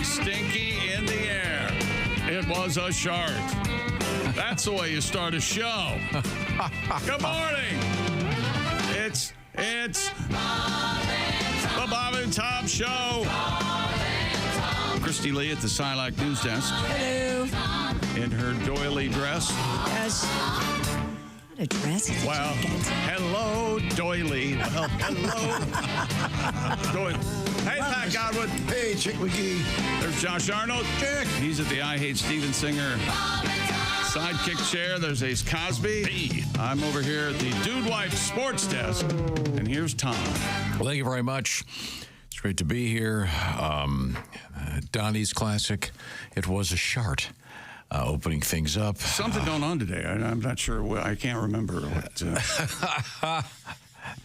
something stinky in the air. It was a shark. That's the way you start a show. Good morning. It's the Bob and Tom Show. Christy Lee at the Silac news desk. Hello. In her doily dress. Yes. What a dress. Well, hello, doily. Well, hello. Doily. Hey, Pat Godwin. Hey, Chick McGee. There's Josh Arnold. Chick. He's at the I Hate Steven Singer sidekick chair. There's Ace Cosby. Hey. I'm over here at the Dude Wife Sports Desk. And here's Tom. Well, thank you very much. It's great to be here. Donnie's classic, It Was a Shart, opening things up. Something going on today. I'm not sure. I can't remember what.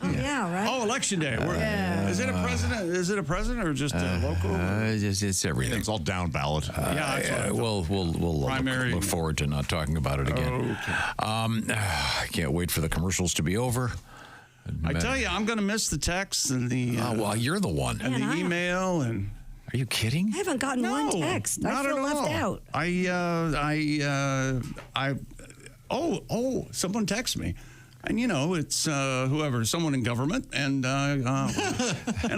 Yeah, right? Oh, Election Day. Yeah. Is it a president? Is it a president or just a local? It's everything. It's all down ballot. We'll Primary. look forward to not talking about it again. Okay. I can't wait for the commercials to be over. I tell you, I'm going to miss the texts and the. Well, you're the one. And the email and. Are you kidding? I haven't gotten one text. I feel left out. Someone texted me. And, you know, it's someone in government. And and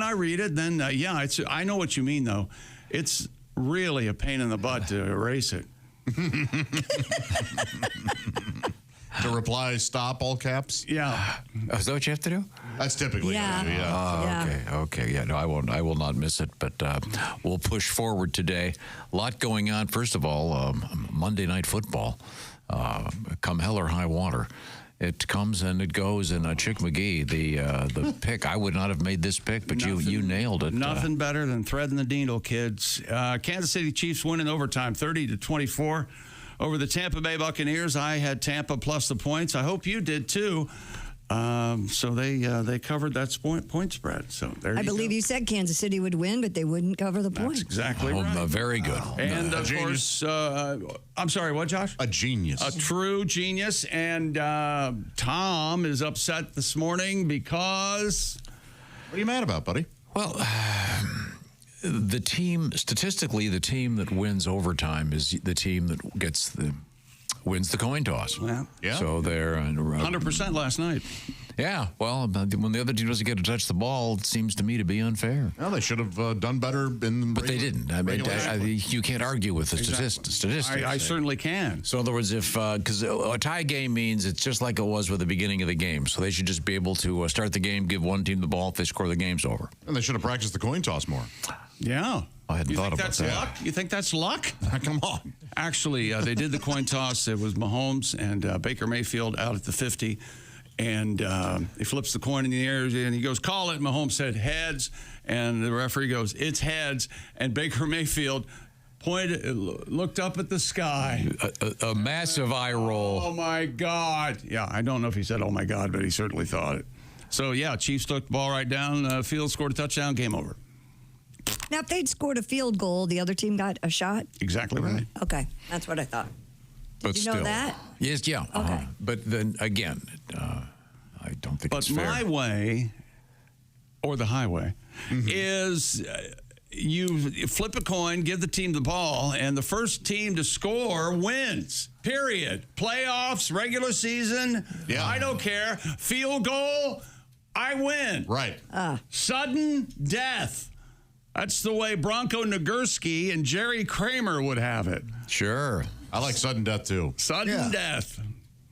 I read it. Then, I know what you mean, though. It's really a pain in the butt to erase it. To reply, stop, all caps? Yeah. Is that what you have to do? That's typically Yeah. what I do, yeah. Okay. Yeah, no, I will not miss it, but we'll push forward today. A lot going on. First of all, Monday Night Football, come hell or high water. It comes and it goes, and Chick McGee, the pick. I would not have made this pick, but you nailed it. Nothing better than threading the needle, kids. Kansas City Chiefs win in overtime, 30-24. Over the Tampa Bay Buccaneers. I had Tampa plus the points. I hope you did too. So they covered that point spread. So there you go. I believe you said Kansas City would win, but they wouldn't cover the points. That's exactly right. Very good. And of course, I'm sorry, what, Josh? A genius. A true genius. And Tom is upset this morning because. What are you mad about, buddy? Well, statistically, the team that wins overtime is the team that wins the coin toss. Yeah. So they're 100% last night. Yeah. Well, when the other team doesn't get to touch the ball, it seems to me to be unfair. Well, they should have done better But they didn't. I mean, you can't argue with the statistics. I certainly can. So in other words, because a tie game means it's just like it was with the beginning of the game. So they should just be able to start the game, give one team the ball. If they score, the game's over. And they should have practiced the coin toss more. Yeah. I hadn't thought about that. Luck? You think that's luck? Come on. Actually, they did the coin toss. It was Mahomes and Baker Mayfield out at the 50. And he flips the coin in the air, and he goes, call it. Mahomes said heads. And the referee goes, it's heads. And Baker Mayfield looked up at the sky. A massive eye roll. Oh, my God. Yeah, I don't know if he said, oh, my God, but he certainly thought it. So, yeah, Chiefs took the ball right down field, scored a touchdown, game over. Now, if they'd scored a field goal, the other team got a shot? Exactly right. Okay, that's what I thought. But Did you still, know that? Yes, yeah. Okay. But then again, I don't think it's fair. But my way, or the highway, is you flip a coin, give the team the ball, and the first team to score wins. Period. Playoffs, regular season, I don't care. Field goal, I win. Right. Sudden death. That's the way Bronco Nagurski and Jerry Kramer would have it. Sure. I like sudden death, too. Sudden death.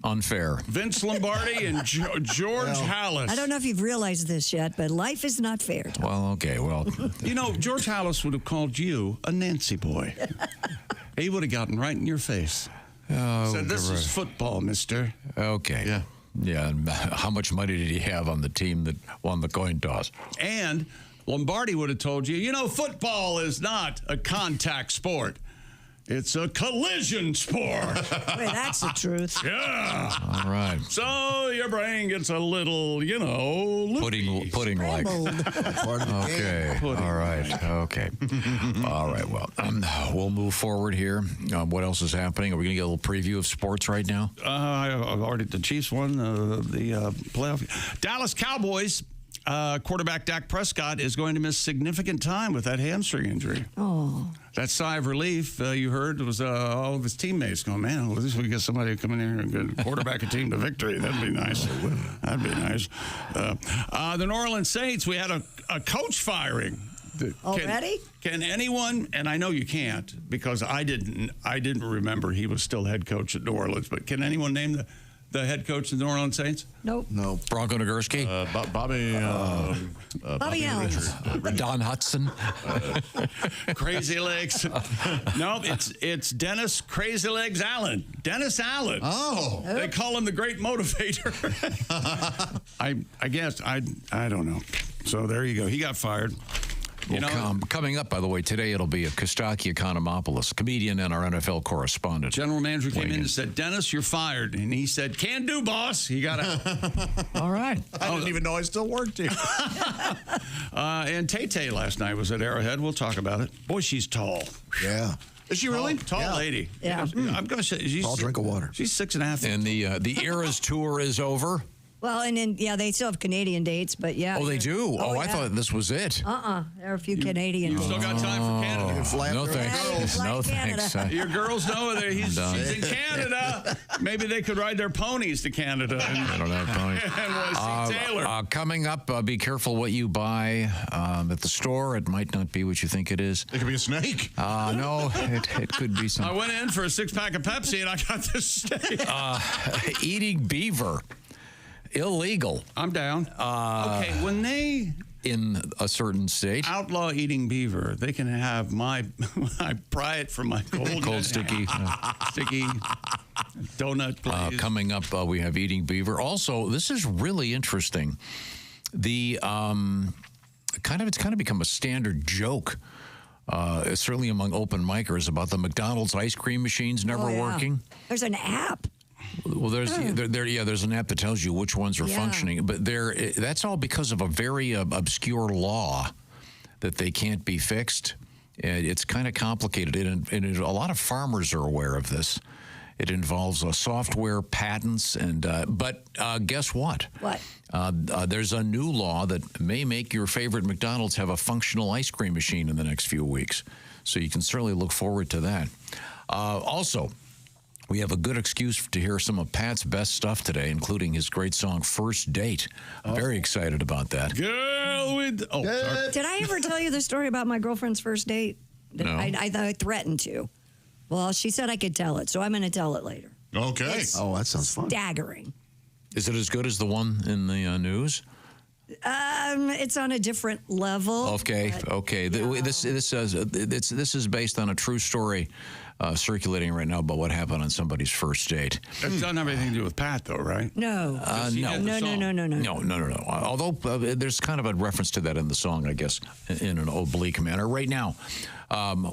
Unfair. Vince Lombardi and George Halas. I don't know if you've realized this yet, but life is not fair, Tom. Well, okay, well. You know, George Halas would have called you a Nancy boy. He would have gotten right in your face. Said, this is football, mister. Okay. Yeah. Yeah, and how much money did he have on the team that won the coin toss? And Lombardi would have told you, you know, football is not a contact sport. It's a collision sport. Wait, that's the truth. Yeah. All right. So your brain gets a little, you know, pudding like. Okay. All right. Okay. All right. Well, we'll move forward here. What else is happening? Are we going to get a little preview of sports right now? I've already, the Chiefs won the playoff. Dallas Cowboys quarterback Dak Prescott is going to miss significant time with that hamstring injury. Oh. That sigh of relief you heard was all of his teammates going, man, well, at least we get somebody to come in here and quarterback a team to victory. That'd be nice. That'd be nice. The New Orleans Saints, we had a coach firing. Already? Can anyone, and I know you can't because I didn't remember he was still head coach at New Orleans, but can anyone name the head coach of the New Orleans Saints? Nope. No. Bronco Nagurski? Bobby Allen. Don Hudson? Crazy Legs. No, it's Dennis Crazy Legs Allen. Dennis Allen. Oh. They call him the great motivator. I guess. I don't know. So there you go. He got fired. Coming up, by the way, today it'll be a Costaki Economopoulos, comedian and our NFL correspondent. General manager came in and said, Dennis, you're fired. And he said, can do, boss. He got out. All right. I didn't even know I still worked here. And Tay-Tay last night was at Arrowhead. We'll talk about it. Boy, she's tall. Yeah. Is she really? Tall lady. Yeah. I'm going to say, she's I'll drink of water. She's 6.5 feet. And the Eras tour is over. Well, and then, they still have Canadian dates, but yeah. Oh, they do? Oh, I yeah. thought this was it. There are a few Canadian You dates. still got time for Canada. No thanks. Fly No Canada. thanks. Your girls know that she's in Canada. Maybe they could ride their ponies to Canada. I don't have ponies. And we'll see Taylor. Coming up, be careful what you buy at the store. It might not be what you think it is. It could be a snake. No, it could be I something. went in for a 6-pack of Pepsi and I got this steak. Eating beaver. Illegal I'm down. Okay, when they in a certain state. outlaw eating beaver, they can have my pry it from my cold Sticky. sticky donut, please. Coming up, we have eating beaver. Also, this is really interesting. The it's kind of become a standard joke. Certainly among open micers about the McDonald's ice cream machines never working. There's an app. Well, there's an app that tells you which ones are functioning, but that's all because of a very obscure law that they can't be fixed. It's kind of complicated, and a lot of farmers are aware of this. It involves software patents, but guess what? What? There's a new law that may make your favorite McDonald's have a functional ice cream machine in the next few weeks, so you can certainly look forward to that. Also, we have a good excuse to hear some of Pat's best stuff today, including his great song, First Date. I'm very excited about that. Girl with... Oh, sorry. Did I ever tell you the story about my girlfriend's first date? No. I threatened to. Well, she said I could tell it, so I'm going to tell it later. Okay. It's that sounds fun. staggering. Is it as good as the one in the news? It's on a different level. Okay. This is based on a true story circulating right now about what happened on somebody's first date. That doesn't have anything to do with Pat, though, right? No. No. Although there's kind of a reference to that in the song, I guess, in an oblique manner. Right now,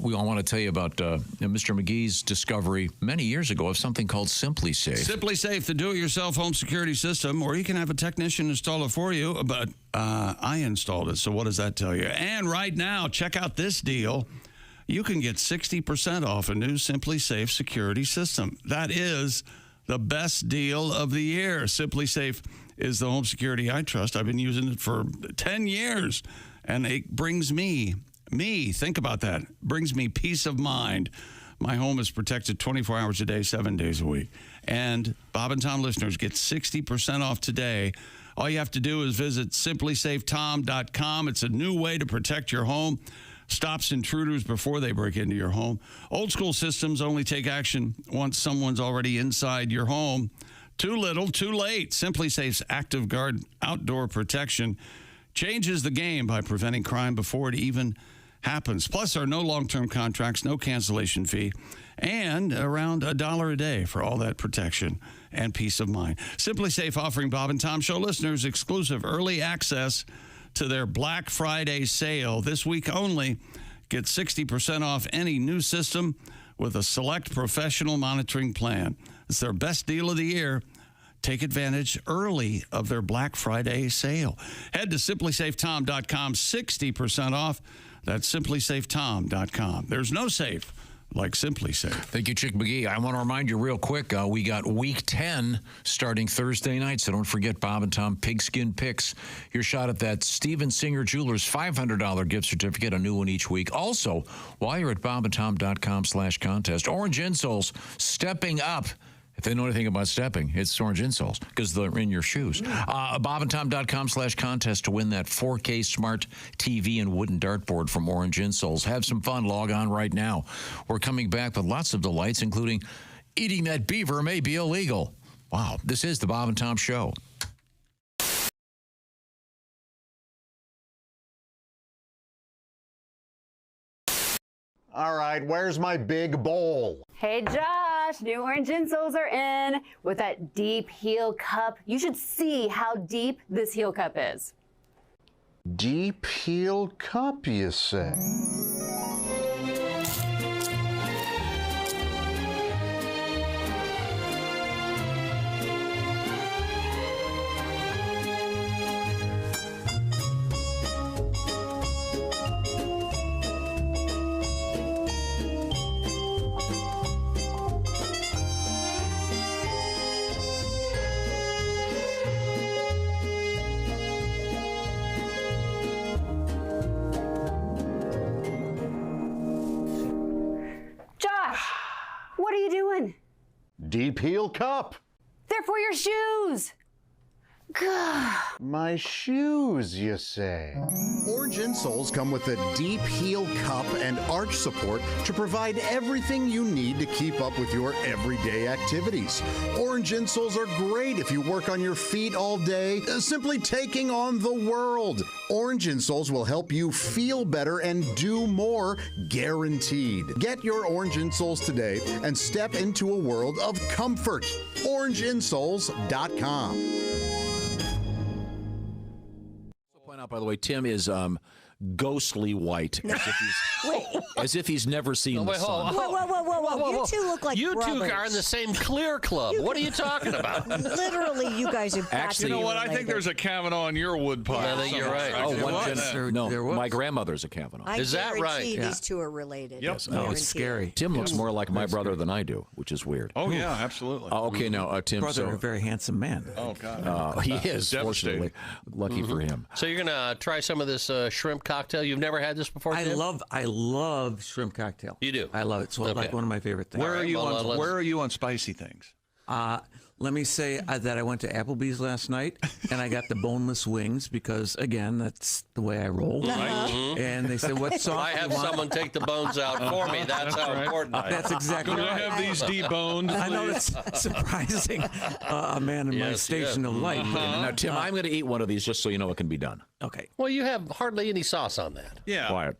we all want to tell you about Mr. McGee's discovery many years ago of something called Simply Safe. Simply Safe, the do-it-yourself home security system, or you can have a technician install it for you, but I installed it, so what does that tell you? And right now, check out this deal. You can get 60% off a new Simply Safe security system. That is the best deal of the year. Simply Safe is the home security I trust. I've been using it for 10 years, and it brings me, think about that, brings me peace of mind. My home is protected 24 hours a day, 7 days a week. And Bob and Tom listeners get 60% off today. All you have to do is visit simplysafetom.com. It's a new way to protect your home. Stops intruders before they break into your home. Old school systems only take action once someone's already inside your home. Too little, too late. Simply Safe's Active Guard outdoor protection changes the game by preventing crime before it even happens. Plus, there are no long-term contracts, no cancellation fee, and around $1 a day for all that protection and peace of mind. Simply Safe offering Bob and Tom Show listeners exclusive early access to their Black Friday sale. This week only, get 60% off any new system with a select professional monitoring plan. It's their best deal of the year. Take advantage early of their Black Friday sale. Head to simplysafetom.com, 60% off. That's simplysafetom.com. There's no safe like Simply Safe. Thank you, Chick McGee. I want to remind you real quick, we got Week 10 starting Thursday night, so don't forget Bob and Tom Pigskin Picks. Your shot at that Steven Singer Jewelers $500 gift certificate, a new one each week. Also, while you're at bobandtom.com/contest, Orange Insoles stepping up. If they know anything about stepping, it's Orange Insoles because they're in your shoes. bobandtom.com/contest to win that 4K smart TV and wooden dartboard from Orange Insoles. Have some fun. Log on right now. We're coming back with lots of delights, including eating that beaver may be illegal. Wow. This is the Bob and Tom Show. All right, where's my big bowl? Hey Josh, new Orange Insoles are in with that deep heel cup. You should see how deep this heel cup is. Deep heel cup, you say? What are you doing? Deep heel cup. They're for your shoes. Gah. My shoes, you say? Orange insoles come with a deep heel cup and arch support to provide everything you need to keep up with your everyday activities. Orange insoles are great if you work on your feet all day, simply taking on the world. Orange insoles will help you feel better and do more, guaranteed. Get your orange insoles today and step into a world of comfort. OrangeInsoles.com. By the way, Tim is ghostly white, as if he's never seen the sun. Whoa. You two look like you brothers. two are in the same clear club. What are you talking about? Literally, you guys are Actually, You know what? I think there's a Kavanaugh in your wood pile. I think you're right. Oh, There one was. gen- no, my grandmother's a Kavanaugh. I Is that right? guarantee Yeah. these two are related. Yep. No, it's scary. Tim looks more like my brother than I do, which is weird. Oh, yeah, absolutely. Okay, now, Tim, Brother, so a very handsome man. Oh, God. he is, fortunately. Lucky for him. So you're gonna try some of this shrimp cocktail. You've never had this before, I Tim? love shrimp cocktail. You do? I love it. So Okay. like one of my favorite things. Where are you well, on? let's- Where are you on spicy things? Let me say that I went to Applebee's last night and I got the boneless wings because, again, that's the way I roll. And they said, "What sauce I do you have want?" someone take the bones out for me. That's how important I am. That's exactly Can I right. have these deboned? I know please? it's surprising, a man in my Yes, station of life. Now, Tim, I'm going to eat one of these just so you know it can be done. Okay. Well, you have hardly any sauce on that. Yeah. Quiet.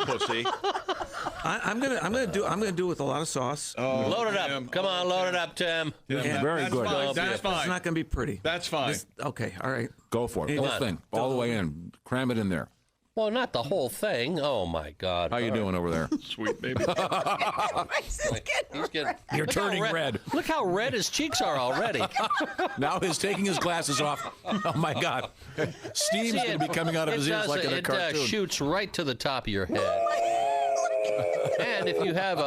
Pussy. I'm gonna do it with a lot of sauce. Load it up. Tim. Come on, load it up, Tim. Very good. Fine. That's It's fine. not gonna be pretty. That's fine. Okay. All right. Go for it. Come Whole on. thing. All the way in. Cram it in there. Well, not the whole thing. Oh, my God. How you doing over there? Sweet baby. He's getting, You're look how turning red. Look how red his cheeks are already. Now he's taking his glasses off. Oh, my God. Steam's going to be coming out of his ears like in a cartoon. It shoots right to the top of your head. And if you have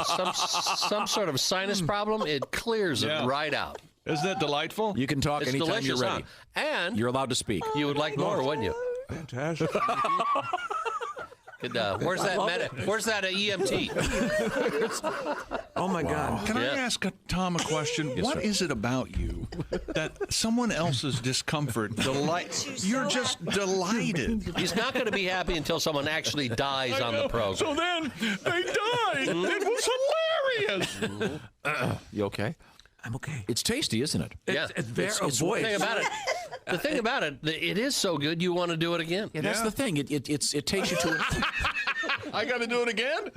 some sort of sinus problem, it clears Yeah. it right out. Isn't that delightful? You can talk It's anytime delicious, you're ready. huh? And You're allowed to speak. you would like more, wouldn't you? Fantastic. Could, where's that EMT? Oh my God. Can I Yeah. ask Tom a question? What sir. is it about you that someone else's discomfort you're just delighted? He's not going to be happy until someone actually dies on the program. So then they died. It was hilarious. You okay? I'm okay. It's tasty, isn't it? Yeah. It's very The thing about it, it is so good you want to do it again. Yeah, that's Yeah. the thing. It takes you to I got to do it again?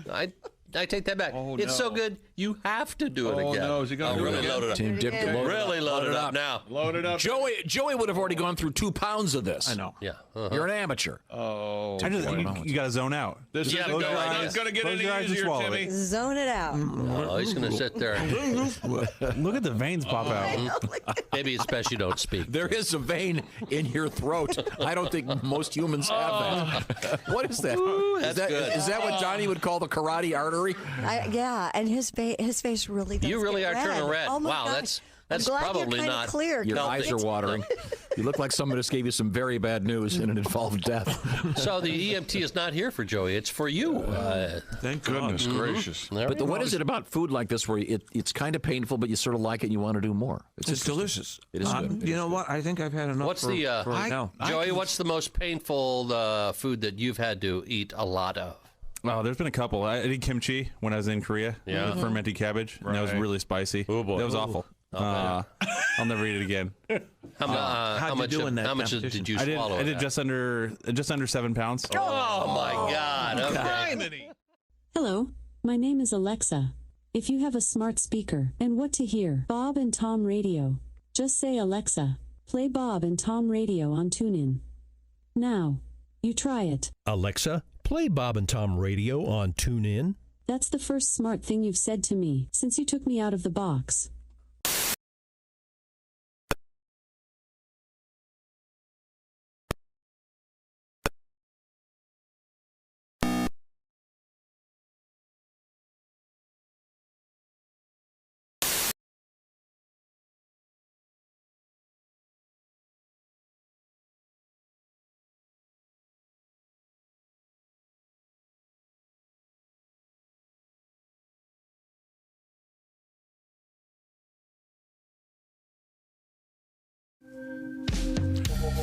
I take that back. Oh, It's so no. good You have to do it again. Oh, no. Is he going to do it really again? load it up. Team Dip, Really load it up now. Load it up. Joey would have already gone through 2 pounds of this. I know. Yeah. You're an amateur. Oh. You got to zone out. This Yeah, isn't go going, like not this. going to get Close any your eyes and easier, swallow Timmy. Zone it out. Oh, he's going to sit there. Look at the veins pop out. Maybe it's best you don't speak. There is a vein in your throat. I don't think most humans have that. What is that? that's good. Is that what Johnny would call the karate artery? Yeah, and his face really does You really get are turning red. Oh my Wow, gosh. that's I'm glad probably you're not clear. Your eyes are watering. You look like someone just gave you some very bad news and it involved death. So the EMT is not here for Joey. It's for you. Thank Goodness God. gracious. But what is it about food like this where it's kind of painful, but you sort of like it and you want to do more? It's delicious. It is good. You know what? I think I've had enough What's for right now. Joey, what's the most painful food that you've had to eat a lot of? Oh, there's been a couple. I did kimchi when I was in Korea. Yeah. With fermented cabbage. And that was really spicy. Oh, boy. That was awful. I'll never eat it again. How much do in that how much competition? did you I did. swallow? I of did that? just under 7 pounds. Oh my God! Okay. Hello, my name is Alexa. If you have a smart speaker and what to hear, Bob and Tom Radio, just say Alexa, play Bob and Tom Radio on TuneIn. Now, you try it. Alexa, play Bob and Tom Radio on TuneIn. That's the first smart thing you've said to me since you took me out of the box.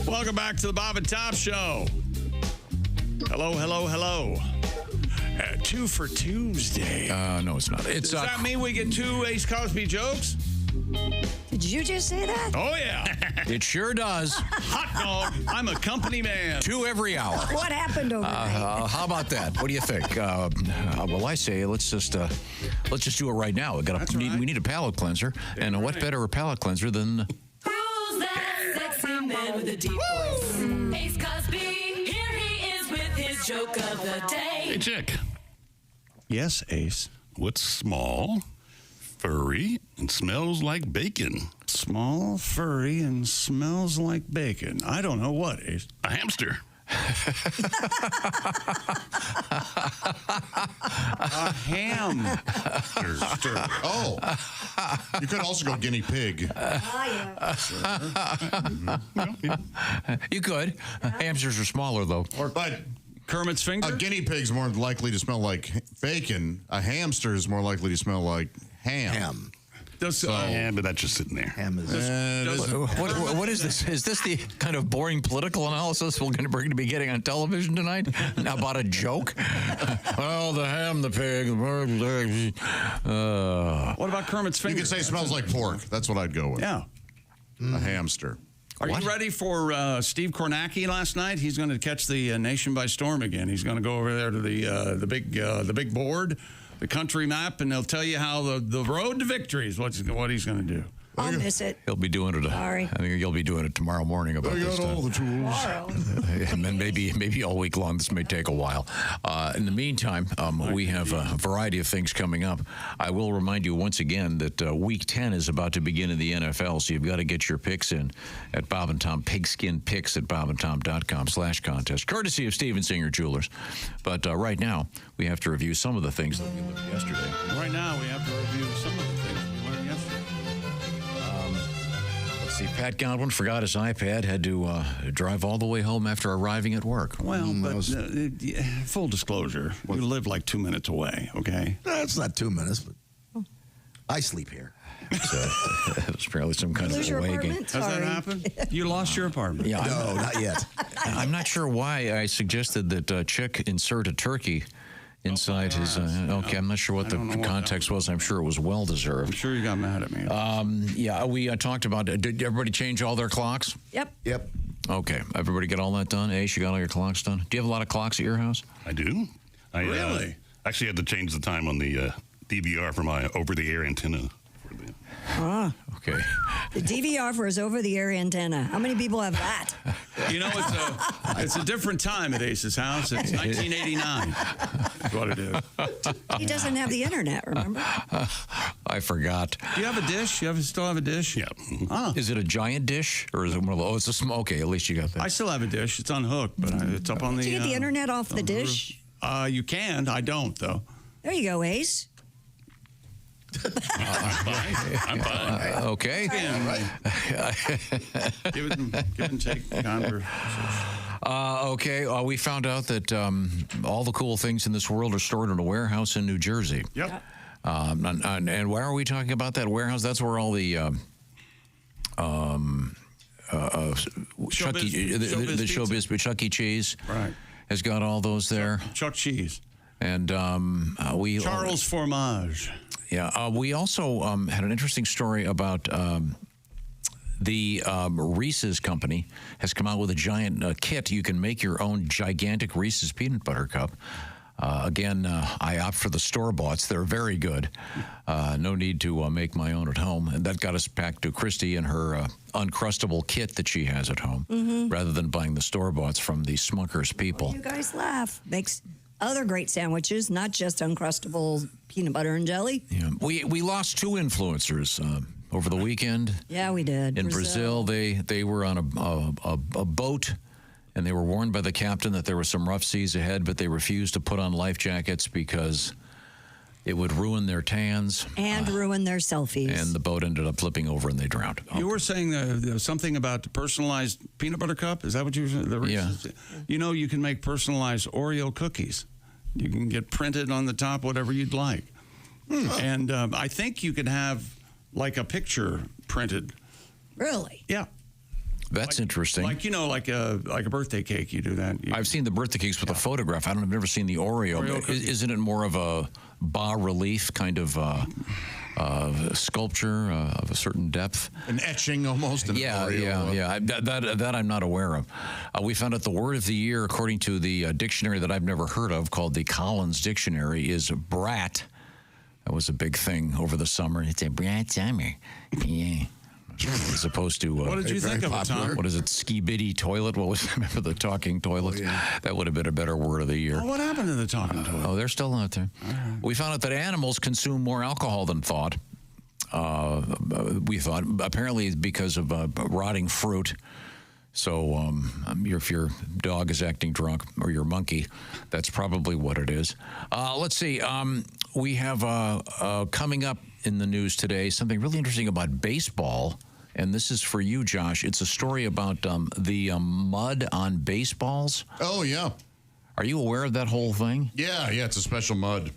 Welcome back to the Bob and Tom Show. Hello, hello, hello. 2 for Tuesday. No, it's not. Does that mean we get 2 Ace Cosby jokes? Did you just say that? Oh, yeah. It sure does. Hot dog. I'm a company man. 2 every hour. What happened overnight? How about that? What do you think? Well, I say let's just do it right now. We need a palate cleanser, and what better a palate cleanser than? Who's that sexy man with a deep voice? Ace Cosby. Here he is with his joke of the day. Hey, Chick. Yes, Ace. What's small, furry, and smells like bacon? Small, furry, and smells like bacon. I don't know what, Ace. A hamster. A ham. Oh, you could also go guinea pig. You could. Hamsters are smaller, though. But Kermit's finger? a guinea pig's more likely to smell like bacon. A hamster is more likely to smell like ham. Yeah, but that's just sitting there. Ham is. What is this? Is this the kind of boring political analysis we're going to be getting on television tonight about a joke? Well, the ham, the pig, the bird, the eggs. What about Kermit's finger? You could say it smells like pork. That's what I'd go with. Yeah. A hamster. Are you ready for Steve Kornacki last night? He's going to catch the nation by storm again. He's going to go over there to the big board, the country map, and they'll tell you how the road to victory is what he's going to do. I'll miss it. He'll be doing it. Sorry. I think you'll be doing it tomorrow morning about this got all the tools. and then maybe all week long. This may take a while. In the meantime, we have a variety of things coming up. I will remind you once again that Week 10 is about to begin in the NFL, so you've got to get your picks in at Bob and Tom, pigskin picks at bobandtom.com/contest, courtesy of Steven Singer Jewelers. But right now, we have to review some of the things that we learned yesterday. Right now, we have to review some of the things we learned yesterday. Let's see, Pat Godwin forgot his iPad, had to drive all the way home after arriving at work. Well, but full disclosure, we live like 2 minutes away, okay? It's not 2 minutes, but I sleep here. So, it was apparently some kind of away game. Has that happened? You lost your apartment? Yeah, No, not yet. I'm not sure why I suggested that Chick insert a turkey inside his. Okay, I'm not sure what the context was. I'm sure it was well deserved. I'm sure you got mad at me. Yeah, we talked about. Did everybody change all their clocks? Yep. Okay, everybody get all that done. Ace, you got all your clocks done? Do you have a lot of clocks at your house? I do. Really? Actually had to change the time on the DVR for my over-the-air antenna. Ah. Okay. The DVR for his over-the-air antenna. How many people have that? You know, it's a different time at Ace's house. It's 1989. That's what it is. He doesn't have the internet, remember? I forgot. Do you have a dish? You still have a dish? Yeah. Ah. Is it a giant dish or is it one of those? Oh, it's a small. Okay, at least you got that. I still have a dish. It's unhooked, but it's up on the. Do you get the internet off the dish? You can. I don't, though. There you go, Ace. I'm fine. Okay. Yeah, right. give and take conversation. Okay. We found out that all the cool things in this world are stored in a warehouse in New Jersey. Yep. And why are we talking about that warehouse? That's where all the Chuck E. Cheese has got all those there. Chuck Cheese. And Charles Fromage. Yeah. We also had an interesting story about the Reese's company has come out with a giant kit. You can make your own gigantic Reese's peanut butter cup. Again, I opt for the store-boughts. They're very good. No need to make my own at home. And that got us back to Christy and her Uncrustable kit that she has at home, rather than buying the store-boughts from the Smucker's people. You guys laugh. Makes other great sandwiches, not just Uncrustable peanut butter and jelly. Yeah. We lost two influencers over the weekend. Yeah, we did. In Brazil, they were on a boat. And they were warned by the captain that there were some rough seas ahead, but they refused to put on life jackets because it would ruin their tans. And ruin their selfies. And the boat ended up flipping over and they drowned. You were saying something about the personalized peanut butter cup? Is that what you were saying? Yeah. You know, you can make personalized Oreo cookies. You can get printed on the top whatever you'd like. And I think you could have like a picture printed. Really? Yeah. That's interesting. Like, you know, like a birthday cake, you do that. I've seen the birthday cakes with a photograph. I've never seen the Oreo. Isn't it more of a bas-relief kind of sculpture of a certain depth? An etching almost. Yeah. That I'm not aware of. We found out the word of the year, according to the dictionary that I've never heard of, called the Collins Dictionary, is brat. That was a big thing over the summer. It's a brat summer. Yeah. As opposed to what did you think of it, Tom? What is it? Ski-bitty toilet? What was? Remember the talking toilets? Oh, yeah. That would have been a better word of the year. Oh, what happened to the talking toilet? Oh, they're still out there. We found out that animals consume more alcohol than thought. We thought apparently because of rotting fruit. So if your dog is acting drunk or your monkey, that's probably what it is. Let's see. We have coming up in the news today something really interesting about baseball. And this is for you, Josh. It's a story about the mud on baseballs. Oh, yeah. Are you aware of that whole thing? Yeah, it's a special mud.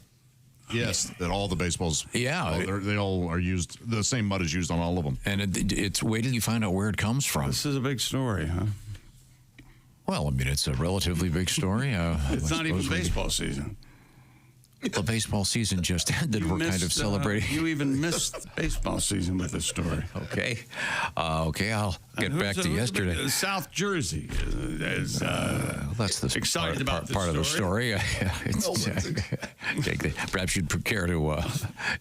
Yes, that all the baseballs. Yeah. They all are used. The same mud is used on all of them. And it's wait till you find out where it comes from. This is a big story, huh? Well, I mean, it's a relatively big story. It's not even baseball season. The baseball season just ended. We're kind of celebrating. You even missed baseball season with this story. Okay. I'll get back to yesterday. South Jersey is that's the excited about part of the story. Perhaps you'd prepare to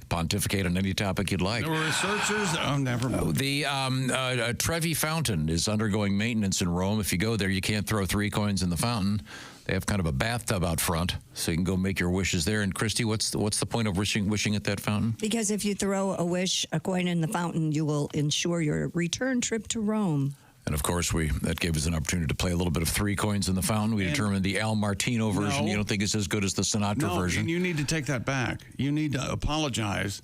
pontificate on any topic you'd like. There were researchers. Oh, never mind. The Trevi Fountain is undergoing maintenance in Rome. If you go there, you can't throw 3 coins in the fountain. They have kind of a bathtub out front, so you can go make your wishes there. And Christy, what's the point of wishing at that fountain? Because if you throw a coin in the fountain, you will ensure your return trip to Rome. And of course, that gave us an opportunity to play a little bit of 3 coins in the fountain. We determined the Al Martino version. You don't think it's as good as the Sinatra version? No, you need to take that back. You need to apologize.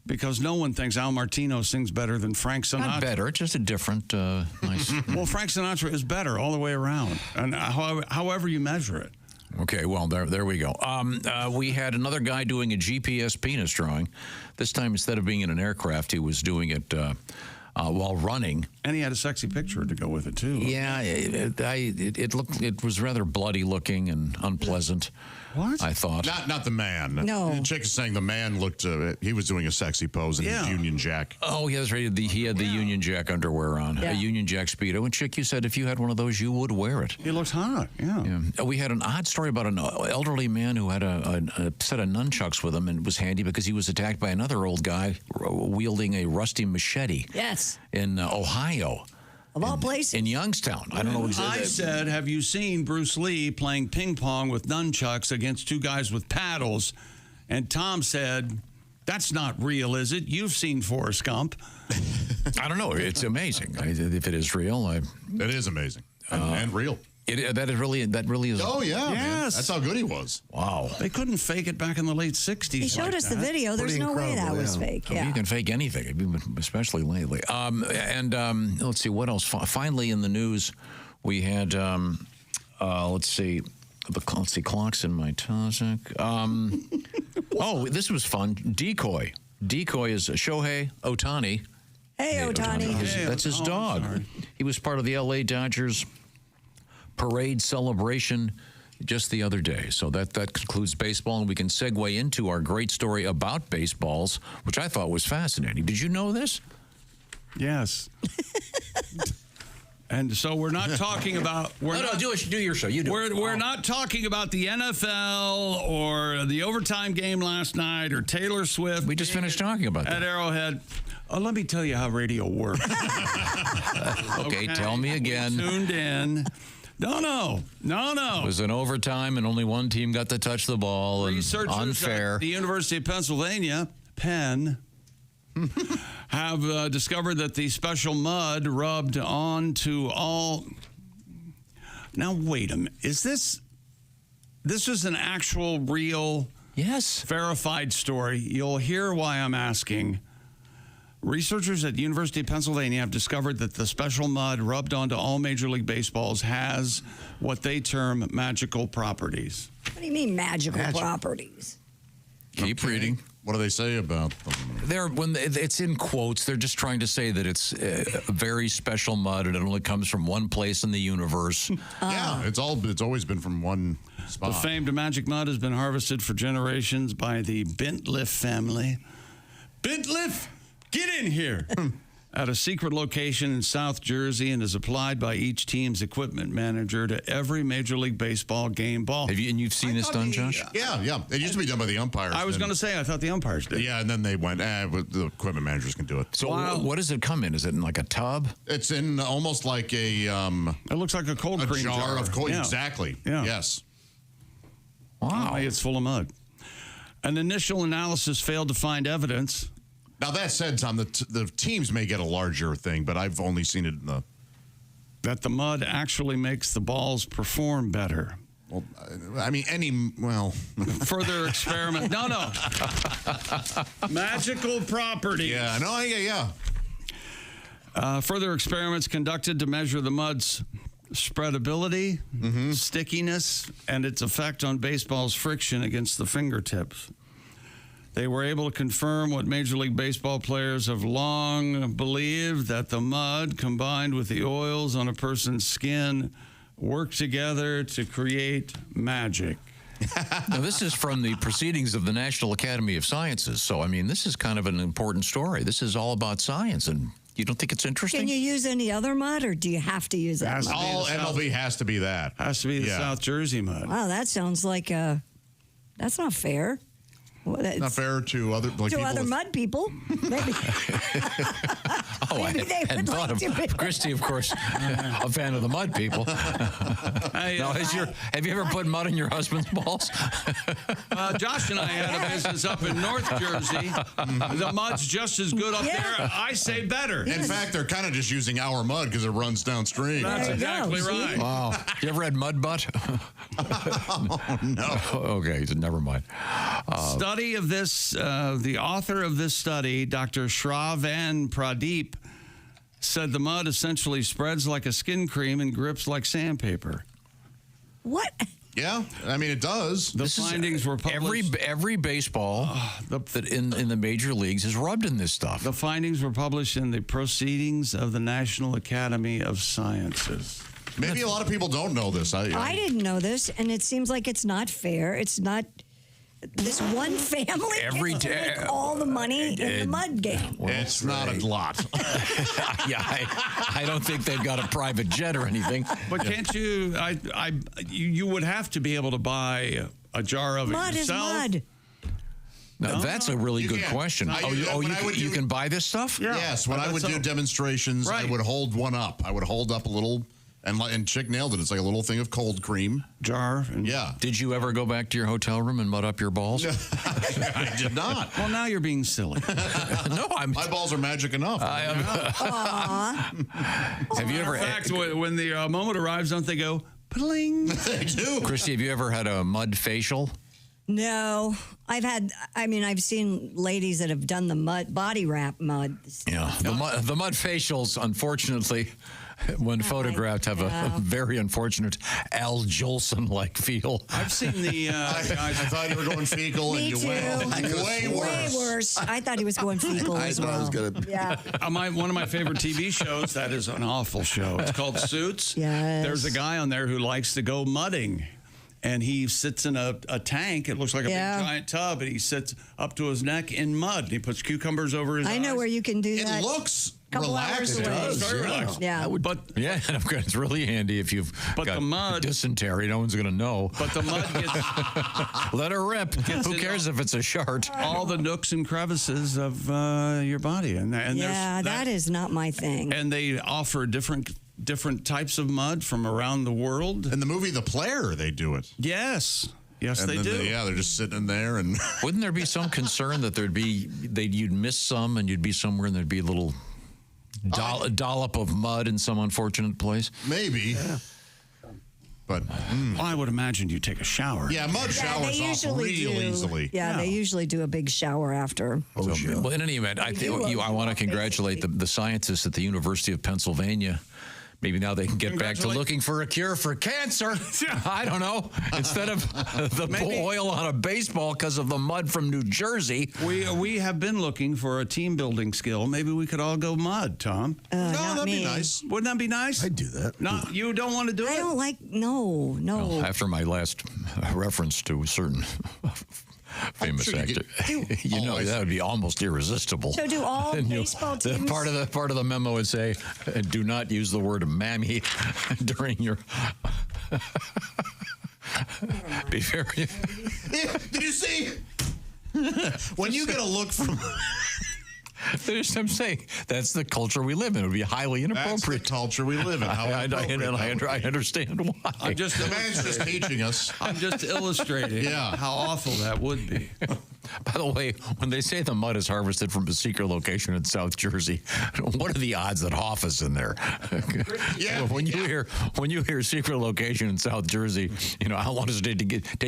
Because no one thinks Al Martino sings better than Frank Sinatra. Not better, just a different, nice. Well, Frank Sinatra is better all the way around, and however you measure it. Okay, well, there we go. We had another guy doing a GPS penis drawing. This time, instead of being in an aircraft, he was doing it while running. And he had a sexy picture to go with it, too. Yeah, it was rather bloody looking and unpleasant. What? I thought. Not the man. No. The chick is saying the man looked, he was doing a sexy pose in his Union Jack. Oh, yeah, that's right. He had the Union Jack underwear on, a Union Jack Speedo. And chick, you said if you had one of those, you would wear it. He looks hot, yeah. We had an odd story about an elderly man who had a set of nunchucks with him, and it was handy because he was attacked by another old guy wielding a rusty machete. Yes. In Ohio. Of all places. In Youngstown. I don't know exactly. I said, have you seen Bruce Lee playing ping pong with nunchucks against two guys with paddles? And Tom said, that's not real, is it? You've seen Forrest Gump. I don't know. It's amazing. If it is real. It is amazing. And real. That really is. Oh, yeah. Yes. Man. That's how good he was. Wow. They couldn't fake it back in the late 60s. He showed us the video. There's no way that was fake. You can fake anything, especially lately. Let's see, what else? Finally, in the news, we had, let's see, clocks in my Tazak. Oh, this was fun. Decoy. Decoy is Shohei Ohtani. Hey, Ohtani. That's his dog. He was part of the L.A. Dodgers parade celebration just the other day. So that concludes baseball, and we can segue into our great story about baseballs, which I thought was fascinating. Did you know this? Yes. And so we're not talking about... do your show. You do. We're not talking about the NFL or the overtime game last night or Taylor Swift. We just finished talking about that. At Arrowhead. Let me tell you how radio works. Okay, tell me again. Tuned in. No. It was an overtime, and only one team got to touch the ball. And Researchers unfair. at the University of Pennsylvania, Penn, have discovered that the special mud rubbed onto all... Now, wait a minute. Is this is an actual, real, verified story? You'll hear why I'm asking. Researchers at the University of Pennsylvania have discovered that the special mud rubbed onto all Major League Baseballs has what they term magical properties. What do you mean magical properties? Keep reading. What do they say about them? When it's in quotes, they're just trying to say that it's a very special mud and it only comes from one place in the universe. Yeah, it's always been from one spot. The famed magic mud has been harvested for generations by the Bentliff family. Bentliff! Get in here! At a secret location in South Jersey, and is applied by each team's equipment manager to every Major League Baseball game ball. You've seen this done, Josh? Yeah. It used to be done by the umpires. I was going to say, I thought the umpires did. Yeah, and then they went, the equipment managers can do it. So what does it come in? Is it in like a tub? It's in almost like a... it looks like a cold cream jar. of cold, Yeah. exactly. Yeah. Yes. Wow. It's full of mud. An initial analysis failed to find evidence. Now, that said, Tom, the teams may get a larger thing, but I've only seen it in the... That the mud actually makes the balls perform better. Well, I mean, Further experiment. No. Magical properties. Yeah, further experiments conducted to measure the mud's spreadability, stickiness, and its effect on baseball's friction against the fingertips. They were able to confirm what Major League Baseball players have long believed, that the mud combined with the oils on a person's skin work together to create magic. Now, this is from the proceedings of the National Academy of Sciences. So, I mean, this is kind of an important story. This is all about science, and you don't think it's interesting? Can you use any other mud, or do you have to use that mud? All MLB has to be that. Has to be the South Jersey mud. Wow, that sounds like that's not fair. Well, not fair to other mud people. Maybe. I hadn't thought of Christy, of course, a fan of the mud people. Now, have you ever put mud in your husband's balls? Josh and I had a business up in North Jersey. The mud's just as good up there. I say better. In fact, they're kind of just using our mud because it runs downstream. That's exactly right. Wow. You ever had mud butt? Oh, no. Okay, never mind. Study of this, the author of this study, Dr. Shravan Pradeep, said the mud essentially spreads like a skin cream and grips like sandpaper. What? Yeah, I mean, it does. The findings were published. Every baseball that in the major leagues is rubbed in this stuff. The findings were published in the Proceedings of the National Academy of Sciences. Maybe a lot of people don't know this. I didn't know this, and it seems like it's not fair. It's not. This one family Every gets to day- make all the money in the mud game. It's not a lot. Yeah, I don't think they've got a private jet or anything. But can't you? You would have to be able to buy a jar of it Mud is yourself. mud. Now, that's a really You good can. question. You can buy this stuff? Yes, when I would do demonstrations, I would hold one up. I would hold up a little, and Chick nailed it. It's like a little thing of cold cream. Jar. Yeah. Did you ever go back to your hotel room and mud up your balls? I did not. Well, now you're being silly. No, my balls are magic enough. Have you ever? In fact, when the moment arrives, don't they go, pling? They do. Christy, have you ever had a mud facial? No, I've seen ladies that have done the mud body wrap mud. Yeah, the mud facials, unfortunately, when photographed, have a very unfortunate Al Jolson-like feel. I've seen the. I thought you were going fecal, Me and you too. went way worse. Way worse. I thought he was going fecal as well. I was gonna. Yeah. One of my favorite TV shows, that is an awful show. It's called Suits. Yes. There's a guy on there who likes to go mudding. And he sits in a tank. It looks like a big giant tub. And he sits up to his neck in mud. And he puts cucumbers over his eyes. I know where you can do that. It looks Couple hours relaxing. away. It's very relaxing. Yeah. Yeah, it's really handy if you've got the mud, dysentery. No one's going to know. But the mud gets... Let her rip. Who cares if it's a shart? All the nooks and crevices of your body. And that is not my thing. And they offer different types of mud from around the world. In the movie The Player, they do it. Yes, And they then do. they're just sitting in there. And Wouldn't there be some concern that you'd miss some and you'd be somewhere and there'd be a little dollop of mud in some unfortunate place? Maybe. Yeah. But well, I would imagine you take a shower. Yeah, mud showers off real easily. Yeah, they usually do a big shower after. Well, in any event, I want to congratulate the scientists at the University of Pennsylvania. Maybe now they can get back to looking for a cure for cancer. I don't know. Instead of the oil on a baseball because of the mud from New Jersey. We have been looking for a team building skill. Maybe we could all go mud, Tom. No, that'd be nice. Wouldn't that be nice? I'd do that. No, you don't want to do it? I don't like, no. Well, after my last reference to a certain famous actor, that would be almost irresistible. So do all baseball teams? Part of the memo would say, do not use the word mammy during your... Be very... Did you see? When you get a look from... I'm saying that's the culture we live in. It would be highly inappropriate. That's the culture we live in. I understand why. The man's just teaching us. I'm just illustrating how awful that would be. By the way, when they say the mud is harvested from a secret location in South Jersey, what are the odds that Hoff is in there? When you hear secret location in South Jersey, how long does it take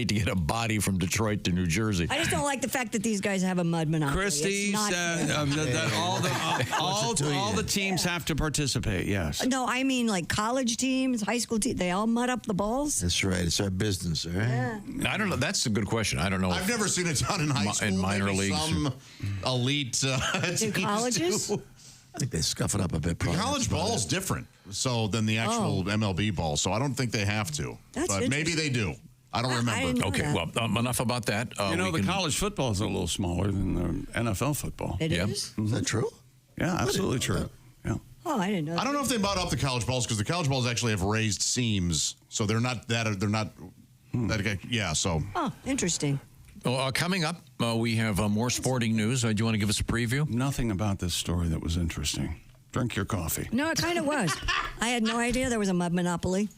to get a body from Detroit to New Jersey? I just don't like the fact that these guys have a mud monopoly. Christy said that all the teams have to participate. Yes. No, I mean like college teams, high school teams. They all mud up the balls. That's right. It's our business, all right? Yeah. I don't know. That's a good question. I don't know. I've never seen it done in high school. In minor Maybe leagues. Some elite Do colleges? I think they scuff it up a bit. The college ball's different than the actual MLB ball, so I don't think they have to. But maybe they do. I don't remember. Okay, well, enough about that. The college football is a little smaller than the NFL football. It is? Is that true? Yeah, absolutely true. Yeah. Oh, I didn't know. I don't know if they bought up the college balls because the college balls actually have raised seams, so they're not that. They're not. So. Oh, interesting. Well, coming up, we have more sporting news. Do you want to give us a preview? Nothing about this story that was interesting. Drink your coffee. No, it kind of was. I had no idea there was a mud monopoly.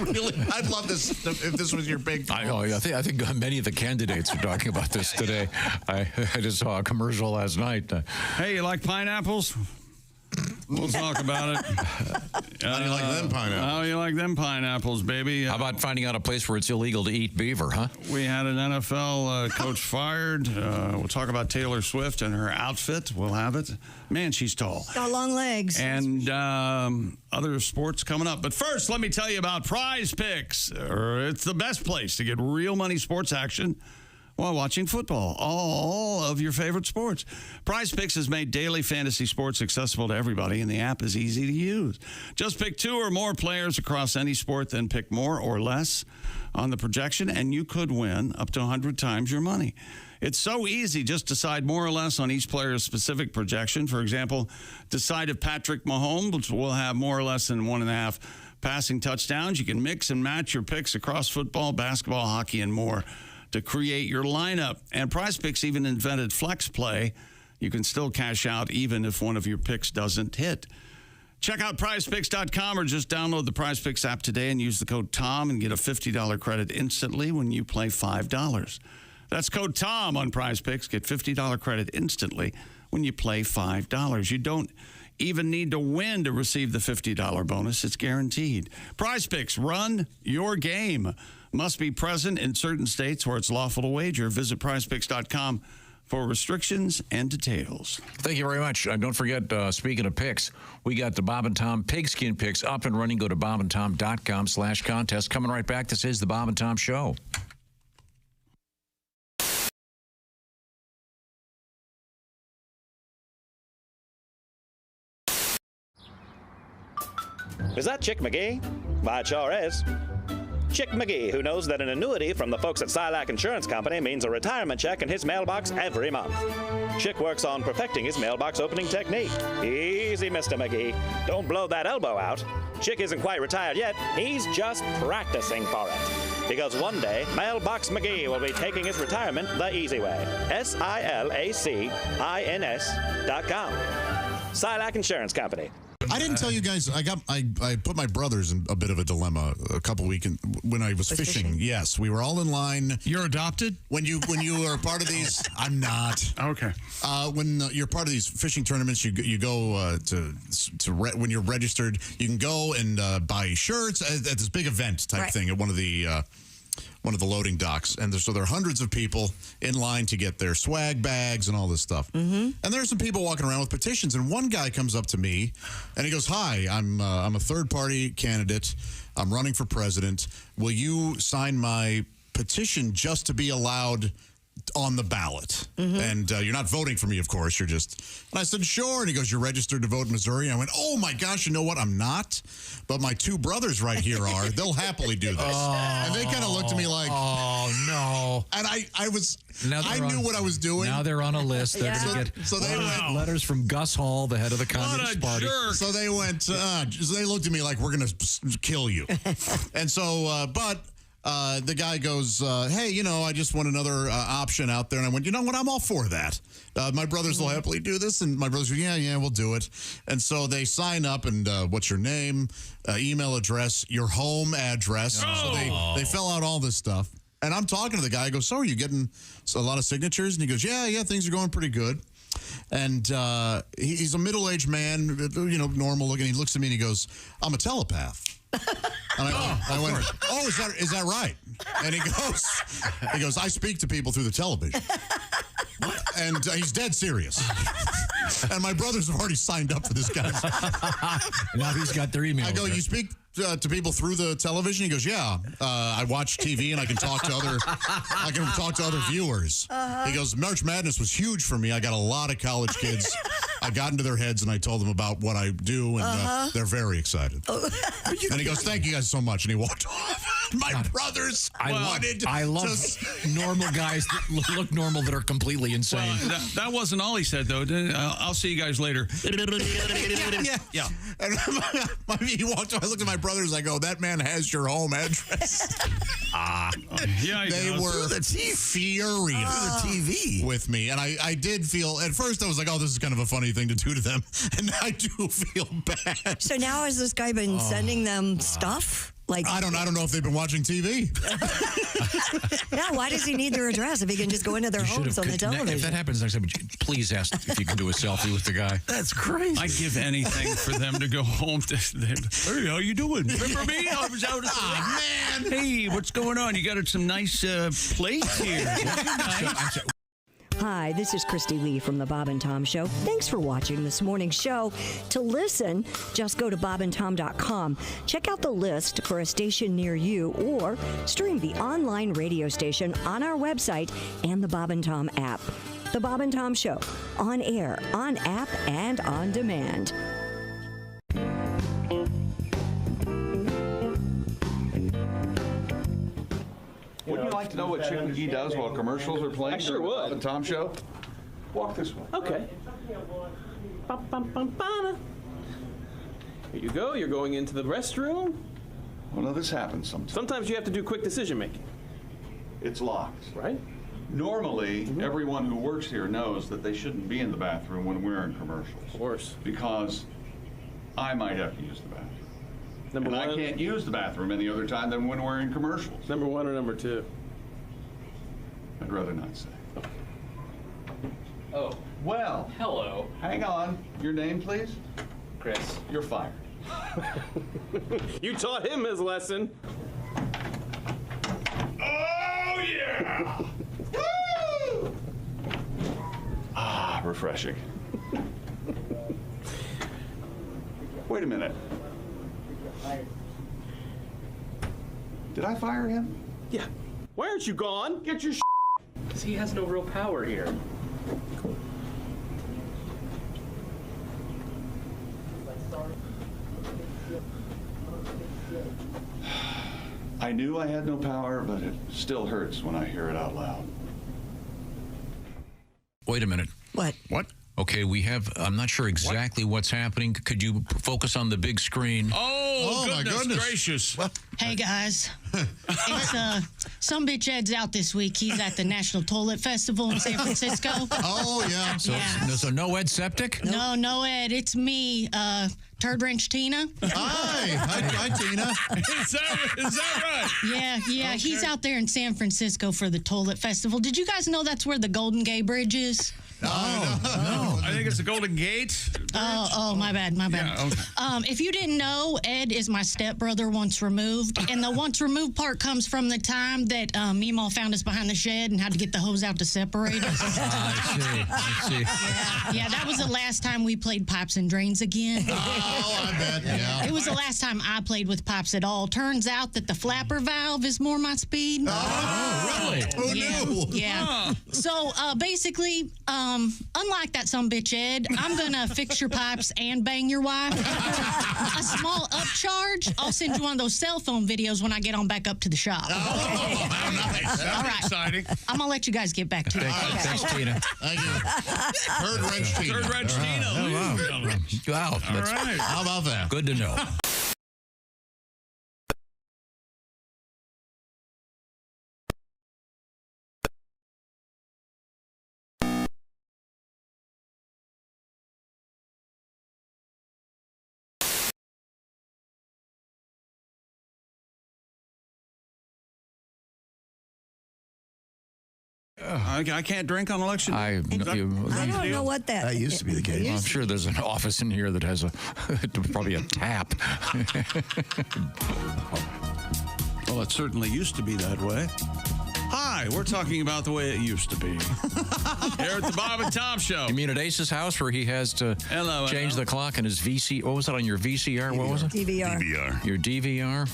Really? I'd love this if this was your big. I think many of the candidates are talking about this today. I just saw a commercial last night. Hey, you like pineapples? We'll talk about it. How do you like them pineapples? How do you like them pineapples, baby? How about finding out a place where it's illegal to eat beaver, huh? We had an NFL coach fired. We'll talk about Taylor Swift and her outfit. We'll have it. Man, she's tall. Got long legs. And other sports coming up. But first, let me tell you about Prize Picks. It's the best place to get real money sports action while watching football, all of your favorite sports. Prize Picks has made daily fantasy sports accessible to everybody, and the app is easy to use. Just pick 2 or more players across any sport, then pick more or less on the projection, and you could win up to 100 times your money. It's so easy. Just decide more or less on each player's specific projection. For example, decide if Patrick Mahomes will have more or less than 1.5 passing touchdowns. You can mix and match your picks across football, basketball, hockey, and more to create your lineup. And Prize Picks even invented Flex Play. You can still cash out even if one of your picks doesn't hit. Check out prizepicks.com or just download the Prize Picks app today and use the code TOM and get a $50 credit instantly when you play $5. That's code TOM on Prize Picks. Get $50 credit instantly when you play $5. You don't even need to win to receive the $50 bonus. It's guaranteed. Prize Picks, run your game. Must be present in certain states where it's lawful to wager. Visit prizepicks.com for restrictions and details. Thank you very much. Don't forget, speaking of picks, we got the Bob and Tom Pigskin Picks up and running. Go to bobandtom.com/contest. Coming right back. This is the Bob and Tom Show. Is that Chick McGee? Why, it sure is. Chick McGee, who knows that an annuity from the folks at Silac Insurance Company means a retirement check in his mailbox every month. Chick works on perfecting his mailbox opening technique. Easy, Mr. McGee. Don't blow that elbow out. Chick isn't quite retired yet. He's just practicing for it. Because one day, Mailbox McGee will be taking his retirement the easy way. SILACINS.com. Silac Insurance Company. I didn't tell you guys. I put my brothers in a bit of a dilemma a couple weekends when I was fishing. Yes, we were all in line. You're adopted? When you are part of these, I'm not. Okay. When you're part of these fishing tournaments, you go when you're registered, you can go and buy shirts at this big event type thing at one of the loading docks. And so there are hundreds of people in line to get their swag bags and all this stuff. Mm-hmm. And there are some people walking around with petitions. And one guy comes up to me and he goes, "Hi, I'm a third-party candidate. I'm running for president. Will you sign my petition just to be allowed on the ballot?" Mm-hmm. And you're not voting for me, of course. You're just... And I said, "Sure." And he goes, "You're registered to vote in Missouri?" And I went, "Oh, my gosh, you know what? I'm not. But my 2 brothers right here are. They'll happily do this." And they kind of looked at me like... Oh, no. And I knew what I was doing. Now they're on a list. They're going to get they went, letters from Gus Hall, the head of the Communist Party. Jerk. So they went... so they looked at me like, "We're going to kill you." And so... the guy goes, "Hey, I just want another option out there." And I went, "You know what? I'm all for that. My brothers will happily do this." And my brothers go, yeah, we'll do it. And so they sign up and what's your name, email address, your home address. Oh. So they fill out all this stuff. And I'm talking to the guy. I go, "So are you getting a lot of signatures?" And he goes, yeah, things are going pretty good. And he's a middle-aged man, normal looking. He looks at me and he goes, "I'm a telepath." And I went, "Oh, is that right?" And he goes, "I speak to people through the television." And he's dead serious. And my brothers have already signed up for this guy. Now he's got their email. I go, "You speak to people through the television?" He goes, "Yeah, I watch TV and I can talk to other viewers." Uh-huh. He goes, "March Madness was huge for me. I got a lot of college kids. I got into their heads and I told them about what I do, and they're very excited." And he goes, "Thank you guys so much." And he walked off. My brothers I love normal guys that look normal that are completely insane. Well, that wasn't all he said, though. I'll see you guys later. Yeah. And he walked off. I looked at my brothers. I go, "That man has your home address." Yeah, they were furious with me. And I did feel, at first I was like, "Oh, this is kind of a funny thing to do to them." And I do feel bad. So now has this guy been sending them stuff? Like, I don't know if they've been watching TV. Yeah, why does he need their address if he can just go into their homes on the television? If that happens next time, please ask if you can do a selfie with the guy. That's crazy. I'd give anything for them to go home. "Hey, how you doing? Remember me? I was out at the man. Hey, what's going on? You got some nice plates here." Hi, this is Christy Lee from The Bob and Tom Show. Thanks for watching this morning's show. To listen, just go to bobandtom.com. Check out the list for a station near you or stream the online radio station on our website and the Bob and Tom app. The Bob and Tom Show, on air, on app, and on demand. Wouldn't you like to know what Chick McGee does while commercials are playing? I sure during the would. Bob and Tom Show? Walk this way. Okay. Here you go. You're going into the restroom. Well, now this happens sometimes. Sometimes you have to do quick decision making. It's locked. Right? Normally, everyone who works here knows that they shouldn't be in the bathroom when we're in commercials. Of course. Because I might have to use the bathroom. Number and one. I can't use the bathroom any other time than when we're in commercials. Number one or number two? I'd rather not say. Oh. Well. Hello. Hang on. Your name, please? Chris. You're fired. You taught him his lesson. Oh, yeah! Woo! Ah, refreshing. Wait a minute. Did I fire him? Yeah. Why aren't you gone? Get your Because he has no real power here. I knew I had no power, but it still hurts when I hear it out loud. Wait a minute. What? What? Okay, we have, I'm not sure exactly what's happening. Could you focus on the big screen? Oh, my goodness. gracious. Hey guys, it's some bitch Ed's out this week. He's at the National Toilet Festival in San Francisco. Oh, yeah. So no Ed Septic? No Ed, it's me, Turd Wrench Tina. Hi, Tina. Is that right? Yeah, Okay. he's out there in San Francisco for the Toilet Festival. Did you guys know that's where the Golden Gate Bridge is? No. I think it's the Golden Gate. Oh, my bad. Yeah, okay. If you didn't know, Ed is my stepbrother once removed, and the once removed part comes from the time that Meemaw found us behind the shed and had to get the hose out to separate us. I see. Yeah, that was the last time we played pipes and drains again. Oh, I bet, yeah. It was the last time I played with pipes at all. Turns out that the flapper valve is more my speed. Oh, really? Who knew? Yeah. So basically, unlike that sumbitch Ed, I'm gonna fix your pipes and bang your wife. A small upcharge. I'll send you one of those cell phone videos when I get on back up to the shop. Oh, nice. That's All right. exciting. I'm gonna let you guys get back to it. Thanks, Tina. Thank you. Third wrench Tina. Third wrench Tina. Wow. All right. How about that? Good to know. I can't drink on election day. I don't know what that used to be the case. I'm sure there's an office in here that has probably a tap. Well, it certainly used to be that way. Hi, we're talking about the way it used to be. Here at the Bob and Tom Show. You mean at Ace's house where he has to change the clock in his VC? What was it on your VCR? What was it? DVR. Your DVR?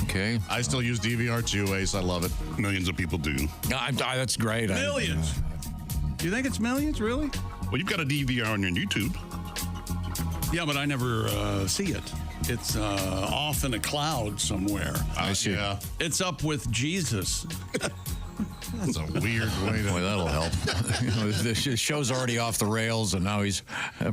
Okay. I still use DVR too, Ace. I love it. Millions of people do. That's great. Millions. Do you think it's millions, really? Well, you've got a DVR on your YouTube. Yeah, but I never see it. It's off in a cloud somewhere. I see. Yeah. It's up with Jesus. That's a weird way to... Boy, that'll help. The show's already off the rails, and now he's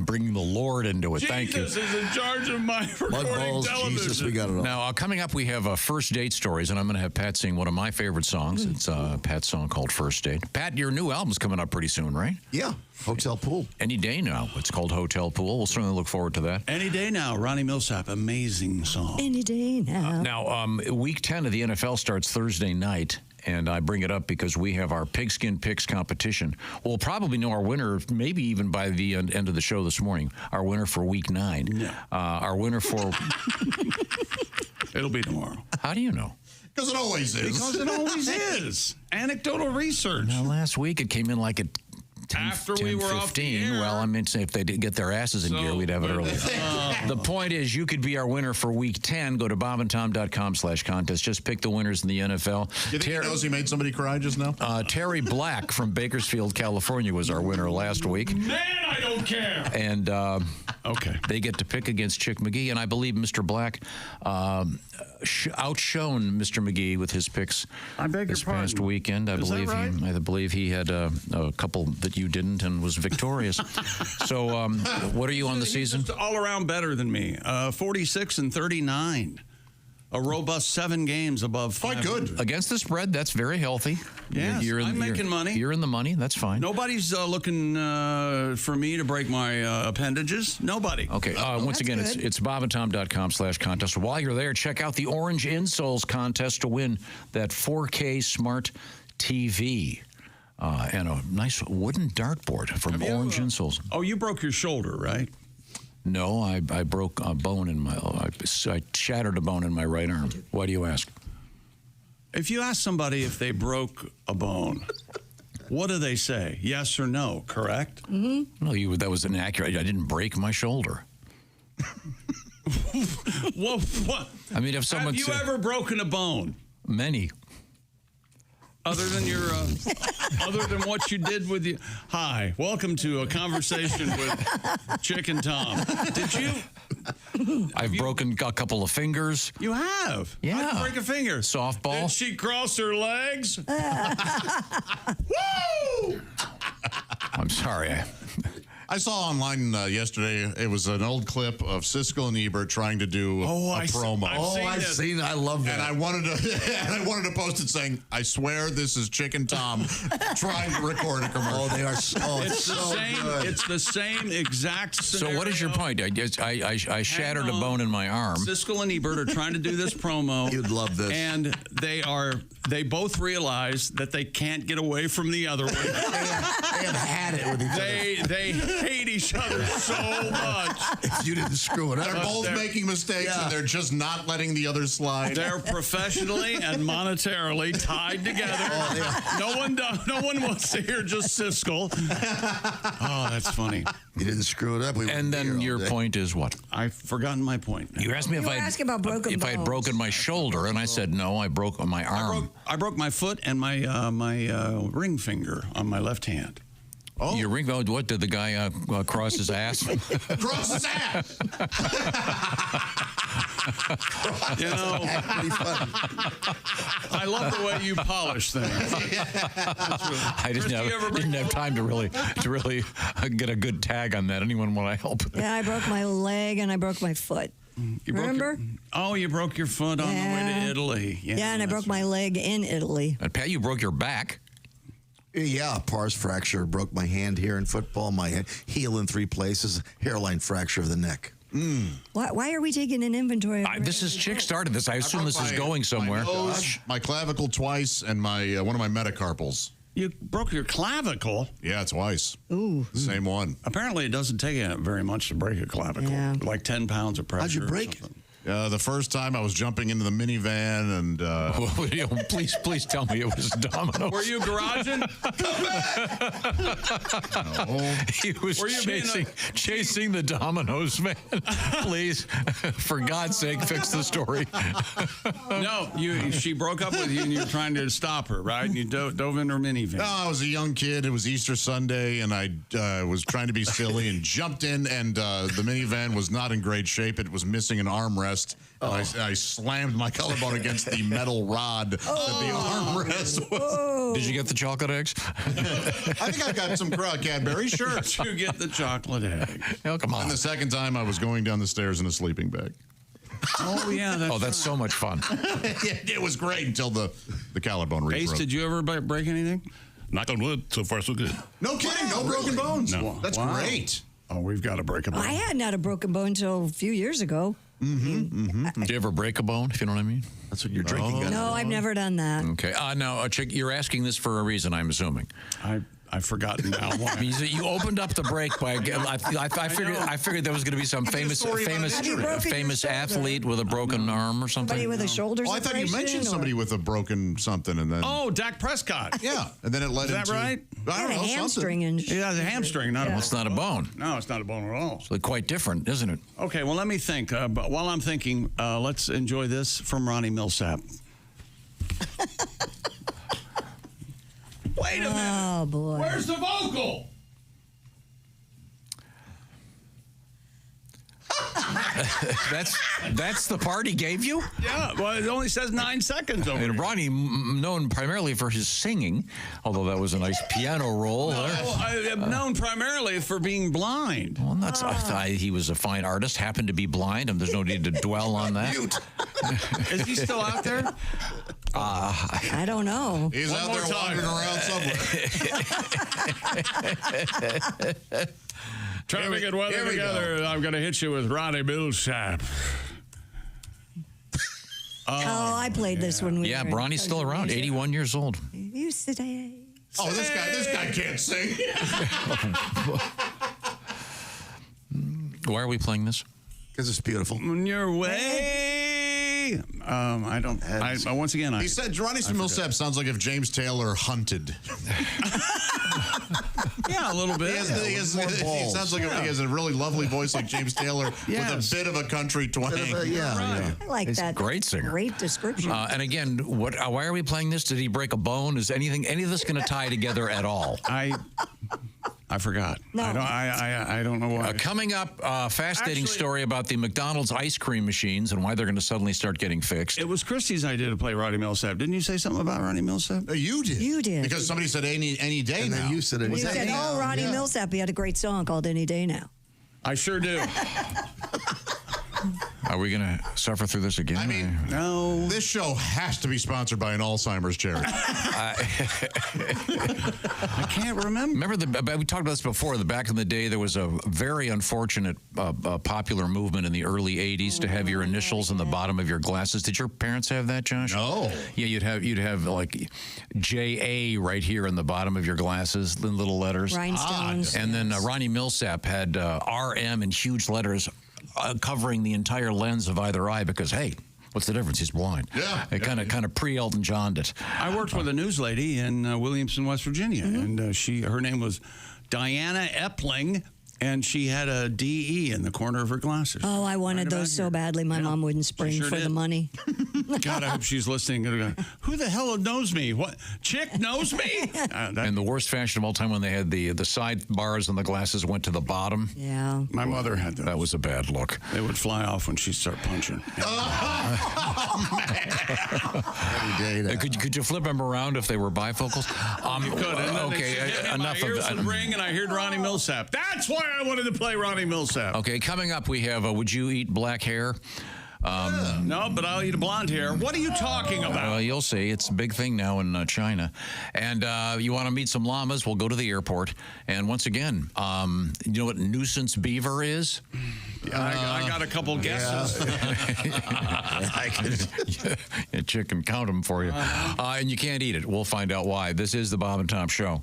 bringing the Lord into it. Thank you. Jesus is in charge of my recording television. Jesus, we got it all. Now, coming up, we have first date stories, and I'm going to have Pat sing one of my favorite songs. It's Pat's song called First Date. Pat, your new album's coming up pretty soon, right? Yeah, Hotel Pool. Any day now. It's called Hotel Pool. We'll certainly look forward to that. Any day now. Ronnie Milsap, amazing song. Any day now. Now, week 10 of the NFL starts Thursday night. And I bring it up because we have our Pigskin Picks competition. We'll probably know our winner, maybe even by the end of the show this morning. Our winner for week 9. Yeah. Our winner for... It'll be tomorrow. How do you know? Because it always is. Because it always is. Anecdotal research. Now, last week it came in like at After we were 15. off the air. Well, I mean, if they did get their asses in gear, we'd have it earlier. The point is, you could be our winner for Week 10. Go to bobandtom.com/contest. Just pick the winners in the NFL. You think he knows he made somebody cry just now? Terry Black from Bakersfield, California, was our winner last week. Man, I don't care. And they get to pick against Chick McGee, and I believe Mr. Black outshone Mr. McGee with his picks this past weekend. I believe he had a couple that you didn't and was victorious. So, what are you on the season? Just all around better than me. 46-39. A robust 7 games above 500. Quite good. Against the spread, that's very healthy. Yes, I'm making money. You're in the money. That's fine. Nobody's looking for me to break my appendages. Nobody. Okay. Once again, it's bobandtom.com/contest. While you're there, check out the Orange Insoles contest to win that 4K smart TV and a nice wooden dartboard from Orange Insoles. Oh, you broke your shoulder, right? No, I broke a bone in my. I shattered a bone in my right arm. Why do you ask? If you ask somebody if they broke a bone, what do they say? Yes or no? Correct? Mm-hmm. No, that was inaccurate. I didn't break my shoulder. Well, what? I mean, if someone have you ever broken a bone? Many. Other than your, other than what you did with you. Hi, welcome to a conversation with Chick and Tom. Did you? I've broken a couple of fingers. You have? Yeah. How'd you break a finger? Softball. Did she cross her legs? Woo! I'm sorry. I saw online yesterday, it was an old clip of Siskel and Ebert trying to do a promo. I've seen it. I love that. And I wanted to post it saying, I swear this is Chick and Tom trying to record a commercial. Oh, they are so good. It's the same exact scenario. So what is your point? I shattered a bone in my arm. Siskel and Ebert are trying to do this promo. You'd love this. And they both realize that they can't get away from the other one. They have had it with each other. They hate each other so much. If you didn't screw it up. They're both making mistakes and they're just not letting the other slide. They're professionally and monetarily tied together. No one wants to hear just Siskel. Oh, that's funny. You didn't screw it up. And then your point is what? I've forgotten my point. You asked me if I had broken my shoulder, and I said no. I broke my arm. I broke my foot and my ring finger on my left hand. Oh, your ring? What did the guy cross his ass? Cross his ass. You know, I love the way you polish things. I didn't have time to really get a good tag on that. Anyone want to help? Yeah, I broke my leg and I broke my foot. Remember? You broke your foot on the way to Italy. Yeah, and I broke my leg in Italy. And Pat, you broke your back. Yeah, pars fracture. Broke my hand here in football. My heel in 3 places. Hairline fracture of the neck. Why are we taking an inventory? This is Chick started this. I assume this is going somewhere. My nose, my clavicle twice, and my one of my metacarpals. You broke your clavicle? Yeah, twice. Ooh. Same one. Apparently, it doesn't take very much to break a clavicle. Yeah. Like 10 pounds of pressure. How'd you break it? The first time I was jumping into the minivan and... please tell me it was Domino. Were you garaging? No. He was chasing the Domino's van. Please, for God's sake, fix the story. No, she broke up with you and you were trying to stop her, right? And you dove in her minivan. No, I was a young kid. It was Easter Sunday, and I was trying to be silly and jumped in, and the minivan was not in great shape. It was missing an armrest. I slammed my collarbone against the metal rod that the armrest was. Did you get the chocolate eggs? I think I got some Cadbury. Sure. Did you get the chocolate egg? Oh, come on. And the second time, I was going down the stairs in a sleeping bag. Oh, yeah. That's so much fun. It was great until the collarbone Ace, broke. did you ever break anything? Knock on wood. So far, so good. No kidding. No broken bones. No. That's great. Oh, we've got to break a bone. I hadn't had a broken bone until a few years ago. Did you ever break a bone, if you know what I mean? That's what you're drinking. No, I've never done that. Okay. Now, Chick, you're asking this for a reason, I'm assuming. I I've forgotten now. Why. You opened up the break by. I figured there was going to be some famous athlete with a broken arm or something. Somebody with a shoulder I thought you mentioned somebody with a broken something, and then. Oh, Dak Prescott. Yeah, and then it led into. Is that right? I don't know. A hamstring injury. Yeah, it's a hamstring. Not Well, it's not a bone. No, it's not a bone at all. It's quite different, isn't it? Okay, well, let me think. But while I'm thinking, let's enjoy this from Ronnie Milsap. Wait a minute. Oh, boy. Where's the vocal? That's the part he gave you? Yeah, well, it only says 9 seconds over here. Ronnie, known primarily for his singing, although that was a nice piano roll. I am known primarily for being blind. Well, I thought he was a fine artist, happened to be blind, and there's no need to dwell on that. Is he still out there? I don't know. He's out there wandering around somewhere. Traffic and weather together. I'm going to hit you with Ronnie Milsap. I played this when we. Yeah, were in Ronnie's still around, 81 years old. Used to say. Oh, this guy can't sing. Why are we playing this? Because it's beautiful. On your way. I don't. Once again, he said Ronnie Milsap sounds like if James Taylor hunted. Yeah, a little bit. He sounds like he has a really lovely voice like James Taylor with a bit of a country twang. I like He's that. a great singer. Great description. And again, why are we playing this? Did he break a bone? Is any of this going to tie together at all? I forgot. No. I don't know why. Coming up, fascinating story about the McDonald's ice cream machines and why they're going to suddenly start getting fixed. It was Christy's idea to play Ronnie Milsap. Didn't you say something about Ronnie Milsap? You did. You did. Because somebody said any day and now. Then you said any You day. said, "Oh, Ronnie Milsap, he had a great song called Any Day Now." I sure do. Are we going to suffer through this again? I mean, no. This show has to be sponsored by an Alzheimer's charity. I can't remember. We talked about this before. Back in the day, there was a very unfortunate popular movement in the early 80s to have your initials in the bottom of your glasses. Did your parents have that, Josh? No. Yeah, you'd have like J.A. right here in the bottom of your glasses in little letters. Rhinestones. And then Ronnie Milsap had R.M. in huge letters covering the entire lens of either eye because, hey, what's the difference? He's blind. Yeah. It kind of pre-Elton John'd it. I worked with a news lady in Williamson, West Virginia, and her name was Diana Epling, and she had a D.E. in the corner of her glasses. Oh, I wanted those so badly. My mom wouldn't spring for the money. God, I hope she's listening. Who the hell knows me? What chick knows me? And the worst fashion of all time when they had the side bars and the glasses went to the bottom. Yeah. My mother had those. That was a bad look. They would fly off when she'd start punching. Could you flip them around if they were bifocals? You could. Okay, enough my of ears that. would ring, and I heard Ronnie Milsap. That's why I wanted to play Ronnie Milsap. Okay, coming up we have Would You Eat Black Hair? No, but I'll eat a blonde hair. What are you talking about? You'll see. It's a big thing now in China. And you want to meet some llamas, we'll go to the airport. And once again, you know what nuisance beaver is? I got a couple guesses. Yeah, Chick can count them for you. And you can't eat it. We'll find out why. This is the Bob and Tom Show.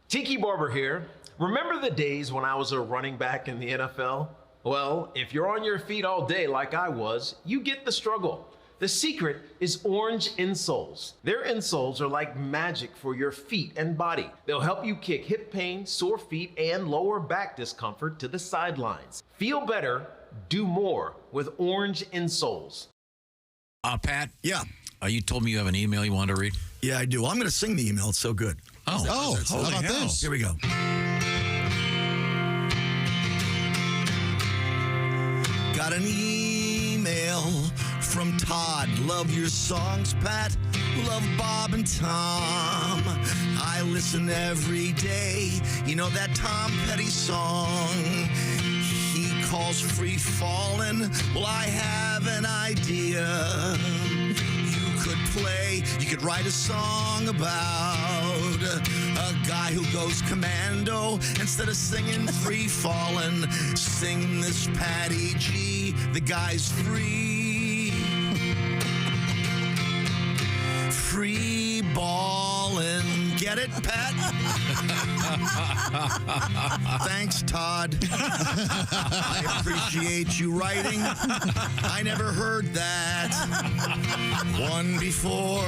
Tiki Barber here. Remember the days when I was a running back in the NFL? Well, if you're on your feet all day like I was, you get the struggle. The secret is orange insoles. Their insoles are like magic for your feet and body. They'll help you kick hip pain, sore feet, and lower back discomfort to the sidelines. Feel better, do more with orange insoles. Pat? Yeah. You told me you have an email you wanted to read? Yeah, I do. I'm going to sing the email. It's so good. Oh, how about this? Here we go. Got an email from Todd. Love your songs, Pat. Love Bob and Tom. I listen every day. You know that Tom Petty song he calls Free Fallin'? Well, I have an idea. You could write a song about a guy who goes commando. Instead of singing Free Fallin', sing this Patty G. The guy's free. it, Pat? Thanks, Todd. I appreciate you writing. I never heard that one before.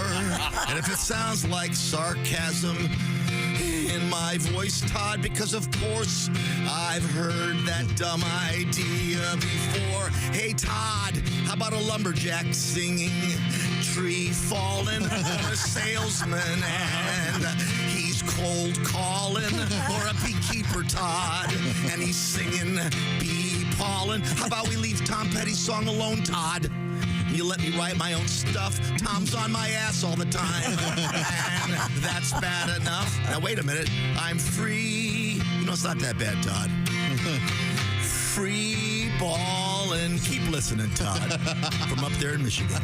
And if it sounds like sarcasm in my voice, Todd, because of course I've heard that dumb idea before. Hey, Todd, how about a lumberjack singing Tree Fallen, or a salesman and he's cold calling, or a beekeeper, Todd, and he's singing bee pollen? How about we leave Tom Petty's song alone, Todd? You let me write my own stuff. Tom's on my ass all the time. And that's bad enough. Now, wait a minute. I'm free. You know, it's not that bad, Todd. Free ball, and keep listening, Todd. From up there in Michigan.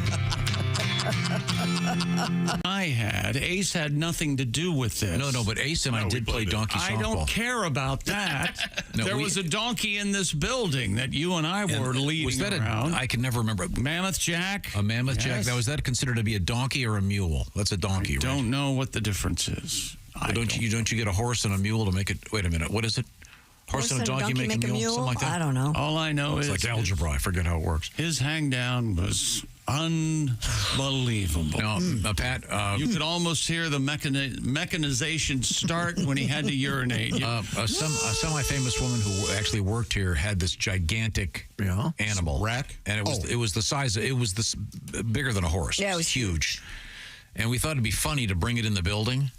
Ace had nothing to do with this. No, but Ace and I did play donkey softball. I don't care about that. There was a donkey in this building that you and I were leading was that around. I can never remember. Mammoth Jack? A Mammoth Jack. Now, was that considered to be a donkey or a mule? That's a donkey, right? I don't know what the difference is. Don't you get a horse and a mule to make it? Wait a minute. What is it? Horse and a donkey make a mule? Something like that? I don't know. All I know is it's like algebra. I forget how it works. His hang down was unbelievable. No, Pat, you could almost hear the mechanization start when he had to urinate. A semi-famous woman who actually worked here had this gigantic animal rack, and it was the size. It was this bigger than a horse. Yeah, it was huge. And we thought it'd be funny to bring it in the building.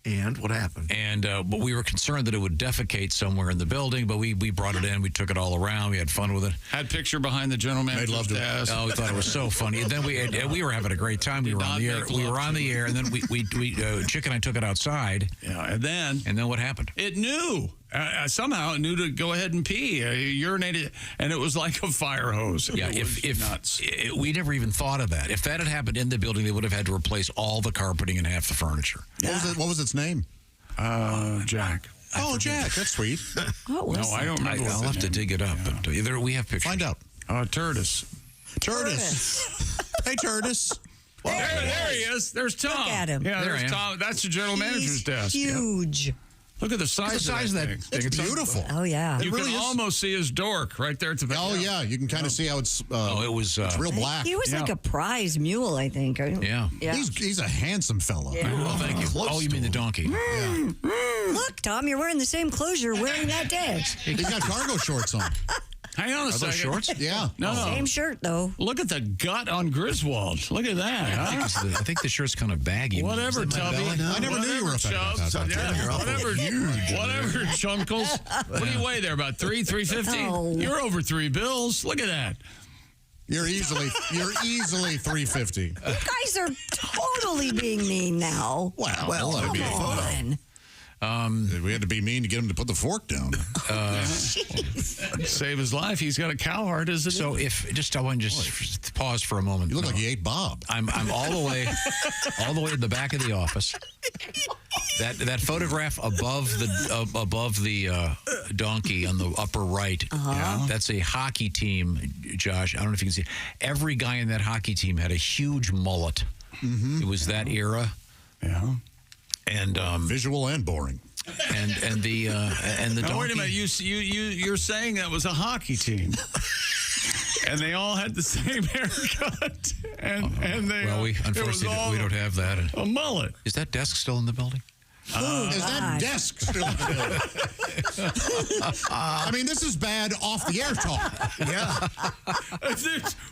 And what happened? And but we were concerned that it would defecate somewhere in the building, but we brought it in. We took it all around. We had fun with it. Had picture behind the general manager's desk. Oh, we thought it was so funny. And then we were having a great time. We were on the air. We were on the air, and then Chick and I took it outside. Yeah, and then what happened? It knew. Somehow it knew to go ahead and pee. Urinated, and it was like a fire hose. Yeah, we never even thought of that. If that had happened in the building, they would have had to replace all the carpeting and half the furniture. Yeah. What was its name? Jack. Oh, Jack. That's sweet. No, I don't remember. I'll have to dig it up. But we have pictures. Find out. Turtis. Hey, Turtis. There he is. There's Tom. Look at him. Yeah, there's Tom. That's the general manager's desk. Huge. Yep. Look at the size of that thing. It's beautiful. Oh, yeah. You can almost see his dork right there at the back. Oh, yeah. You can kind of see how it's it's real black. He was like a prize mule, I think. Yeah. He's a handsome fellow. Yeah. Well, thank you. Oh, you mean the donkey. Look, Tom, you're wearing the same clothes you're wearing that day. He's got cargo shorts on. Hang on a second. Those shorts? Yeah. No. Same shirt, though. Look at the gut on Griswold. Look at that. I think the shirt's kind of baggy. Whatever, Tubby. I never knew you were a Whatever, Chunkles. What do you weigh there? About 350? Oh. You're over 3 bills. Look at that. You're easily 350. You guys are totally being mean now. Well, come on. We had to be mean to get him to put the fork down. Save his life. He's got a cow heart, isn't it? So I want to just pause for a moment. You look like you ate Bob. I'm all the way in the back of the office. That photograph above the donkey on the upper right. That's a hockey team, Josh. I don't know if you can see. Every guy in that hockey team had a huge mullet. Mm-hmm. It was that era. Yeah. And visual and boring. And the now, donkey. wait a minute. You're saying that was a hockey team, and they all had the same haircut, and they. Well, unfortunately we don't have that. A mullet. Is that desk still in the building? Is that desk still in the building? I mean, this is bad off the air talk. Yeah.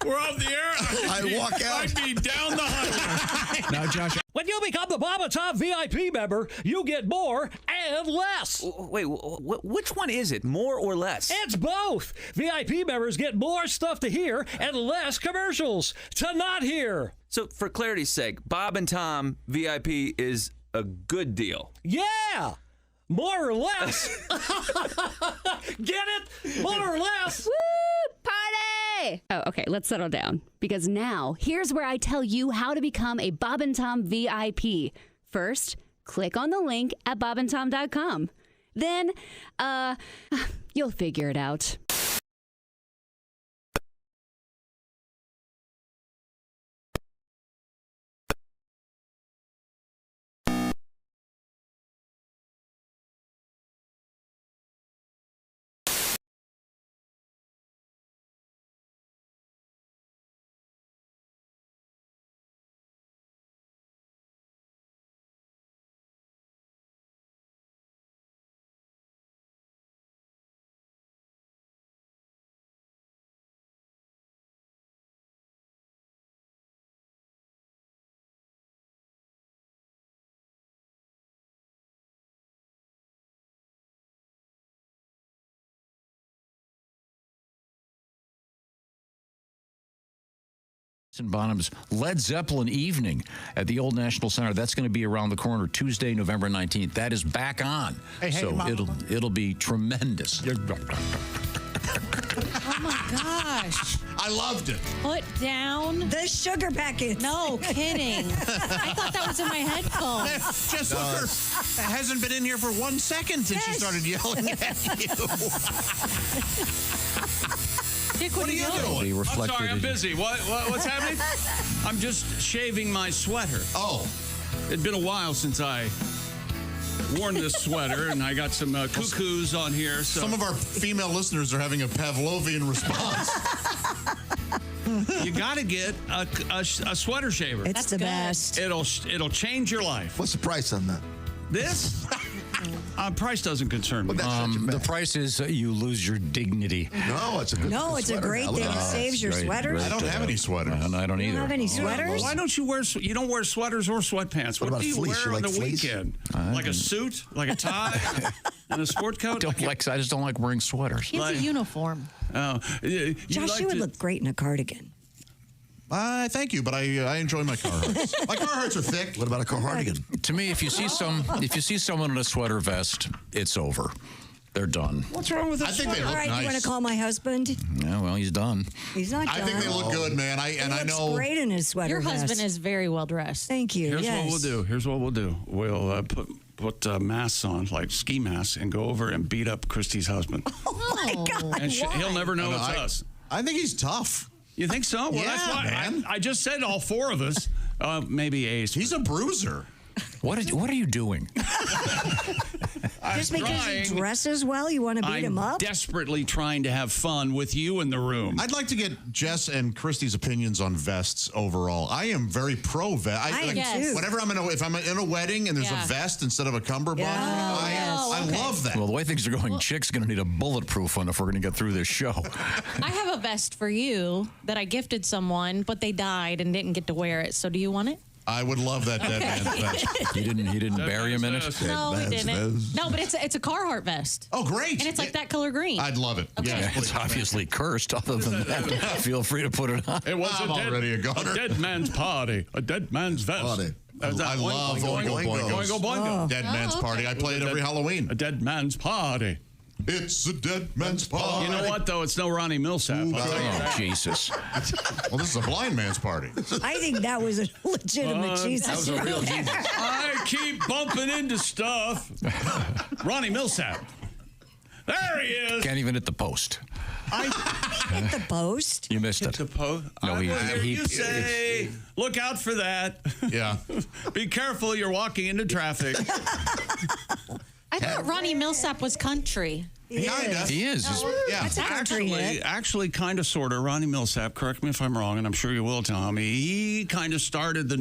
We're off the air. I walk out. I'd be down the highway. Now, Josh. When you become the Bob and Tom VIP member, you get more and less. Wait, which one is it? More or less? It's both. VIP members get more stuff to hear and less commercials to not hear. So, for clarity's sake, Bob and Tom VIP is a good deal. Yeah! More or less. Get it? More or less. Woo! Party! Oh, okay, let's settle down. Because now, here's where I tell you how to become a Bob and Tom VIP. First, click on the link at bobandtom.com. Then, you'll figure it out. Bonham's Led Zeppelin evening at the Old National Center. That's going to be around the corner Tuesday, November 19th. That is back on. So it'll be tremendous. Oh my gosh. I loved it. Put down the sugar packet. No kidding. I thought that was in my headphones. Just look, her hasn't been in here for 1 second since she started yelling at you. Dick, what are you doing? I'm sorry, I'm busy. What's happening? I'm just shaving my sweater. Oh. It'd been a while since I worn this sweater, and I got some cuckoos on here. So. Some of our female listeners are having a Pavlovian response. You got to get a sweater shaver. It's the best. It'll change your life. What's the price on that? This? Price doesn't concern me. The price is you lose your dignity. No, it's a good it's a great thing. It saves your sweaters. I don't have any sweaters. And I don't either. You don't have any sweaters? Why don't you wear? You don't wear sweaters or sweatpants. What about do you fleece? wear You on like the fleece? weekend? Like a suit, like a tie, and a sport coat. I just don't like wearing sweaters. He has a uniform. Josh, you would look great in a cardigan. Thank you, but I enjoy my Carhartts. My Carhartts are thick. What about a cardigan? To me, if you see someone in a sweater vest, it's over. They're done. What's wrong with a sweater? think they look All right, nice. you want to call my husband? Yeah, well, he's done. He's not done. I think they look good, man. He I looks know. great in his sweater Your vest. husband is very well dressed. Thank you. Here's what we'll do. We'll put masks on, like ski masks, and go over and beat up Christy's husband. Oh my God! And he'll never know it's us. I think he's tough. You think so? Well, Yeah, that's why man. I just said all four of us. Maybe Ace. He's a bruiser. What are you doing? Just because he dresses well, you want to beat him up? Desperately trying to have fun with you in the room. I'd like to get Jess and Christy's opinions on vests overall. I am very pro vest. I am too. Whenever if I'm in a wedding and there's a vest instead of a cummerbund, I love that. Well, the way things are going, Chick's going to need a bulletproof one if we're going to get through this show. I have a vest for you that I gifted someone, but they died and didn't get to wear it. So do you want it? I would love that dead man's vest. He didn't bury him in it? No, he didn't. No, but it's a Carhartt vest. Oh, great. And it's like that color green. I'd love it. Okay. Yeah, it's obviously cursed. Other than that, feel free to put it on. It was I'm already a goner. dead man's party, a dead man's vest. Party. I love Oingo Boingos. Oingo Boingo. Dead man's party. I play it every Halloween. A dead man's party. It's a dead man's party. You know what, though? It's no Ronnie Milsap. Oh, Jesus. Well, this is a blind man's party. I think that was a legitimate Jesus. That was a real Jesus. I keep bumping into stuff. Ronnie Milsap. There he is. Can't even hit the post. Hit the post. You missed it. The post. No, you say, look out for that. Yeah. Be careful. You're walking into traffic. I thought Ronnie Milsap was country. Kinda. He is. Yeah. That's a country hit. Actually, kind of, sort of. Ronnie Milsap, correct me if I'm wrong, and I'm sure you will, Tommy. He kind of started the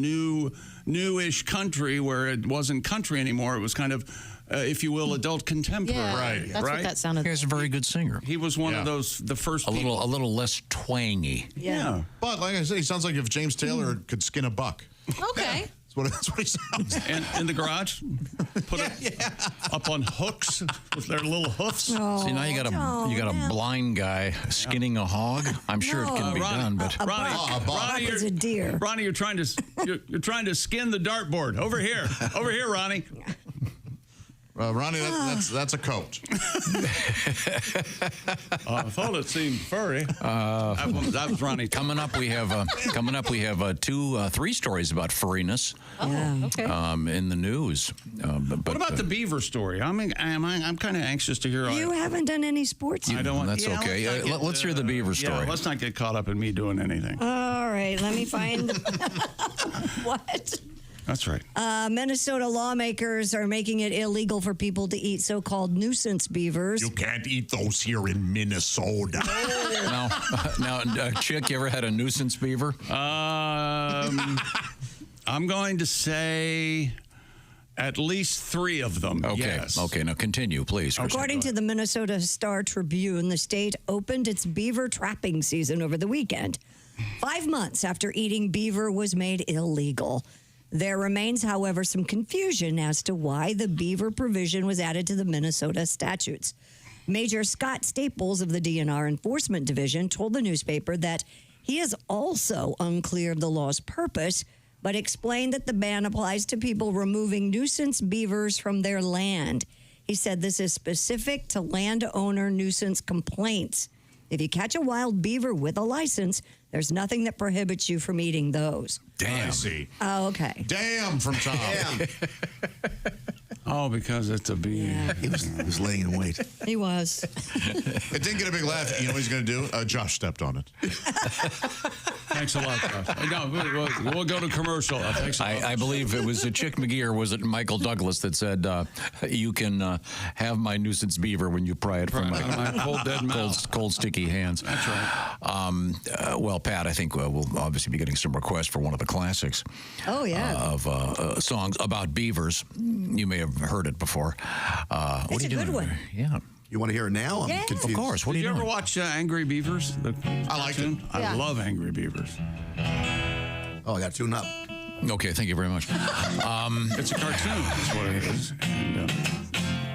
newish country where it wasn't country anymore. It was kind of, if you will, adult contemporary. Yeah, Right. that's what that sounded like. He's a very good singer. He was one of those, the first A little less twangy. Yeah. But like I said, he sounds like if James Taylor could skin a buck. Okay. That's what he sounds like. in the garage, put it up on hooks with their little hoofs. Oh, See, now you got a blind guy skinning a hog. I'm sure it can be done, but Ronnie, is a deer. Ronnie, you're trying to skin the dartboard. Over here, Ronnie. Ronnie, that's a coat. I thought it seemed furry. That was Ronnie. Coming up, we have three stories about furriness. Oh, okay. In the news. What about the beaver story? I'm kind of anxious to hear. You haven't done any sports. I don't. That's okay. Let's hear the beaver story. Yeah, let's not get caught up in me doing anything. All right, let me find what. That's right. Minnesota lawmakers are making it illegal for people to eat so-called nuisance beavers. You can't eat those here in Minnesota. Now, Chick, you ever had a nuisance beaver? I'm going to say at least 3 of them. Okay. Yes. Okay. Now continue, please. According to the Minnesota Star Tribune, the state opened its beaver trapping season over the weekend, 5 months after eating beaver was made illegal. There remains, however, some confusion as to why the beaver provision was added to the Minnesota statutes. Major Scott Staples of the DNR Enforcement Division told the newspaper that He is also unclear of the law's purpose, but explained that the ban applies to people removing nuisance beavers from their land. He said this is specific to landowner nuisance complaints. If you catch a wild beaver with a license, there's nothing that prohibits you from eating those. Damn. I see. Oh, okay. Damn from Tom. Damn. Oh, because it's a beaver. Yeah. He was laying in wait. He was. It didn't get a big laugh. You know what he's going to do? Josh stepped on it. Thanks a lot, Josh. No, we'll go to commercial. Thanks a lot. I believe it was Chick McGee or was it Michael Douglas that said, you can have my nuisance beaver when you pry it from my cold, dead mouth. Cold, sticky hands. That's right. Well, Pat, I think we'll obviously be getting some requests for one of the classics of songs about beavers. You may have heard it before. What it's are you a doing? good one. Yeah. You want to hear it now? Yeah. I'm confused. Of course. What Did are you you ever doing? watch Angry Beavers? I liked it. I love Angry Beavers. Oh, I got to tune up. Okay, thank you very much. It's a cartoon. That's what it is. And,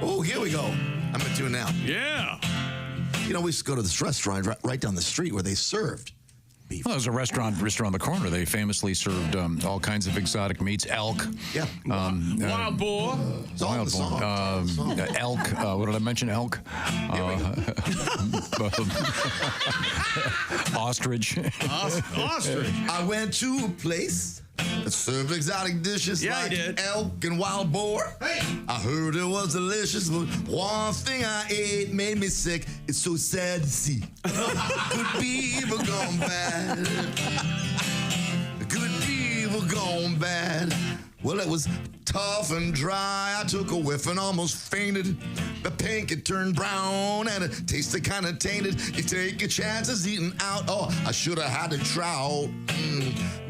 Oh, here we go. I'm going to tune now. yeah. You know, we used to go to this restaurant right down the street where they served beef. Well, there's a restaurant around the corner. They famously served all kinds of exotic meats, elk. Yeah. Wild boar. Wild boar. Elk. What did I mention? Elk. Ostrich. Ostrich. I went to a place that served exotic dishes like elk and wild boar. Hey. I heard it was delicious, but one thing I ate made me sick. It's so sad to see. Good beaver gone bad. Good beaver gone bad. Well, it was tough and dry. I took a whiff and almost fainted. The pink, it turned brown and it tasted kind of tainted. You take your chances eating out. Oh, I should have had a trout.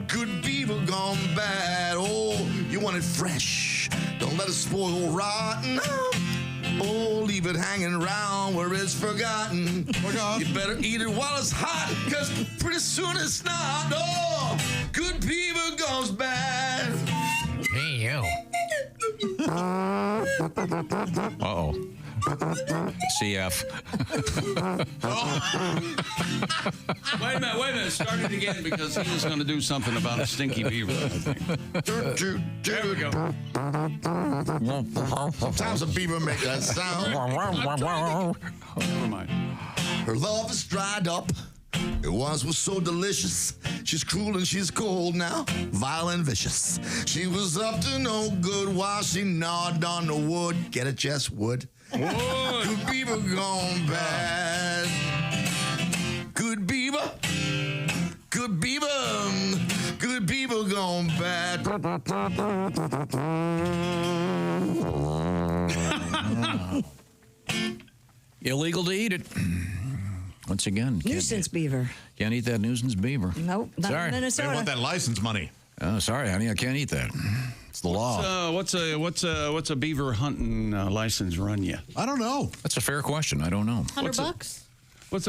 Good beaver gone bad. Oh, you want it fresh. Don't let it spoil rotten. Oh, leave it hanging around where it's forgotten. You better eat it while it's hot, because pretty soon it's not. Oh, good beaver goes bad. Hey, you. Uh-oh. CF. Wait a minute. Start it again because he was going to do something about a stinky beaver, I think. There we go. Sometimes a beaver makes that sound. Never mind. Her love is dried up. It once was so delicious. She's cruel and she's cold now, vile and vicious. She was up to no good while she gnawed on the wood. Get it, Jess? Wood. Good beaver gone bad. Good beaver. Good beaver. Good beaver gone bad. Illegal to eat it. Once again, Nuisance beaver. Can't eat that nuisance beaver. Nope, not Sorry. in Minnesota. They want that license money. Oh, sorry, honey, I can't eat that. It's the law. What's a beaver hunting license run you? I don't know. That's a fair question. I don't know. $100.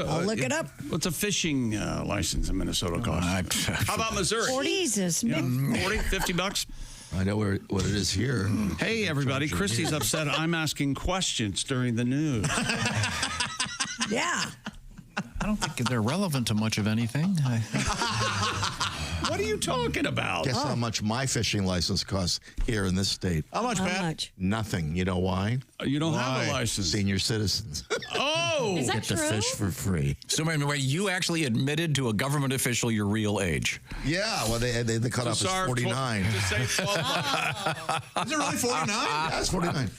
I'll look it up. What's a fishing license in Minnesota cost? How about Missouri? Jesus, Yeah, 40, 50 bucks. I know what it is here. Hey, everybody. Christy's upset. I'm asking questions during the news. Yeah. I don't think they're relevant to much of anything. What are you talking about? Guess how much my fishing license costs here in this state? How much, Pat? Much? Nothing. You know why? You don't have a license. Senior citizens. Oh! Is that Get to true? fish for free. So, wait, you actually admitted to a government official your real age? Yeah, well, they cut off as 49. Just say 12 Is it really 49? Yeah, it's 49.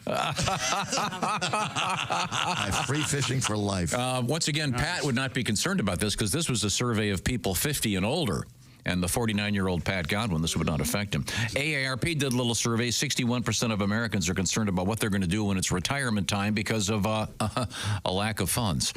I have free fishing for life. Once again, Pat would not be concerned about this because this was a survey of people 50 and older. And the 49-year-old Pat Godwin, this would not affect him. AARP did a little survey. 61% of Americans are concerned about what they're going to do when it's retirement time because of a lack of funds.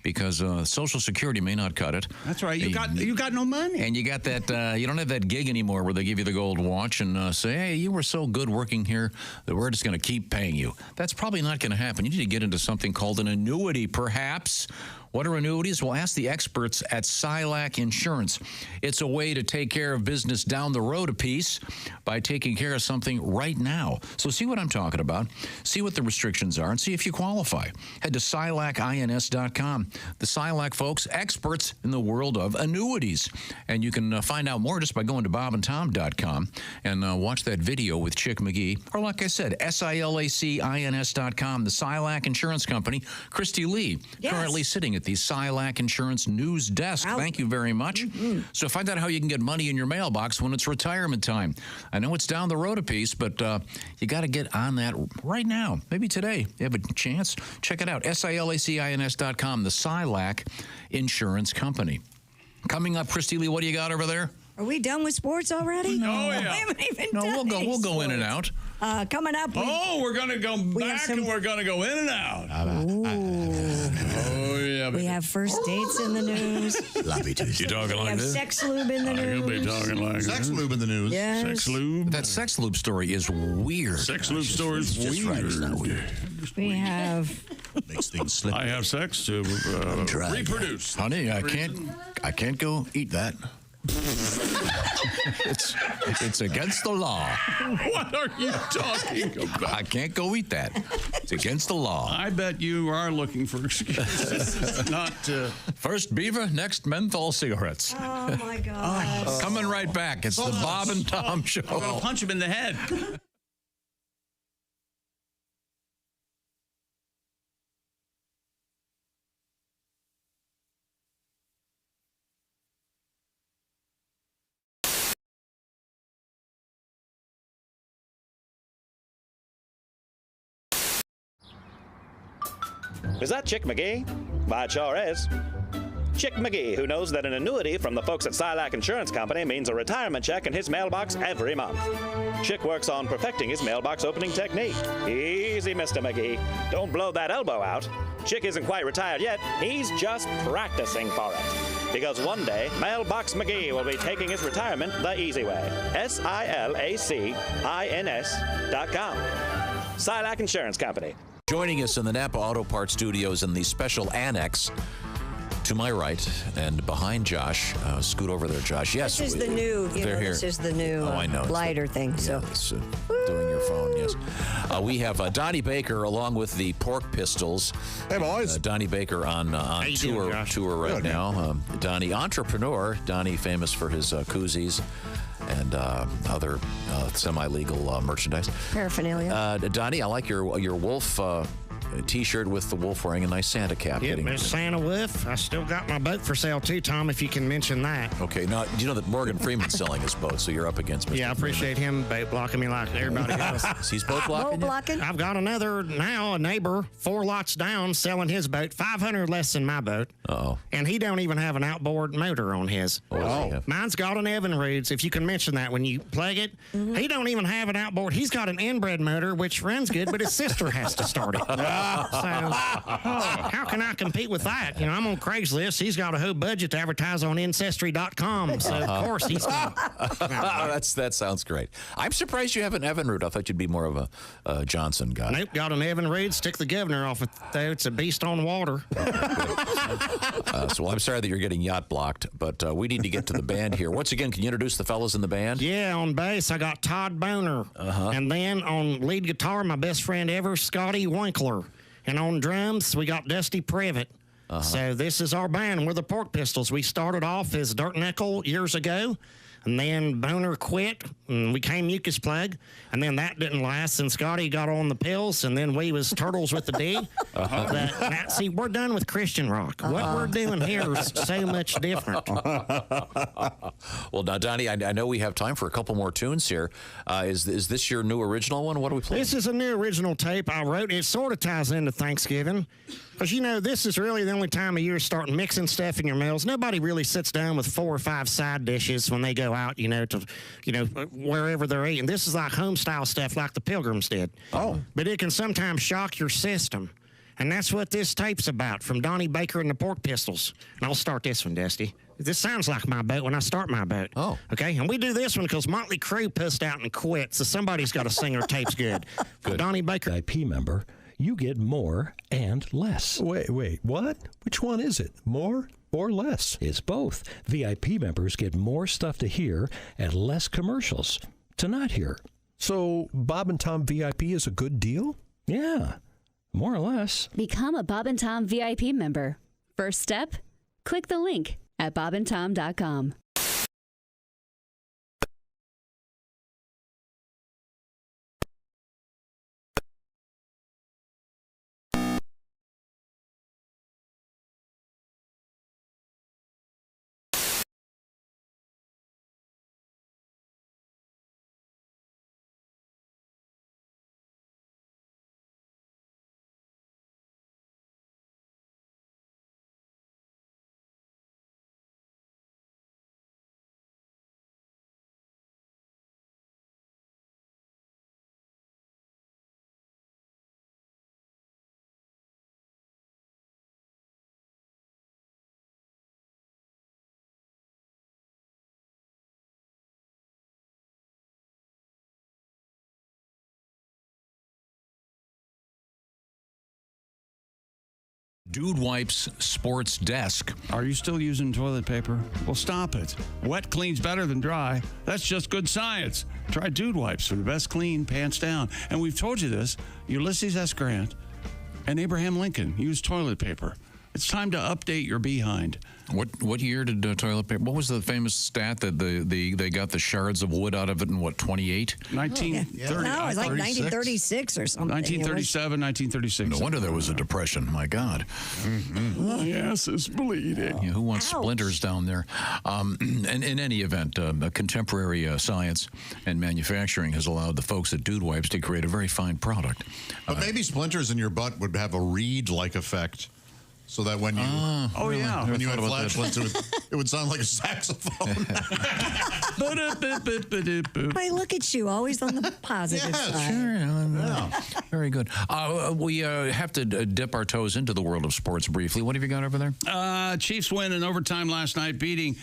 Because Social Security may not cut it. That's right. You got no money. And you got that. You don't have that gig anymore where they give you the gold watch and say, "Hey, you were so good working here that we're just going to keep paying you." That's probably not going to happen. You need to get into something called an annuity, perhaps. What are annuities? Well, ask the experts at Silac Insurance. It's a way to take care of business down the road a piece by taking care of something right now. So see what I'm talking about. See what the restrictions are and see if you qualify. Head to SilacINS.com. the Silac folks, experts in the world of annuities. And you can find out more just by going to bobandtom.com and watch that video with Chick McGee. Or like I said, SILACINS.com, the Silac Insurance Company. Christy Lee, currently sitting at the Silac Insurance News Desk. Thank you very much. So find out how you can get money in your mailbox when it's retirement time. I know it's down the road a piece, but you got to get on that right now. Maybe today. You have a chance. Check it out. SILACINS.com, the Silac Insurance Company. Coming up, Christy Lee, what do you got over there? Are we done with sports already? No, yeah. We haven't even No, done we'll any go in and sports. out. Coming up. We're going to go back and we're going to go in and out. Oh, yeah. We have first dates in the news. You talking We like have this? sex lube in the news. You'll be talking like Sex this. lube in the news. Yes. Sex lube. That sex lube story is weird. Sex lube story is weird. We have. Makes things slip. I have sex to reproduce. Honey, I can't go eat that. It's against the law. What are you talking about? I can't go eat that. It's against the law. I bet you are looking for excuses. Not first beaver, next menthol cigarettes. Oh my God! Coming right back. It's the Bob and Tom Show. I'm gonna punch him in the head. Is that Chick McGee? Why, it sure is. Chick McGee, who knows that an annuity from the folks at Silac Insurance Company means a retirement check in his mailbox every month. Chick works on perfecting his mailbox opening technique. Easy, Mr. McGee. Don't blow that elbow out. Chick isn't quite retired yet. He's just practicing for it. Because one day, Mailbox McGee will be taking his retirement the easy way. SILACINS.com. Silac Insurance Company. Joining us in the Napa Auto Parts Studios in the special annex to my right and behind Josh. Scoot over there, Josh. Yes. This is the new. They're here. This is the new I know. lighter thing. So. It's, doing your phone, yes. We have Donnie Baker along with the Pork Pistols. Hey, boys. Donnie Baker on tour right now. Donnie, entrepreneur. Donnie, famous for his koozies and other semi-legal merchandise. Paraphernalia. Donnie, I like your wolf T-shirt with the wolf wearing a nice Santa cap. Yeah, Miss Santa Wolf. I still got my boat for sale too, Tom, if you can mention that. Okay, now, do you know that Morgan Freeman's selling his boat, so you're up against Mr. Yeah, I appreciate him boat blocking me like everybody else. He's boat blocking you? I've got another, now a neighbor, 4 lots down, selling his boat, $500 less than my boat. Uh-oh. And he don't even have an outboard motor on his. Mine's got an Evinrude's, if you can mention that when you plug it. He don't even have an outboard. He's got an inbred motor, which runs good, but his sister has to start it. So, how can I compete with that? You know, I'm on Craigslist. He's got a whole budget to advertise on Ancestry.com. So, of course, he's got that sounds great. I'm surprised you have an Evinrude. I thought you'd be more of a Johnson guy. Nope, got an Evinrude. Stick the governor off it, though. It's a beast on water. So I'm sorry that you're getting yacht blocked, but we need to get to the band here. Once again, can you introduce the fellas in the band? Yeah, on bass, I got Todd Boner. And then on lead guitar, my best friend ever, Scotty Winkler. And on drums, we got Dusty Privet. So this is our band. We're the Pork Pistols. We started off as Dirt Nickel years ago. And then Boner quit, and we came Mucus Plug. And then that didn't last, and Scotty got on the pills, and then we was Turtles with the D. See, we're done with Christian rock. What we're doing here is so much different. Well, now, Donnie, I know we have time for a couple more tunes here. Is this your new original one? What are we playing? This is a new original tape I wrote. It sort of ties into Thanksgiving. Because, you know, this is really the only time of year to start mixing stuff in your meals. Nobody really sits down with 4 or 5 side dishes when they go out, you know, to, you know, wherever they're eating. This is like home-style stuff like the Pilgrims did. But it can sometimes shock your system. And that's what this tape's about, from Donnie Baker and the Pork Pistols. And I'll start this one, Dusty. This sounds like my boat when I start my boat. Okay? And we do this one because Motley Crue pissed out and quit, so somebody's got to sing our tapes good. Donnie Baker. VIP member, you get more and less. Wait, what? Which one is it? More or less? It's both. VIP members get more stuff to hear and less commercials to not hear. So Bob and Tom VIP is a good deal? Yeah, more or less. Become a Bob and Tom VIP member. First step? Click the link at bobandtom.com. Dude Wipes Sports Desk. Are you still using toilet paper? Well, stop it. Wet cleans better than dry. That's just good science. Try Dude Wipes for the best clean, pants down. And we've told you this. Ulysses S. Grant and Abraham Lincoln used toilet paper. It's time to update your behind. What year did toilet paper? What was the famous stat that they got the shards of wood out of it in what, 28? 1930. No, it was like 1936 or something. 1937, 1936. No wonder there was a depression. My God. Yes, it's bleeding. Yeah, who wants splinters down there? And in any event, contemporary science and manufacturing has allowed the folks at Dude Wipes to create a very fine product. But maybe splinters in your butt would have a reed-like effect. So that when you, when you had flatulence, it would sound like a saxophone. Hey, look at you, always on the positive side. Sure. Very good. We have to dip our toes into the world of sports briefly. What have you got over there? Chiefs win in overtime last night, beating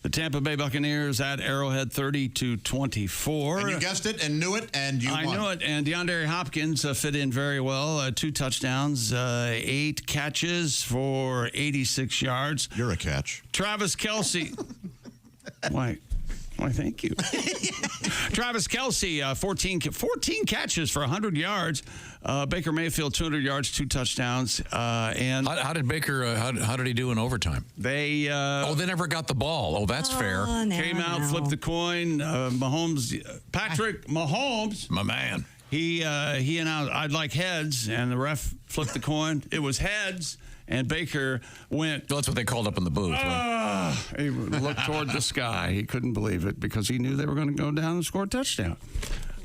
the Tampa Bay Buccaneers at Arrowhead 30-24. And you guessed it and knew it, and you won. I knew it, and DeAndre Hopkins fit in very well. 2 touchdowns, 8 catches for 86 yards. You're a catch. Travis Kelce. Why, thank you. Travis Kelce, 14 catches for 100 yards. Baker Mayfield, 200 yards, 2 touchdowns. And how did Baker? How did he do in overtime? They they never got the ball. Oh, that's fair. Came out, flipped the coin. Patrick Mahomes, my man. He announced, "I'd like heads," and the ref flipped the coin. It was heads. And Baker went. That's what they called up in the booth. Right? He looked toward the sky. He couldn't believe it because he knew they were going to go down and score a touchdown.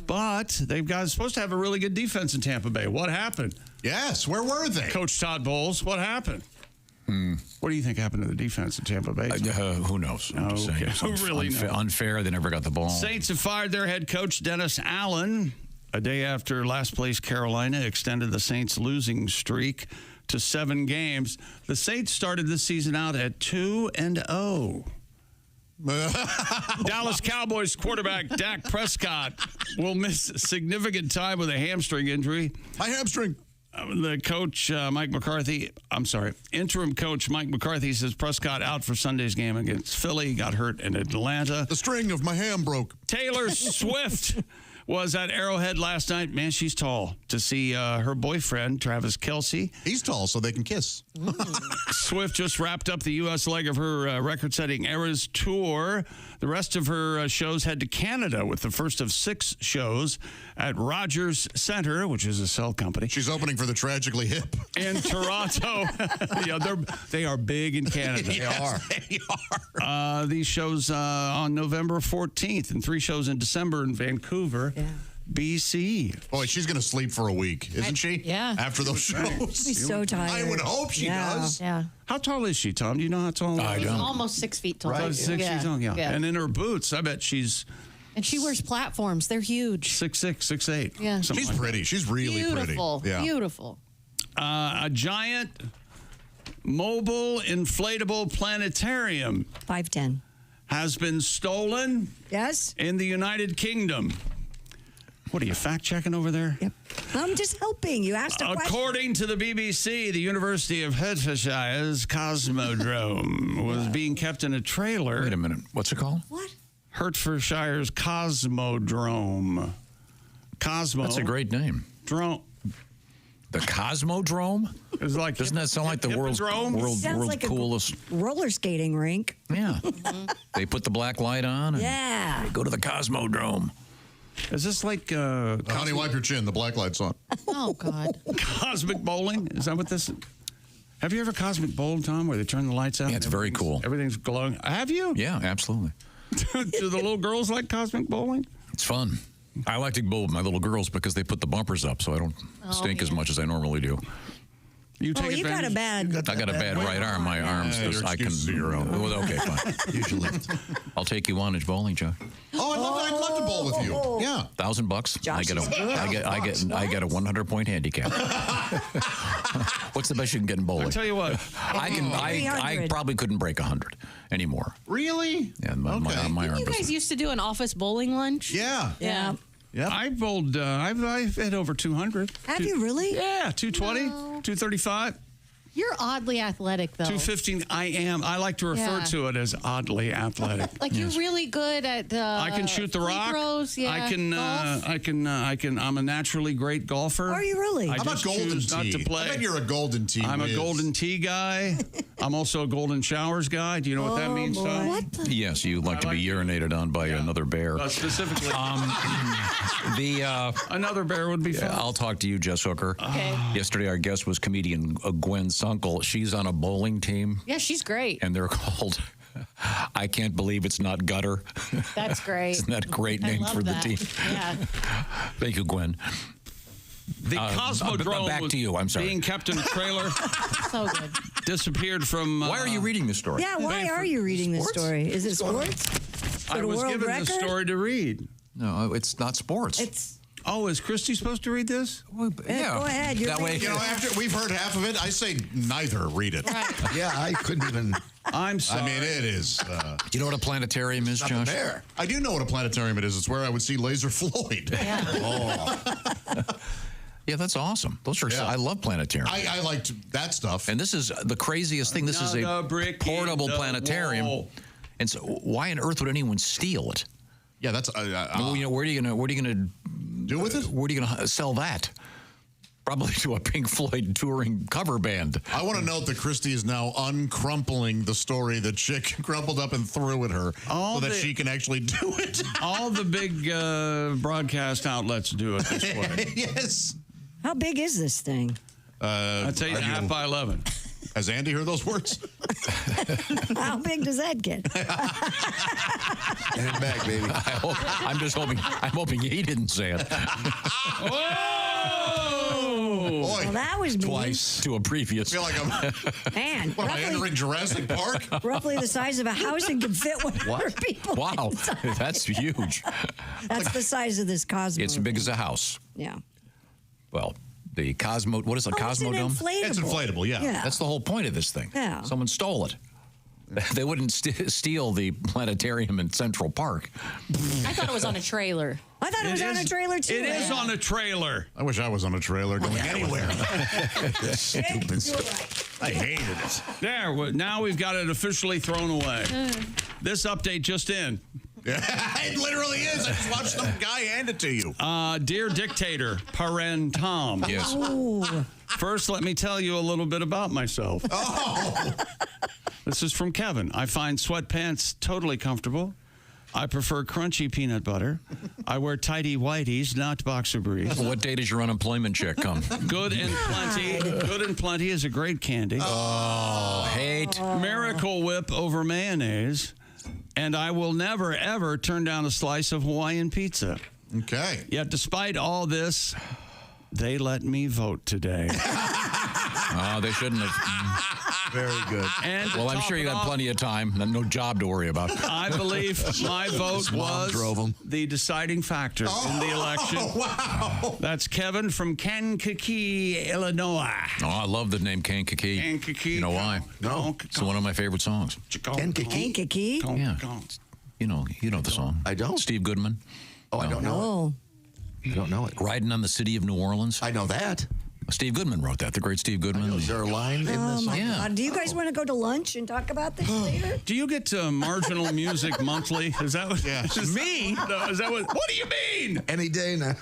But supposed to have a really good defense in Tampa Bay. What happened? Yes, where were they? Coach Todd Bowles, what happened? What do you think happened to the defense in Tampa Bay? Who knows? Who really knows? Unfair. They never got the ball. Saints have fired their head coach, Dennis Allen, a day after last place Carolina extended the Saints' losing streak to 7 games. The Saints started this season out at 2-0. Dallas Cowboys quarterback Dak Prescott will miss significant time with a hamstring injury. My hamstring. The coach, interim coach Mike McCarthy says Prescott out for Sunday's game against Philly, got hurt in Atlanta. The string of my ham broke. Taylor Swift was at Arrowhead last night. Man, she's tall. To see her boyfriend, Travis Kelce. He's tall, so they can kiss. Swift just wrapped up the U.S. leg of her record-setting Eras tour. The rest of her shows head to Canada with the first of 6 shows at Rogers Centre, which is a cell company. She's opening for the Tragically Hip. In Toronto. They are big in Canada. Yes, they are. These shows on November 14th and 3 shows in December in Vancouver. Yeah. BC. Boy, she's going to sleep for a week, isn't she? Yeah. After those shows. She's so tired. I would hope she does. Yeah. How tall is she, Tom? Do you know how tall? I don't. Almost 6 feet tall. Right. 6 feet tall, yeah. And in her boots, I bet she's... And she wears platforms. They're huge. 6'6", 6'8". Yeah. She's pretty. She's really beautiful. pretty. Yeah. Beautiful. A giant mobile inflatable planetarium 5'10" has been stolen. Yes. In the United Kingdom. What are you, fact-checking over there? Yep. I'm just helping. You asked a question. According to the BBC, the University of Hertfordshire's Cosmodrome was being kept in a trailer. Wait a minute. What's it called? What? Hertfordshire's Cosmodrome. Cosmo. That's a great name. Drone. The Cosmodrome? It's like doesn't that sound like the world's Sounds like coolest? a roller skating rink. Yeah. They put the black light on. And Yeah. They go to the Cosmodrome. Is this like honey, wipe your chin? The black light's on. Oh God. Cosmic bowling? Is that what this is? Have you ever cosmic bowled, Tom, where they turn the lights out? Yeah, it's very cool. Everything's glowing. Have you? Yeah, absolutely. Do the little girls like cosmic bowling? It's fun. I like to bowl with my little girls because they put the bumpers up so I don't stink as much as I normally do. You Oh, you got a bad. I got a bad right arm. My arms, your I can. excuses are your own. Well, okay, fine. Usually. I'll take you on a bowling, Chuck. Oh, I'd love to bowl with you. Yeah. $1,000. I get a 100-point handicap. What's the best you can get in bowling? I tell you what, I probably couldn't break 100 anymore. Really? Yeah, my arm. You guys used to do an office bowling lunch? Yeah. Yeah. Yeah. I bowled. I've had over 200. Have you really? Yeah, 220, No. 235. You're oddly athletic, though. 215. I am. I like to refer Yeah. to it as oddly athletic. Like you're really good at. I can shoot the free rock. Throws, yeah. I can. I'm a naturally great golfer. Are you really? I How about just golden choose tee? not to play. I bet you're a golden tee. I'm a whiz. golden tee guy. I'm also a golden showers guy. Do you know what that means, Tom? What? Yes, you like to be urinated on by another bear. Specifically, another bear would be fun. I'll talk to you, Jess Hooker. Okay. Yesterday, our guest was comedian Gwen Sunkel. She's on a bowling team, Yeah, she's great. and they're called I Can't Believe It's Not Gutter. That's great. Isn't that a great name love for that. the team? Yeah. Thank you, Gwen. The Cosmodrome back was to you. I'm sorry. being kept in a trailer. So good. Disappeared from. Why are you reading this story? Yeah, why are you reading this story? Is it sports? I For the was world given record? the story to read. No, it's not sports. It's. Oh, is Christy supposed to read this? Yeah. Go ahead. You're That way- reading You know, it. after we've heard half of it, I say neither. Read it. Yeah, I couldn't even. I'm sorry. I mean, it is. Do you know what a planetarium is, Nothing Josh? there. I do know what a planetarium it is. It's where I would see Laser Floyd. Yeah. Yeah, that's awesome. Those are. Yeah. I love planetarium. I liked that stuff. And this is the craziest thing. This is Another a brick in portable the planetarium. wall. And so, why on earth would anyone steal it? Yeah, that's. Well, you know, where are you gonna do with it? Where are you gonna sell that? Probably to a Pink Floyd touring cover band. I want to note that Christy is now uncrumpling the story that Chick crumpled up and threw at her so that she can actually do it. All the big broadcast outlets do it this way. Yes. How big is this thing? I'll tell you, half by 11. Has Andy heard those words? How big does that get? And back, baby. I'm hoping he didn't say it. Boy, Well, that was mean. Twice to a previous. I feel like I'm. Man, What, am I entering Jurassic Park? roughly the size of a house and can fit 100 people. Wow, inside. that's huge. That's the size of this Cosmo. It's as big as a house. Yeah. Well, the Cosmo. What is a Oh, it's an Cosmodome? inflatable. It's inflatable, yeah. Yeah. That's the whole point of this thing. Yeah. Someone stole it. They wouldn't steal the planetarium in Central Park. I thought it was on a trailer. I thought it was on a trailer too. It is on a trailer. I wish I was on a trailer going anywhere. Stupid. I hated it. There, now we've got it officially thrown away. This update just in. It literally is. I just watched some guy hand it to you. Dear Dictator, Paren Tom. Yes. Ooh. First, let me tell you a little bit about myself. Oh. This is from Kevin. I find sweatpants totally comfortable. I prefer crunchy peanut butter. I wear tighty whities, not boxer briefs. What day does your unemployment check come? Good and Plenty. Good and Plenty is a great candy. Oh, hate. Miracle Whip over mayonnaise. And I will never, ever turn down a slice of Hawaiian pizza. Okay. Yet despite all this, they let me vote today. Oh, they shouldn't have. Very good. And to Well, I'm top sure you it got off, plenty of time. No job to worry about. I believe my vote mom drove was 'em. the deciding factor in the election. Wow. That's Kevin from Kankakee, Illinois. Oh, I love the name Kankakee. Kankakee. You know why? No. It's one of my favorite songs. Kankakee? Yeah. You know the song. I don't. Steve Goodman. Oh, I don't know Oh. it. I don't know it. Riding on the City of New Orleans. I know that. Steve Goodman wrote that. The great Steve Goodman. Is there a line in this Oh, song? my Yeah. God. Do you guys want to go to lunch and talk about this later? Do you get Marginal Music Monthly? Is that what? Yeah. Me? No, is that what? What do you mean? Any day now.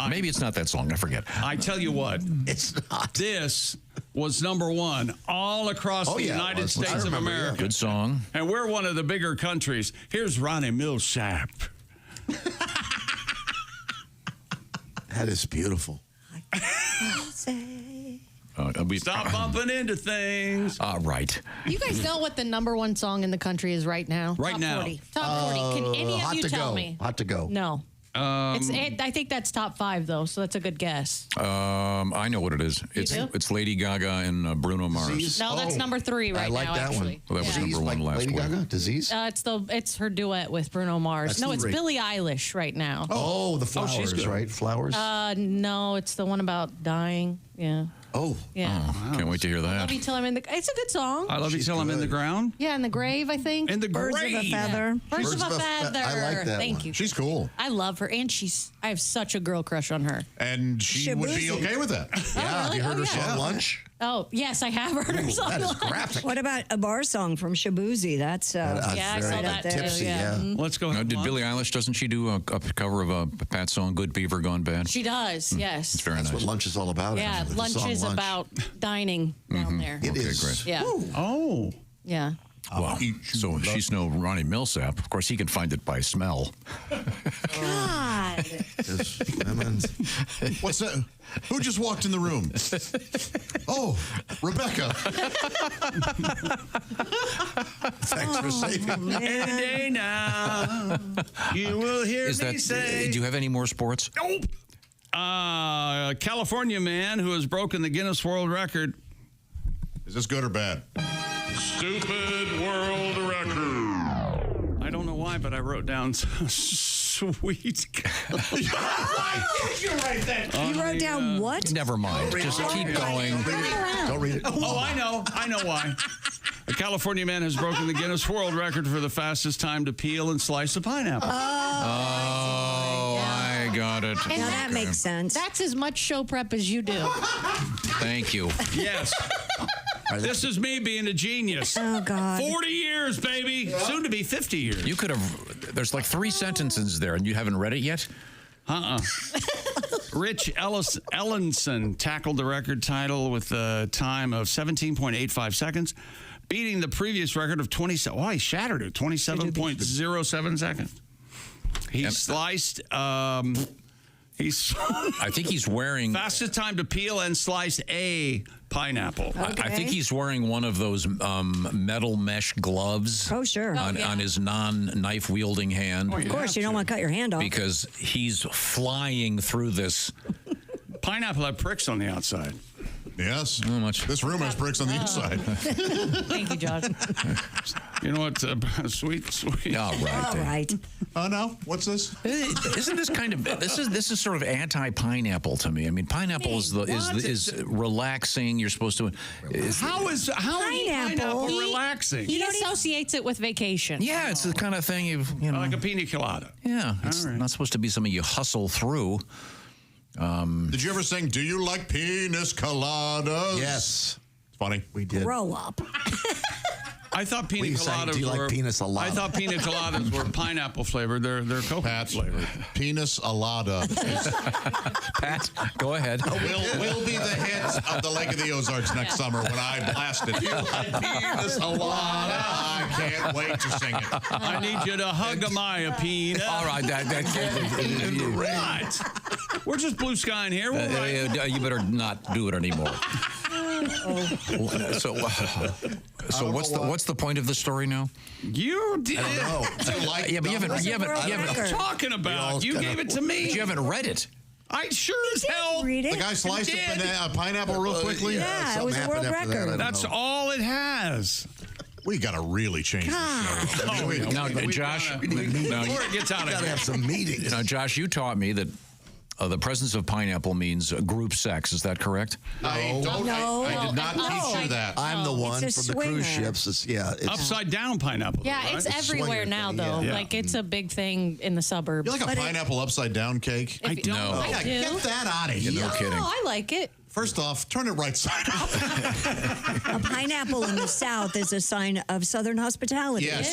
Maybe it's not that song. I forget. I tell you what. It's not. This was #1 all across the United States of America. Good song. And we're one of the bigger countries. Here's Ronnie Milsap. That is beautiful. Stop bumping into things. Right. You guys know what the #1 song in the country is right now? Right Top now. 40. Top 40. Can any of Hot you to tell go. me? Hot to go. No. I think that's top 5 though, so that's a good guess. I know what it is. do? It's Lady Gaga and Bruno Mars. No, that's number 3 right I like now. that actually. Well, that was Disease, #1 last Lady week. Gaga? Disease? It's her duet with Bruno Mars. That's No, it's 3. Billie Eilish right now. Oh, the flowers, she's good. right? Flowers? No, it's the one about dying. Yeah. Oh. Yeah. Oh, can't wait to hear that. Love you till I'm in the. It's a good song. I love you till I'm in the ground. Yeah, in the grave, I think. In the Birds grave. of a feather. Birds of a feather. I like that Thank one. you. She's cool. I love her, and I have such a girl crush on her. And she would be okay with that. Yeah, have you heard her yeah. song Lunch? Oh, yes, I have heard her song. That is Lunch. graphic. What about a bar song from Shabuzi? That's Yeah, I saw very that too. tipsy, Yeah. yeah. Let's go. Now, did Billie Eilish, doesn't she do a cover of a Pat song, Good Beaver Gone Bad? She does, yes. It's very That's nice. what Lunch is all about. Yeah, The lunch song is about dining down there. It Okay, is. great. Yeah. Oh. Yeah. Well, so she's no Ronnie Milsap. Of course, he can find it by smell. God. What's that? Who just walked in the room? Oh, Rebecca. Thanks for saving me. Any day now, you will hear me say. Do you have any more sports? Nope. California man who has broken the Guinness World Record. Is this good or bad? Stupid world record. I don't know why, but I wrote down sweet. You wrote down what? Never mind. Just keep going. Don't read it. Oh, I know why. A California man has broken the Guinness World Record for the fastest time to peel and slice a pineapple. I got it. Now that makes sense. That's as much show prep as you do. Thank you. Yes. This is me being a genius. Oh, God. 40 years, baby. Soon to be 50 years. You could have. There's like 3 sentences there, and you haven't read it yet? Rich Ellenson tackled the record title with a time of 17.85 seconds, beating the previous record of 27. Oh, he shattered it. 27.07 seconds. He sliced. I think he's wearing fastest time to peel and slice a pineapple. I think he's wearing one of those metal mesh gloves. Oh, sure. On his non-knife wielding hand. Of course, you don't want to cut your hand off. Because he's flying through this. Pineapple had pricks on the outside. Yes. How much? This room has bricks on the inside. Thank you, Josh. You know what? Sweet. All right. All right. Oh, no. What's this? Isn't this kind of this is sort of anti-pineapple to me? I mean, pineapple is relaxing. You're supposed to. How is pineapple relaxing? He associates it with vacation. Yeah, it's the kind of thing you know, like a pina colada. Yeah, it's not supposed to be something you hustle through. Did you ever sing, do you like penis coladas? Yes. It's funny. We did. Grow up. I thought pina coladas do you like were. penis alada? I thought pina coladas were pineapple flavored. They're coconut flavored. Penis alada. Pat, go ahead. Will be the hits of the Lake of the Ozarks next summer when I blast it. You like penis alada? I can't wait to sing it. I need you to hug my penis. All right, that What? We're just blue skying here. We're right. you better not do it anymore. So what's the point of the story now? You did. I don't know. Yeah, but you haven't talking about. You gave it to me. But you haven't read it. I sure as hell read it. The guy sliced a pineapple real quickly. Yeah, it was a world record. That's all it has. We got to really change this show. Now, Josh, before it gets out of Gotta here. have some meetings. Now, Josh, you taught me that the presence of pineapple means group sex. Is that correct? I did not teach you that. I'm the one It's a from the cruise swinger. ships. It's Upside down pineapple. Yeah, right? it's everywhere swinger now, thing, though. yeah. Like, it's a big thing in the suburbs. You like a pineapple upside down cake? I don't know. I do. Get that out of here. No kidding. Oh, I like it. First off, turn it right side up. A pineapple in the South is a sign of Southern hospitality. Yes.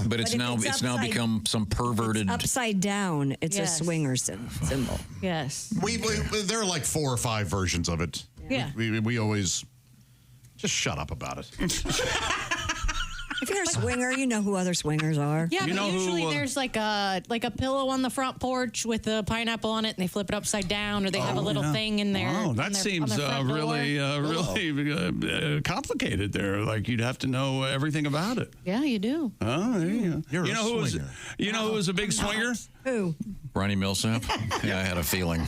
But it's if now it's it's now upside- become some perverted. Upside down, it's a swinger symbol. Yes. We there are like 4 or 5 versions of it. Yeah. We always just shut up about it. If you're a swinger, you know who other swingers are. Yeah, but usually there's like a pillow on the front porch with a pineapple on it, and they flip it upside down, or they have a little thing in there. Oh, that seems really complicated there. Like you'd have to know everything about it. Yeah, you do. Oh, there you go. You're you know who was who was a big swinger? Who? Ronnie Milsap? Yeah, I had a feeling.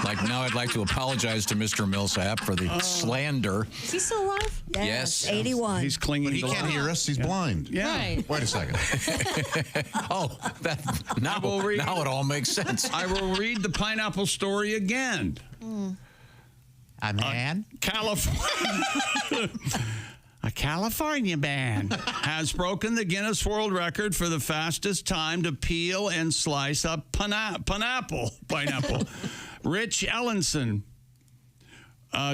Like, now I'd like to apologize to Mr. Milsap for the slander. Is he still alive? Yes. 81. He's clinging But he to can't life. hear us. He's blind. Yeah. Right. Wait a second. Now it all makes sense. I will read the pineapple story again. A man? California. A California man has broken the Guinness World Record for the fastest time to peel and slice a pineapple. Rich Ellenson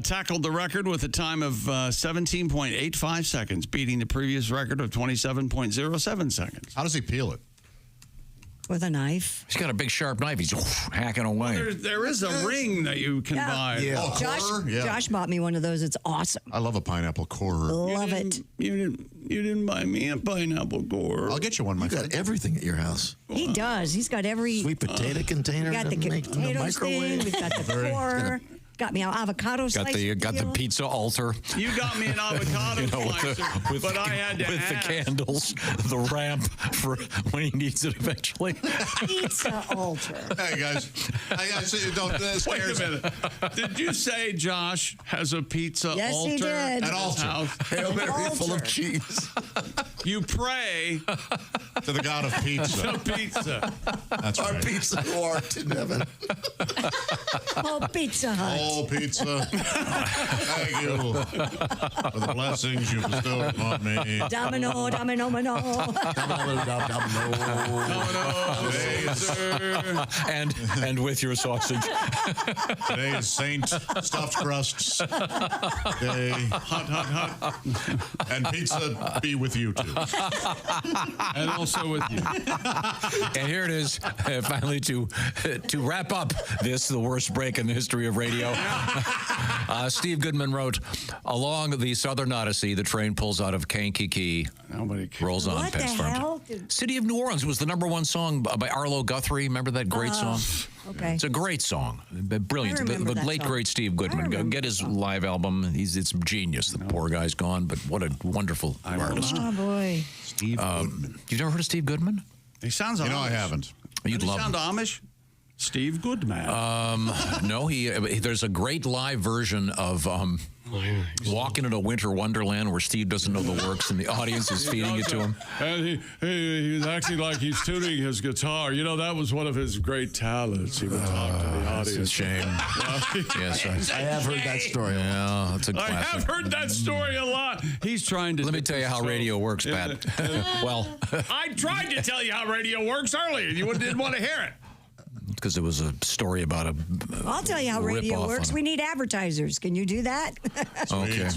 tackled the record with a time of 17.85 seconds, beating the previous record of 27.07 seconds. How does he peel it? With a knife. He's got a big sharp knife. He's hacking away. There is a ring that you can buy. Yeah. Oh, Josh bought me one of those. It's awesome. I love a pineapple corer. Love it. You didn't buy me a pineapple corer. I'll get you one, my friend. got everything at your house. He does. He's got every Sweet potato container. We got the to make in the potatoes thing. microwave. We've got the core. Got me an avocado Got slice. the pizza altar. You got me an avocado slicer, but I had to with ask. the candles, the ramp for when he needs it eventually. Pizza altar. Hey guys, don't. Wait a minute. Did you say Josh has a pizza Yes, altar he did. at An his altar. house? Hail Mary full Altar. of cheese. You pray To the god of pizza. to pizza. That's Our right. pizza who art in heaven. Oh, Pizza Hut. All pizza. Thank you for the blessings you bestowed upon me. Domino, domino, domino. and with your sausage. Today is Saint Stuffed Crusts Day. Hot. And pizza be with you too. And also with you. And here it is, finally, to wrap up this, the worst break in the history of radio. Steve Goodman wrote, along the Southern Odyssey, the train pulls out of Kankakee, rolls on What the past hell? farm. City of New Orleans was the #1 song by Arlo Guthrie. Remember that great song? Okay. It's a great song. Brilliant. I remember The that late, song. great Steve Goodman. Go get his live album. It's genius. The poor guy's gone, but what a wonderful artist. Oh, boy. Steve Goodman. You've never heard of Steve Goodman? He sounds Amish. You know I haven't. You'd Does he love sound him. Amish? Steve Goodman. No, there's a great live version of Walking in a Winter Wonderland where Steve doesn't know the works and the audience is feeding it to him. And he's acting like he's tuning his guitar. You know, that was one of his great talents. He would talk to the audience. It's a shame. Yes, I have heard that story. Yeah, it's a I classic. have heard that story a lot. He's trying to. Let me tell you how radio works, Pat. Well, I tried to tell you how radio works earlier. You didn't want to hear it. because it was a story about a. I'll tell you how radio rip-off works. on We need advertisers. Can you do that? Okay.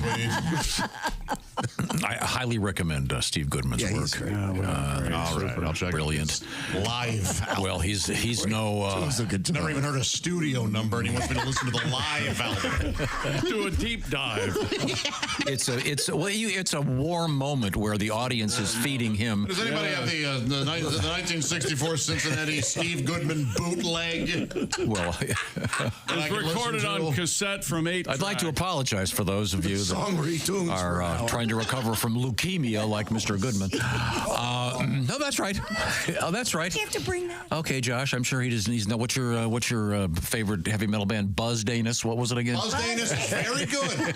I highly recommend Steve Goodman's work. All right, I'll check. Brilliant. Live. Well, he's no. Never even heard a studio number, and he wants me to listen to the live album. Do a deep dive. It's a warm moment where the audience is feeding him. Does anybody have the 1964 Cincinnati Steve Goodman bootleg? Well, It's recorded on cassette from 8. I'd like to apologize for those of you that are trying to recover from leukemia like Mr. Goodman. No, that's right. Oh, that's right. You have to bring that. Okay, Josh, I'm sure he doesn't. He's no. What's your favorite heavy metal band? Buzz Danis. What was it again? Buzz Danis is very good.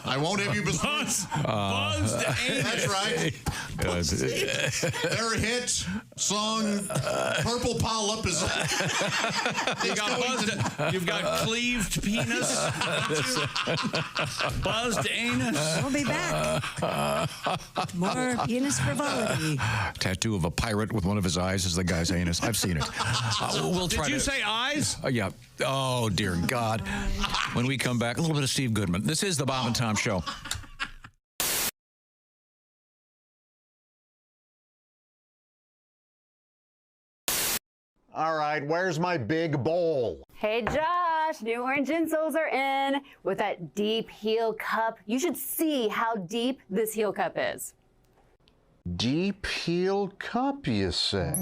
I won't have you Buzz Danis. That's right. Their hit, song Purple Polyp is. You've got cleaved penis, buzzed anus. We'll be back. More penis frivolity. Tattoo of a pirate with one of his eyes is the guy's anus. I've seen it. We'll try. Did you say eyes? Yeah. Oh dear God. When we come back, a little bit of Steve Goodman. This is the Bob and Tom Show. All right, where's my big bowl? Hey Josh, new orange insoles are in with that deep heel cup. You should see how deep this heel cup is. Deep heel cup, you say?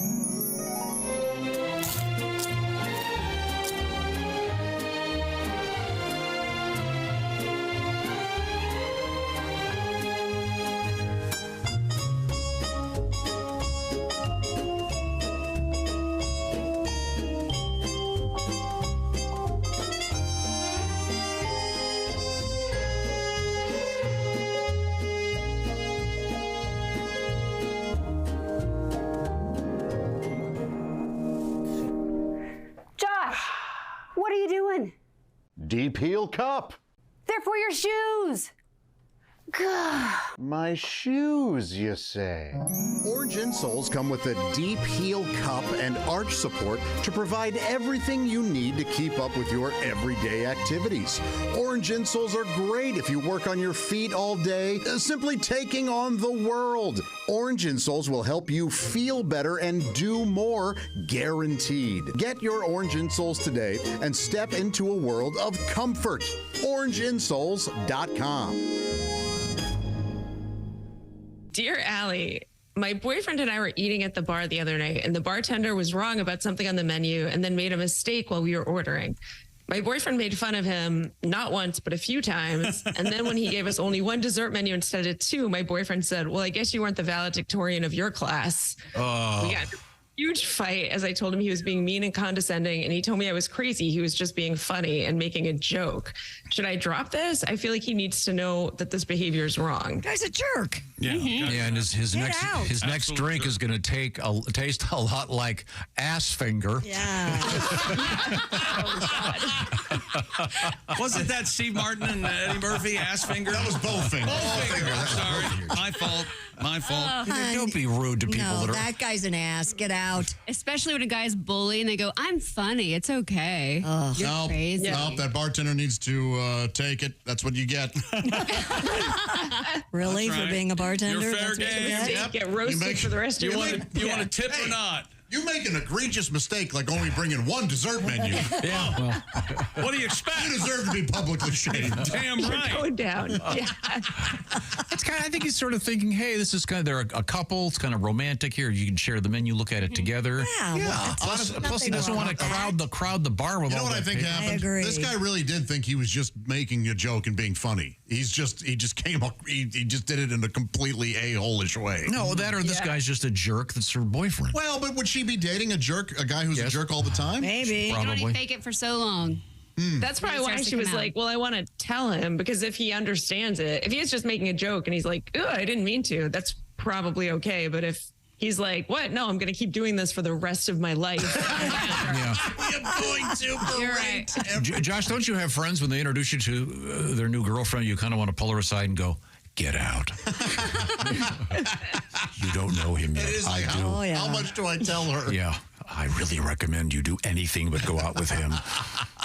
What are you doing? Deep heel cup. They're for your shoes. My shoes, you say? Orange insoles come with a deep heel cup and arch support to provide everything you need to keep up with your everyday activities. Orange insoles are great if you work on your feet all day, simply taking on the world. Orange insoles will help you feel better and do more, guaranteed. Get your orange insoles today and step into a world of comfort. OrangeInsoles.com. Dear Allie, my boyfriend and I were eating at the bar the other night, and the bartender was wrong about something on the menu and then made a mistake while we were ordering. My boyfriend made fun of him not once, but a few times. And then when he gave us only one dessert menu instead of two, my boyfriend said, well, I guess you weren't the valedictorian of your class. Oh. We got a huge fight as I told him he was being mean and condescending, and he told me I was crazy. He was just being funny and making a joke. Should I drop this? I feel like he needs to know that this behavior is wrong. Guy's a jerk. Yeah, yeah, and his next drink is going to taste a lot like ass finger. Yeah. Wasn't that Steve Martin and Eddie Murphy? Ass finger. That was Bowfinger. Bowfinger. Sorry, my fault. Don't be rude to people. No, that guy's an ass. Get out. Especially when a guy's bully and they go, I'm funny. It's okay. You're crazy. Nope, that bartender needs to take it. That's what you get. Really? That's For right. being a bartender? You're fair That's what you game. get? Get roasted for the rest of your life. You want a tip or not? You make an egregious mistake like only bringing one dessert menu. Yeah. Well, what do you expect? You deserve to be publicly shamed. Damn right. Going down. Yeah. it's kind of, I think he's sort of thinking, hey, this is kind of, they're a couple. It's kind of romantic here. You can share the menu, look at it together. Yeah. Plus he doesn't want to crowd the bar with You know all what I think people. happened? agree. This guy really did think he was just making a joke and being funny. He just came up. He just did it in a completely a-hole-ish way. No, that or this guy's just a jerk that's her boyfriend. Well, but would she be dating a jerk, a guy who's a jerk all the time? Maybe. You can Probably. only fake it for so long. That's probably It why starts to she was come out. like, well, I want to tell him, because if he understands it, if he is just making a joke and he's like, oh, I didn't mean to, that's probably okay. But if he's like, what? No, I'm going to keep doing this for the rest of my life. I'm going to. You're right. Josh, don't you have friends when they introduce you to their new girlfriend, you kind of want to pull her aside and go, get out. You don't know him yet. It is I like, do. Oh, yeah. How much do I tell her? Yeah, I really recommend you do anything but go out with him.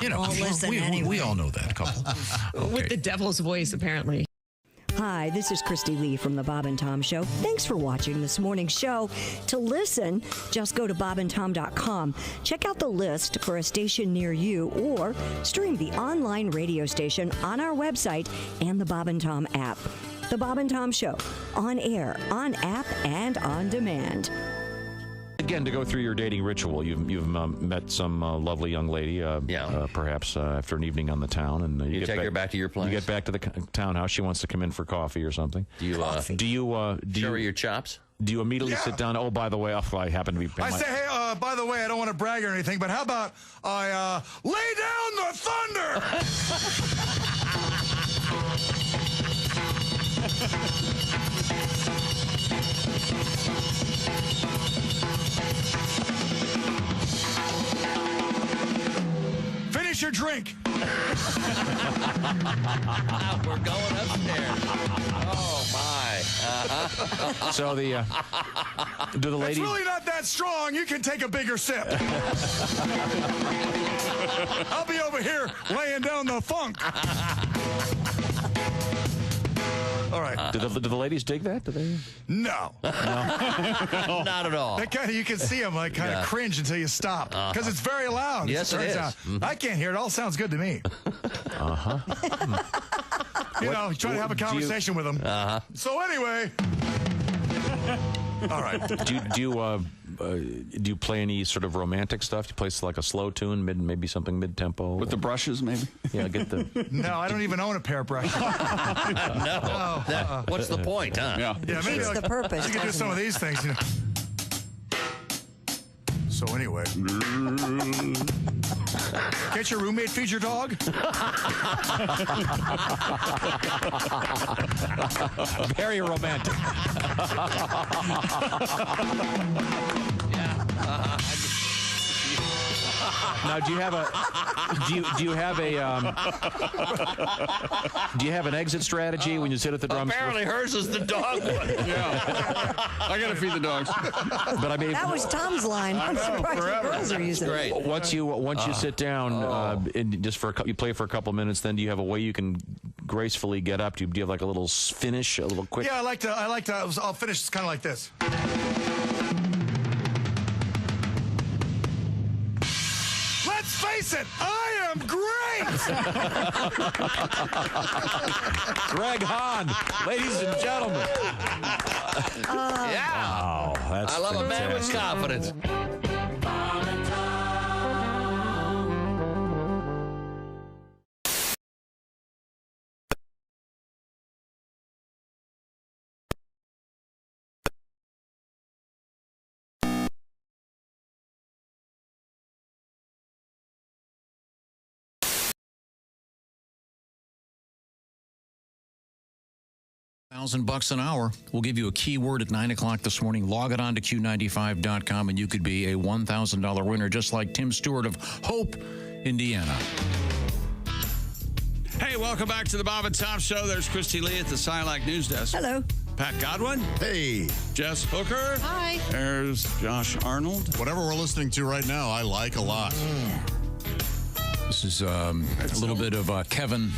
You know, Won't listen we anyway. all know that couple. With the devil's voice, apparently. Hi, this is Christy Lee from The Bob and Tom Show. Thanks for watching this morning's show. To listen, just go to bobandtom.com. Check out the list for a station near you or stream the online radio station on our website and the Bob and Tom app. The Bob and Tom Show, on air, on app, and on demand. Again, to go through your dating ritual, you've met some lovely young lady, perhaps after an evening on the town, and You take her back to your place? You get back to the townhouse. She wants to come in for coffee or something. Do you show her your chops? Do you immediately sit down? Oh, by the way, I happen to be. I say, hey, by the way, I don't want to brag or anything, but how about I lay down the thunder? Where's your drink? We're going upstairs. Oh, my. So do the ladies... It's really not that strong. You can take a bigger sip. I'll be over here laying down the funk. All right. Do the ladies dig that? Do they? No. Not at all. That kind of, you can see them like kind of cringe until you stop because it's very loud. Yes, it is. I can't hear it. All sounds good to me. You know, trying to have a conversation with them. So anyway. All right. Do you play any sort of romantic stuff? Do you play like a slow tune, maybe something mid-tempo? With the brushes, maybe? Yeah, get the... No, I don't even own a pair of brushes. No. What's the point, huh? Yeah, maybe It's the purpose. You can do some of these things, you know. So anyway. Get your roommate feed your dog? Very romantic. Now, do you have an exit strategy when you sit at the drums? Apparently hers is the dog one. Yeah. I got to feed the dogs. But I mean, That was Tom's line. I'm surprised the girls are using it. Great. once you sit down and just you play for a couple minutes, then do you have a way you can gracefully get up? Do you have like a little finish, a little quick? Yeah, I like to. I'll finish kind of like this. Let's face it, I am great! Greg Hahn, ladies and gentlemen. Yeah. Wow, that's I love a man with confidence. $1,000 an hour. We'll give you a keyword at 9 o'clock this morning. Log it on to Q95.com and you could be a $1,000 winner, just like Tim Stewart of Hope, Indiana. Hey, welcome back to the Bob and Tom Show. There's Christy Lee at the Silac News Desk. Hello. Pat Godwin. Hey. Jess Hooker. Hi. There's Josh Arnold. Whatever we're listening to right now, I like a lot. This is a little bit of Kevin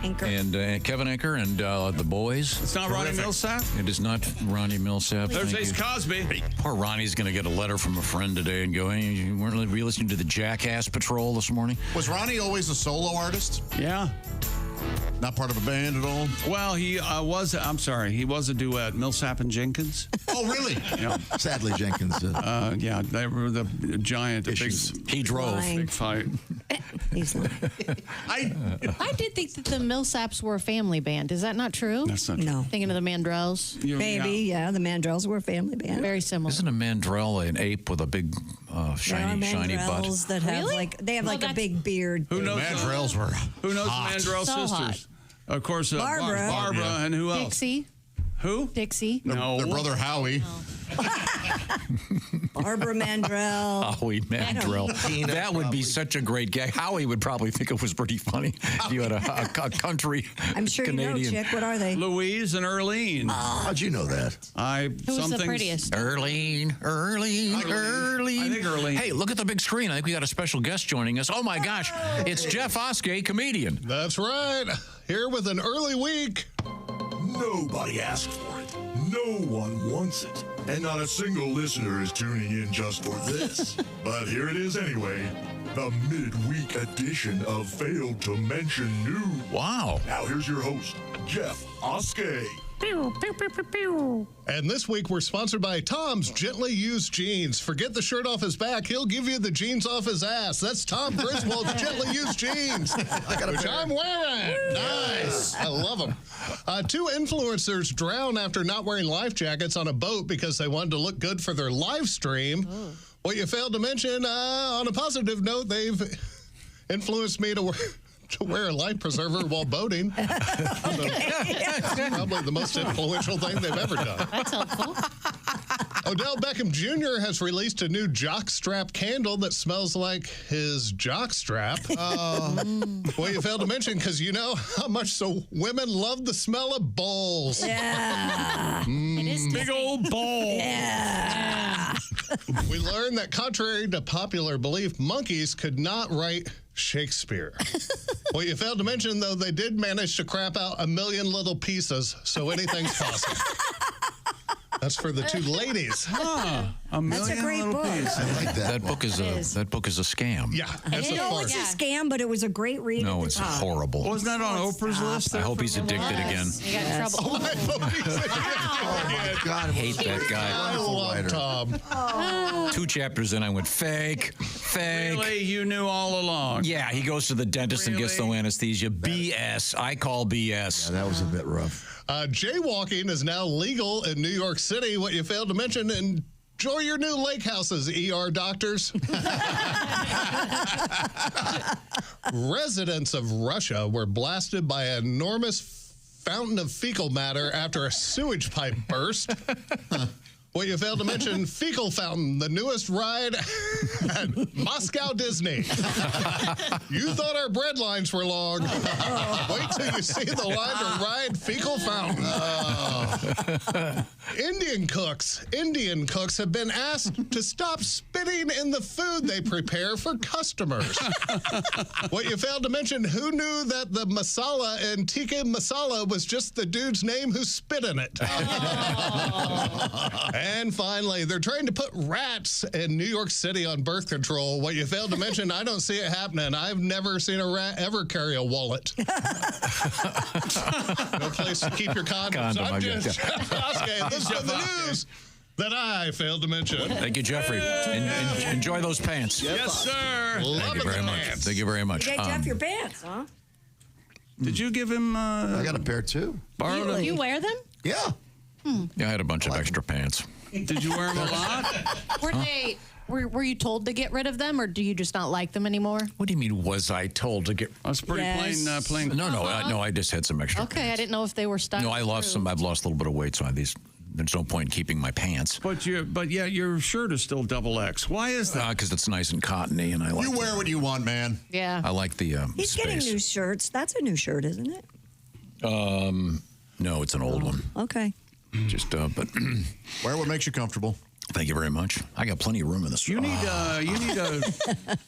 Anchor. and Kevin Anchor and the boys. It's not Ronnie Milsap? It is not Ronnie Millsap. There's Thank Ace you. Cosby. Poor Ronnie's going to get a letter from a friend today and go, hey, you weren't really listening to the Jackass Patrol this morning? Was Ronnie always a solo artist? Yeah. Not part of a band at all? Well, he was a duet, Millsap and Jenkins. Oh, really? Yeah. Sadly, Jenkins. Yeah, they were the giant. Issues. He drove. Big fight. He's lying. I did think that the Millsaps were a family band. Is that not true? That's not true. No. Thinking of the Mandrells. Maybe, yeah. The Mandrells were a family band. Very similar. Isn't a mandrel an ape with a big shiny butt? Mandrells that have Really? a big beard. Who knows? Mandrells were Who knows hot. the Mandrell So sisters? hot. Of course, Barbara. Barbara, and who else? Dixie. Who? Dixie. No. Their brother Howie. Barbara Mandrell. Howie Mandrell. That would be such a great gag. Howie would probably think it was pretty funny if you had a country I'm sure Canadian. you know, Chick. What are they? Louise and Earlene. How'd you know that? Who's the prettiest? Earlene. I think Earlene. Hey, look at the big screen. I think we got a special guest joining us. Oh, my gosh. It's Jeff Oskey, comedian. That's right. Here with an early week. Nobody asked for it. No one wants it. And not a single listener is tuning in just for this. But here it is anyway. The midweek edition of Failed to Mention News. Wow. Now here's your host, Jeff Oskey. Pew, pew, pew, pew, pew. And this week we're sponsored by Tom's Gently Used Jeans. Forget the shirt off his back. He'll give you the jeans off his ass. That's Tom Griswold's Gently Used Jeans, which I'm wearing. Nice. I love them. Two influencers drowned after not wearing life jackets on a boat because they wanted to look good for their live stream. Oh. What you failed to mention, on a positive note, they've influenced me to wear a life preserver while boating. Probably the most influential thing they've ever done. That's helpful. Odell Beckham Jr. has released a new jockstrap candle that smells like his jockstrap. Well, you failed to mention because you know how much so women love the smell of balls. Yeah. It is Big old ball. Yeah. We learned that contrary to popular belief, monkeys could not write Shakespeare. Well, you failed to mention, though, they did manage to crap out 1 million little pieces, so anything's possible. That's for the two ladies. That's a great book. I like that. That book is a scam. Yeah, that's a It's a scam, but it was a great read. No, at the it's top. horrible. Wasn't that on Oprah's list? I hope he's addicted again. You got in trouble. I hate that guy. I love Tom. 2 chapters in, I went, fake. Really? You knew all along? Yeah, he goes to the dentist and gets no anesthesia. BS. I call BS. Yeah, that was a bit rough. Jaywalking is now legal in New York City. What you failed to mention, enjoy your new lake houses, ER doctors. Residents of Russia were blasted by an enormous fountain of fecal matter after a sewage pipe burst. What you failed to mention, Fecal Fountain, the newest ride at Moscow Disney. You thought our bread lines were long. Wait till you see the line to ride Fecal Fountain. Indian cooks have been asked to stop spitting in the food they prepare for customers. What you failed to mention, who knew that the masala in tikka masala was just the dude's name who spit in it? And finally, they're trying to put rats in New York City on birth control. What you failed to mention, I don't see it happening. I've never seen a rat ever carry a wallet. No place to keep your condoms. I'm just okay, this is the news that I failed to mention. Thank you, Jeffrey. Enjoy those pants. Yes, sir. Thank you very much. Thank you very much. You got Jeff your pants, huh? Did you give him? I got a pair too. Borrow them? You wear them? Yeah. Yeah, I had a bunch of extra pants. Did you wear them a lot? Were you told to get rid of them, or do you just not like them anymore? What do you mean, was I told to get? That's pretty plain. No, I just had some extra. Okay, I didn't know if they were stuck. No, I lost some. I've lost a little bit of weight, so there's no point in keeping my pants. But your shirt is still XXL. Why is that? Because it's nice and cottony, and I like. You wear what you want, man. Yeah. I like the He's space. getting new shirts. That's a new shirt, isn't it? No, it's an old one. Okay. Just but wear what makes you comfortable. Thank you very much. I got plenty of room in this. You need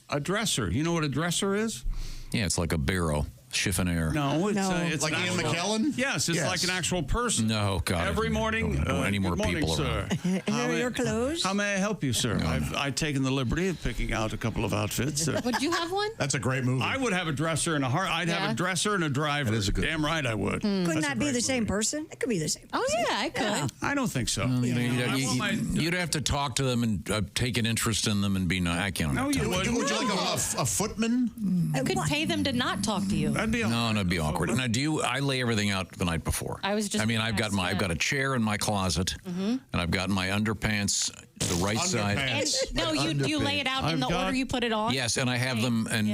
a dresser. You know what a dresser is? Yeah, it's like a bureau. Chiffonnier. No, it's like Ian McKellen? Yes, it's like an actual person. No, God. Every morning. No, any more good morning, people sir. Here are your clothes. How may I help you, sir? I've taken the liberty of picking out a couple of outfits. Would you have one? That's a great movie. I would have a dresser and a heart. I'd have a dresser and a driver. That is a good Damn right I would. Couldn't that be the same person? It could be the same person. Oh, yeah, I could. I don't think so. You'd have to talk to them and take an interest in them and be nice. I can't. No, you wouldn't. Would you like a footman? I could pay them to not talk to you. That'd be that'd be awkward. Now, I lay everything out the night before. I mean, I've got a chair in my closet, and I've got my underpants the right side. And, no, you lay it out in the order you put it on. Yes, and I have them, and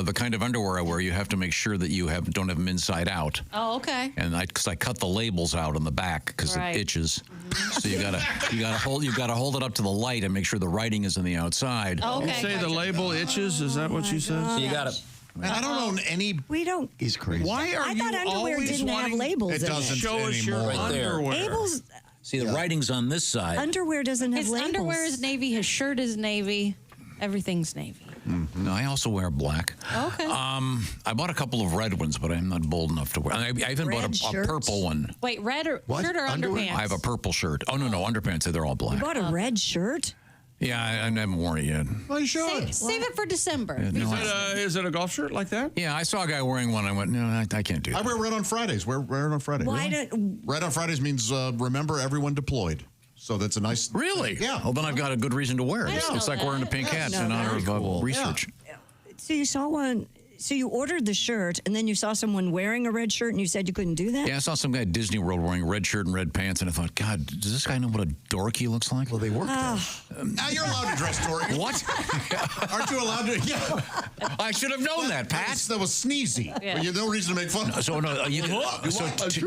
the kind of underwear I wear, you have to make sure that you don't have them inside out. Oh, okay. And because I cut the labels out on the back because it itches, so you gotta hold it up to the light and make sure the writing is on the outside. Oh, okay. You say the label itches? Is that what you said? So you gotta. Man, I don't own any. We don't. He's crazy. Why are I you thought underwear always didn't have wanting labels It in doesn't show us your anymore. Right there. underwear? Labels. See, the writing's on this side. Underwear doesn't have His labels. underwear is navy. His shirt is navy. Everything's navy. No, I also wear black. Okay. I bought a couple of red ones, but I'm not bold enough to wear. I even bought a purple one. Wait, red or shirt or underpants? I have a purple shirt. Oh no, underpants. They're all black. You bought a red shirt? Yeah, I haven't worn it yet. Well, you should. Save it for December. Is it a golf shirt like that? Yeah, I saw a guy wearing one. I went, no, I can't do that. I wear red on Fridays. Wear red on Friday. Why Red on Fridays means remember everyone deployed. So that's a nice. Really? Yeah. Well, then I've got a good reason to wear it. It's like wearing a pink hat in honor of research. So you saw one. So you ordered the shirt, and then you saw someone wearing a red shirt, and you said you couldn't do that? Yeah, I saw some guy at Disney World wearing a red shirt and red pants, and I thought, God, does this guy know what a dork he looks like? Well, they work there. Now you're allowed to dress dorky. What? Aren't you allowed to? Yeah. I should have known that, Pat. That was sneezy. Yeah. You have no reason to make fun of it. So,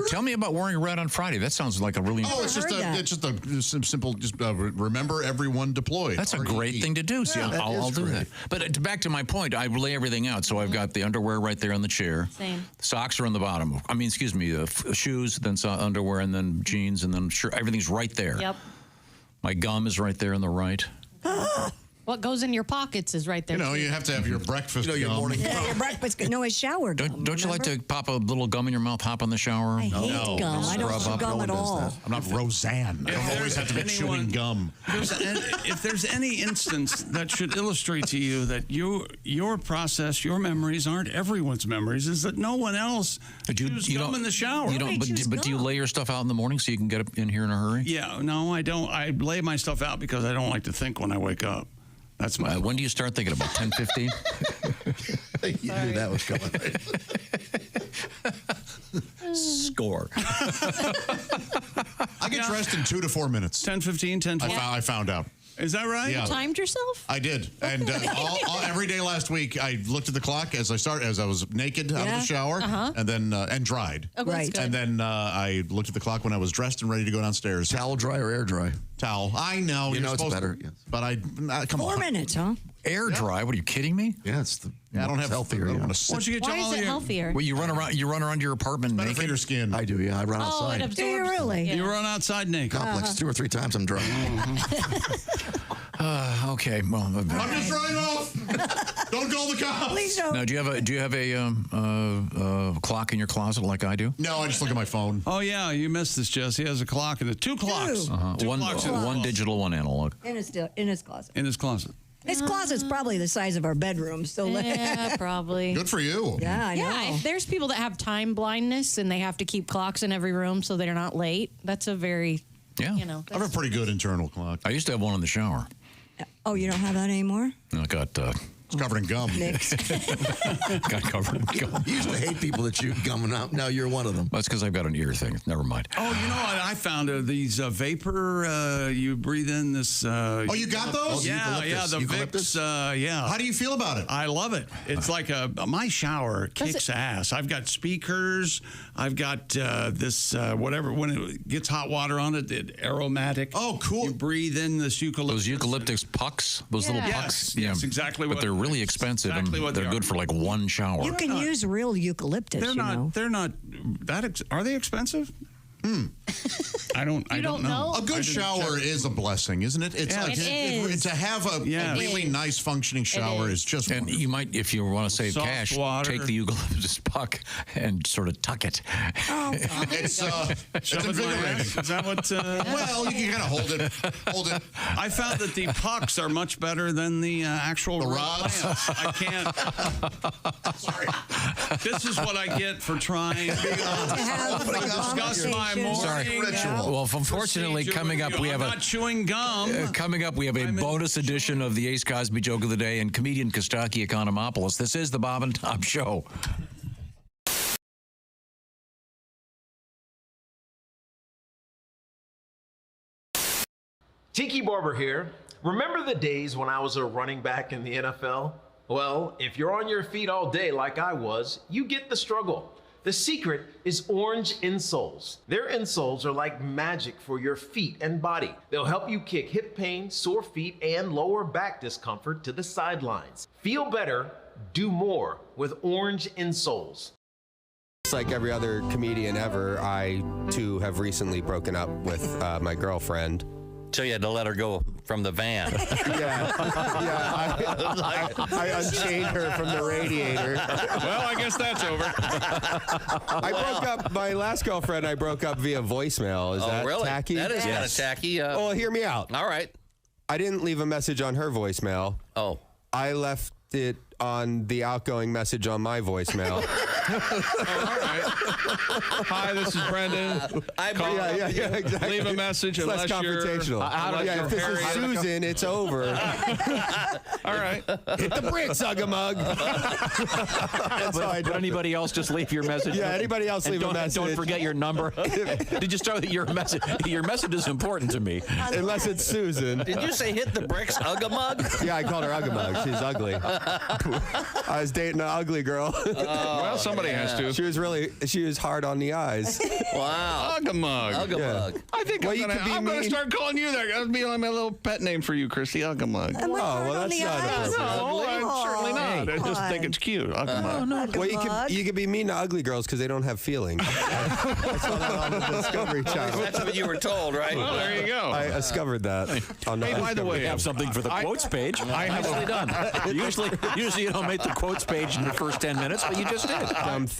tell me about wearing red on Friday. That sounds like a really... Oh, it's just a simple, remember everyone deployed. That's a great thing to do. See, I'll do that. But back to my point, I lay everything out. So I've got the underwear right there on the chair. Same. Socks are on the bottom. I mean, excuse me, shoes, then underwear, and then jeans, and then shirt. Everything's right there. Yep. My gum is right there on the right. What goes in your pockets is right there. You know, you have to have your breakfast gum. Your breakfast. No, a shower gum. Don't you like to pop a little gum in your mouth, hop on the shower? I hate gum. I don't chew gum at all. I'm not Roseanne. I don't always have to be chewing gum. If there's any instance that should illustrate to you that your process, your memories aren't everyone's memories, is that no one else chews gum in the shower. You don't. But do you lay your stuff out in the morning so you can get up in here in a hurry? Yeah. No, I don't. I lay my stuff out because I don't like to think when I wake up. That's my. When do you start thinking about 10:15? You knew that was coming. Score. I get dressed in 2 to 4 minutes. 10:15, 10:20. I found out. Is that right? Yeah. You timed yourself? I did, and every day last week I looked at the clock as I was naked out of the shower, and then and dried. Oh, right. And then I looked at the clock when I was dressed and ready to go downstairs. Towel dry or air dry? Towel. I know. You know it's better. Yes. But come on. 4 minutes, huh? Air dry? What are you kidding me? Yeah, it's I don't have healthier. I don't Yeah. want to sit. Why don't you get Why all is it your, healthier? Well, you run around your apartment Better naked. for your skin. I do. Yeah, I run outside. It absorbs. Do you really? Yeah. You run outside naked. Complex 2 or 3 times. I'm dry. Okay. Well, I'm just running off. Don't call the cops. Please don't. now, do you have a clock in your closet like I do? No, I just look at my phone. Oh yeah, you missed this, Jess. He has a clock and 2 clocks. Two One clocks in one digital, one analog. In his closet. in his closet. His closet's probably the size of our bedroom. So Yeah, probably. Good for you. yeah, I know. Yeah, if there's people that have time blindness and they have to keep clocks in every room so they're not late, that's a very, Yeah. you know. I have a pretty good internal clock. I used to have one in the shower. Oh, you don't have that anymore? I got It's covered in gum. got covered in gum. You used to hate people that chew gum, and now you're one of them. That's because I've got an ear thing. Never mind. Oh, you know what? I found these vapor. You breathe in this. Oh, you got those? Yeah, the Eucalyptus? Vicks. Yeah. How do you feel about it? I love it. It's like my shower kicks ass. I've got speakers. I've got this whatever. When it gets hot water on it, aromatic. Oh, cool. You breathe in this eucalyptus. Those eucalyptus pucks, those little pucks. Yes, exactly. But they're really expensive, exactly and what they're they good are. for like one shower. You can use real eucalyptus, They're not. you know. They're not that. Are they expensive? I don't know. A good shower is a blessing, isn't it? It's Yeah. like It is. to have a really nice functioning shower is just And wonderful. you might, if you want to save Soft cash, water. take the eucalyptus puck and sort of tuck it. It's Shove it in my invigorating. ass? Is that what? Well, you can kind of hold it. I found that the pucks are much better than the actual rods. plants. I can't. Sorry. This is what I get for trying to discuss my morning. Sorry. Well, unfortunately, procedure coming with up, you. we I'm have not chewing gum. Coming up, we have a bonus edition of the Ace Cosby Joke of the Day and comedian Costaki Economopoulos. This is the Bob and Tom Show. Tiki Barber here. Remember the days when I was a running back in the NFL? Well, if you're on your feet all day like I was, you get the struggle. The secret is orange insoles. Their insoles are like magic for your feet and body. They'll help you kick hip pain, sore feet, and lower back discomfort to the sidelines. Feel better, do more with orange insoles. Just like every other comedian ever, I too have recently broken up with my girlfriend. So you had to let her go from the van. I unchained her from the radiator. Well, I guess that's over. I broke up, my last girlfriend I broke up via voicemail. Is that really? tacky? That is kind of tacky. Well, hear me out. All right. I didn't leave a message on her voicemail. Oh. I left it on the outgoing message on my voicemail. All right. Hi, this is Brendan. Yeah, exactly. Leave a message It's less unless confrontational. you're If this is Susan, it's over. All right. Hit the bricks, Ugga-mug. But anybody else just leave your message? Yeah, anybody else leave a message. Don't forget your number. Did you start with your message? Your message is important to me. Unless it's Susan. Did you say hit the bricks, Ugga-mug? Yeah, I called her Ugga-mug. She's ugly. I was dating an ugly girl. Well, somebody has to. She was hard on the eyes. Wow. Ugga-mug. Ugga-mug. I think I'm going to start calling you that. That'll be like my little pet name for you, Christy. Ugga-mug. Oh, well, that's not appropriate. No, certainly not. I just think it's cute. Ugga-mug. Well, you could be mean to ugly girls because they don't have feelings. I saw that on the Discovery Channel. That's what you were told, right? Well, there you go. I discovered that. Hey, by the way, have something for the quotes page. Nicely done. Usually you don't make the quotes page in the first 10 minutes, but you just did.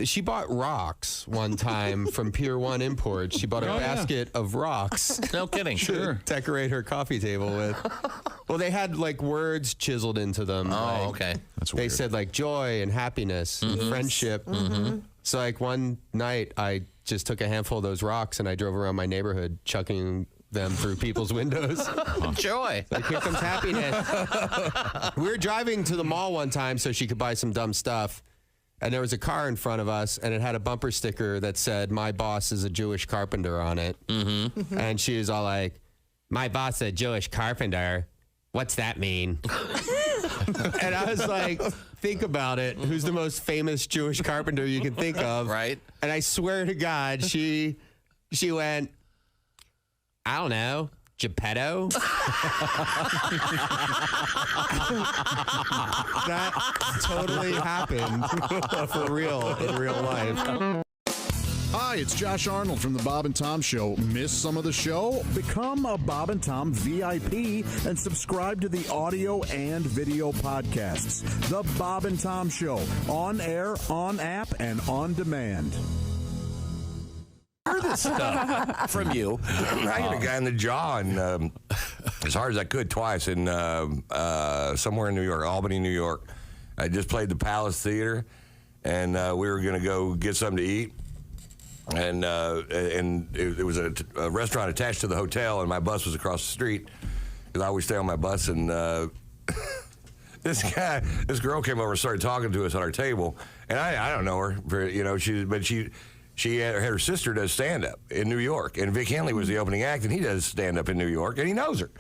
She bought rocks one time from Pier 1 Imports. She bought a basket of rocks. No kidding. To decorate her coffee table with. Well, they had like words chiseled into them. Oh, okay. That's They weird. said like joy and happiness and friendship. So like one night I just took a handful of those rocks and I drove around my neighborhood chucking them through people's windows. Joy. Like, here comes happiness. We were driving to the mall one time so she could buy some dumb stuff. And there was a car in front of us, and it had a bumper sticker that said, "My boss is a Jewish carpenter" on it. And she was all like, "My boss is a Jewish carpenter? What's that mean?" And I was like, think about it. Who's the most famous Jewish carpenter you can think of? Right. And I swear to God, she went, "I don't know, Geppetto." That totally happened for real in real life. Hi, it's Josh Arnold from the Bob and Tom Show. Miss some of the show? Become a Bob and Tom VIP and subscribe to the audio and video podcasts. The Bob and Tom Show, on air, on app, and on demand. Heard this stuff from you. I hit a guy in the jaw and as hard as I could twice in somewhere in New York, Albany, New York. I just played the Palace Theater, and we were going to go get something to eat. And it was a restaurant attached to the hotel, and my bus was across the street because I always stay on my bus. And this girl came over and started talking to us at our table, and I don't know her, She had her sister does stand-up in New York, and Vic Henley was the opening act, and he does stand-up in New York, and he knows her.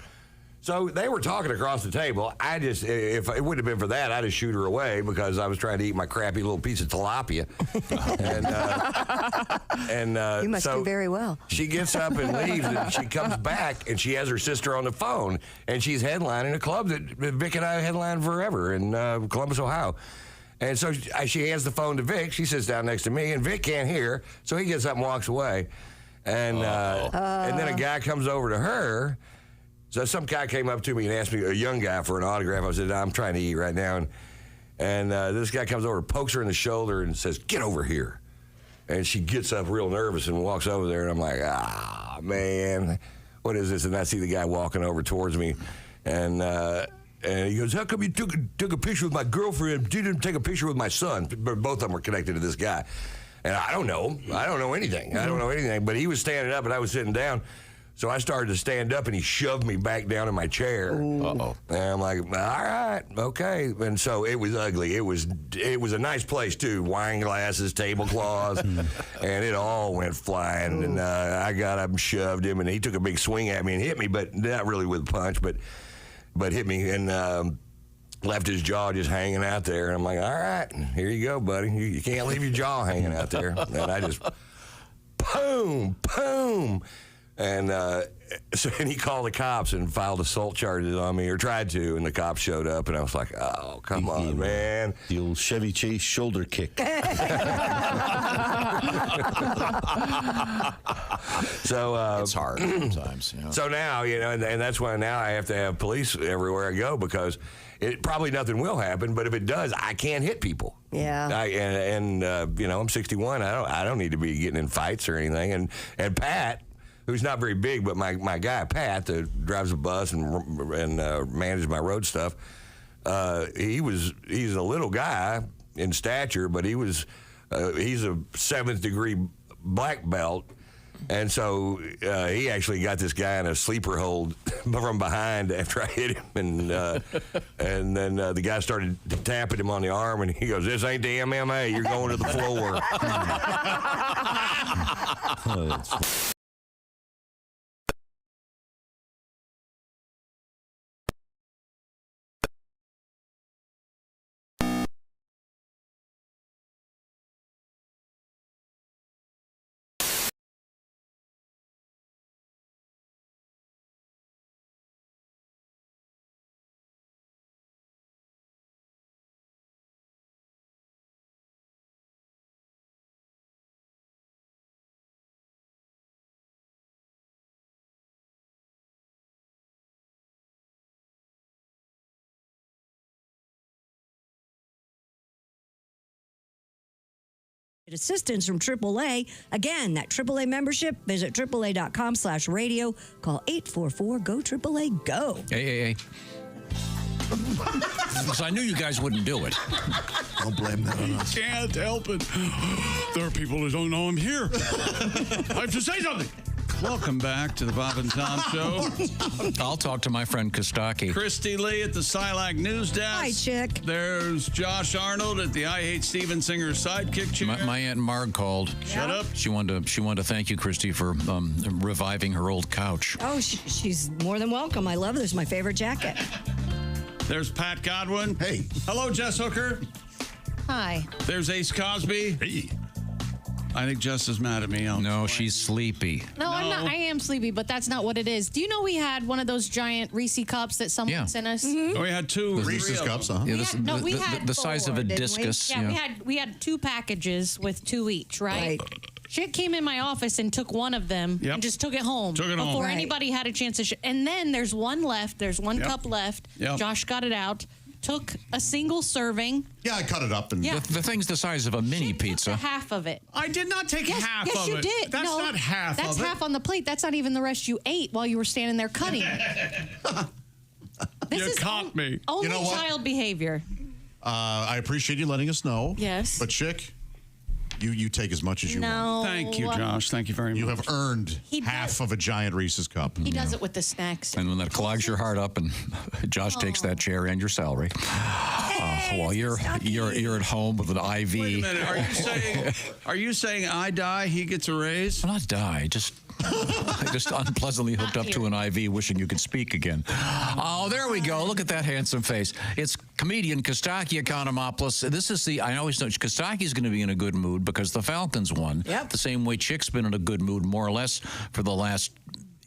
So they were talking across the table. If it wouldn't have been for that, I'd just shoot her away because I was trying to eat my crappy little piece of tilapia. You must do very well. She gets up and leaves, and she comes back, and she has her sister on the phone, and she's headlining a club that Vic and I headlined forever in Columbus, Ohio. And so she hands the phone to Vic. She sits down next to me, and Vic can't hear, so he gets up and walks away. And then a guy comes over to her. So some guy came up to me and asked me, a young guy, for an autograph. I said, "I'm trying to eat right now." And this guy comes over, pokes her in the shoulder, and says, "Get over here." And she gets up real nervous and walks over there. And I'm like, man, what is this? And I see the guy walking over towards me. And he goes, "How come you took a picture with my girlfriend, didn't take a picture with my son?" Both of them were connected to this guy. And I don't know. I don't know anything. But he was standing up, and I was sitting down. So I started to stand up, and he shoved me back down in my chair. Uh-oh. And I'm like, all right, okay. And so it was ugly. It was a nice place, too. Wine glasses, tablecloths, and it all went flying. And I got up and shoved him, and he took a big swing at me and hit me, but not really with a punch, but hit me and left his jaw just hanging out there. And I'm like, all right, here you go, buddy. You can't leave your jaw hanging out there. And I just, boom, boom. And and he called the cops and filed assault charges on me, or tried to, and the cops showed up, and I was like, oh, come on, man. The old Chevy Chase shoulder kick. So it's hard sometimes. Yeah. So now, and that's why now I have to have police everywhere I go, because probably nothing will happen, but if it does, I can't hit people. Yeah. I'm 61. I don't need to be getting in fights or anything. And Pat, who's not very big, but my guy Pat that drives a bus and manages my road stuff, he's a little guy in stature, but he's a 7th degree black belt. And so he actually got this guy in a sleeper hold from behind after I hit him. And then the guy started tapping him on the arm, and he goes, "This ain't the MMA. You're going to the floor." Assistance from AAA. Again, that AAA membership, visit AAA.com/radio. Call 844-GO-AAA-GO. Hey. Because I knew you guys wouldn't do it. Don't blame that on us. Can't help it. There are people who don't know I'm here. I have to say something. Welcome back to the Bob and Tom Show. I'll talk to my friend Costaki. Christy Lee at the Silac News Desk. Hi, Chick. There's Josh Arnold at the I Hate Steven Singer sidekick chair. My Aunt Marg called. Shut up. She wanted to thank you, Christy, for reviving her old couch. Oh, she's more than welcome. I love this. My favorite jacket. There's Pat Godwin. Hey. Hello, Jess Hooker. Hi. There's Ace Cosby. Hey. I think Jess is mad at me. No, she's sleepy. No, I'm not. I am sleepy, but that's not what it is. Do you know we had one of those giant Reese cups that someone sent us? Oh, we had two Reese's cups, huh? Yeah, We had the size of a discus. Yeah, we had 2 packages with 2 each, right? Shit came in my office and took one of them and just took it home before anybody had a chance to. And then there's one left. There's one cup left. Josh got it out. Took a single serving. Yeah, I cut it up. And the thing's the size of a mini pizza. Half of it. I did not take half of it. Yes, you did. That's not half of it. That's half on the plate. That's not even the rest you ate while you were standing there cutting. You caught me. Only You know what? child behavior. I appreciate you letting us know. Yes. But, Chick, you take as much as you want. Thank you, Josh. Thank you very much. You have earned He half of a giant Reese's cup. He does it with the snacks. And when that clogs your heart up, and Josh takes that chair and your salary, while you're at home with an IV. Wait a minute. Are you saying I die, he gets a raise? Well, not die, just unpleasantly hooked up to an IV, wishing you could speak again. Oh, there we go. Look at that handsome face. It's comedian Costaki Economopoulos. I always know Kostaki's going to be in a good mood because the Falcons won. Yep. The same way Chick's been in a good mood, more or less, for the last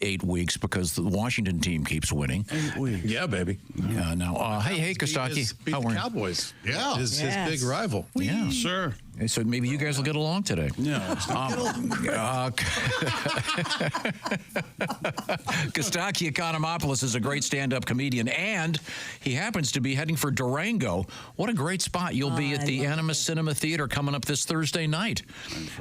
8 weeks because the Washington team keeps winning. 8 weeks. Yeah, baby. Yeah, now, hey, Kostaki. Beat the Cowboys. Yeah. His big rival. Yeah. Sure. So maybe you guys will get along today. No. Costaki Economopoulos is a great stand-up comedian, and he happens to be heading for Durango. What a great spot. You'll be at the Animus Cinema Theater coming up this Thursday night.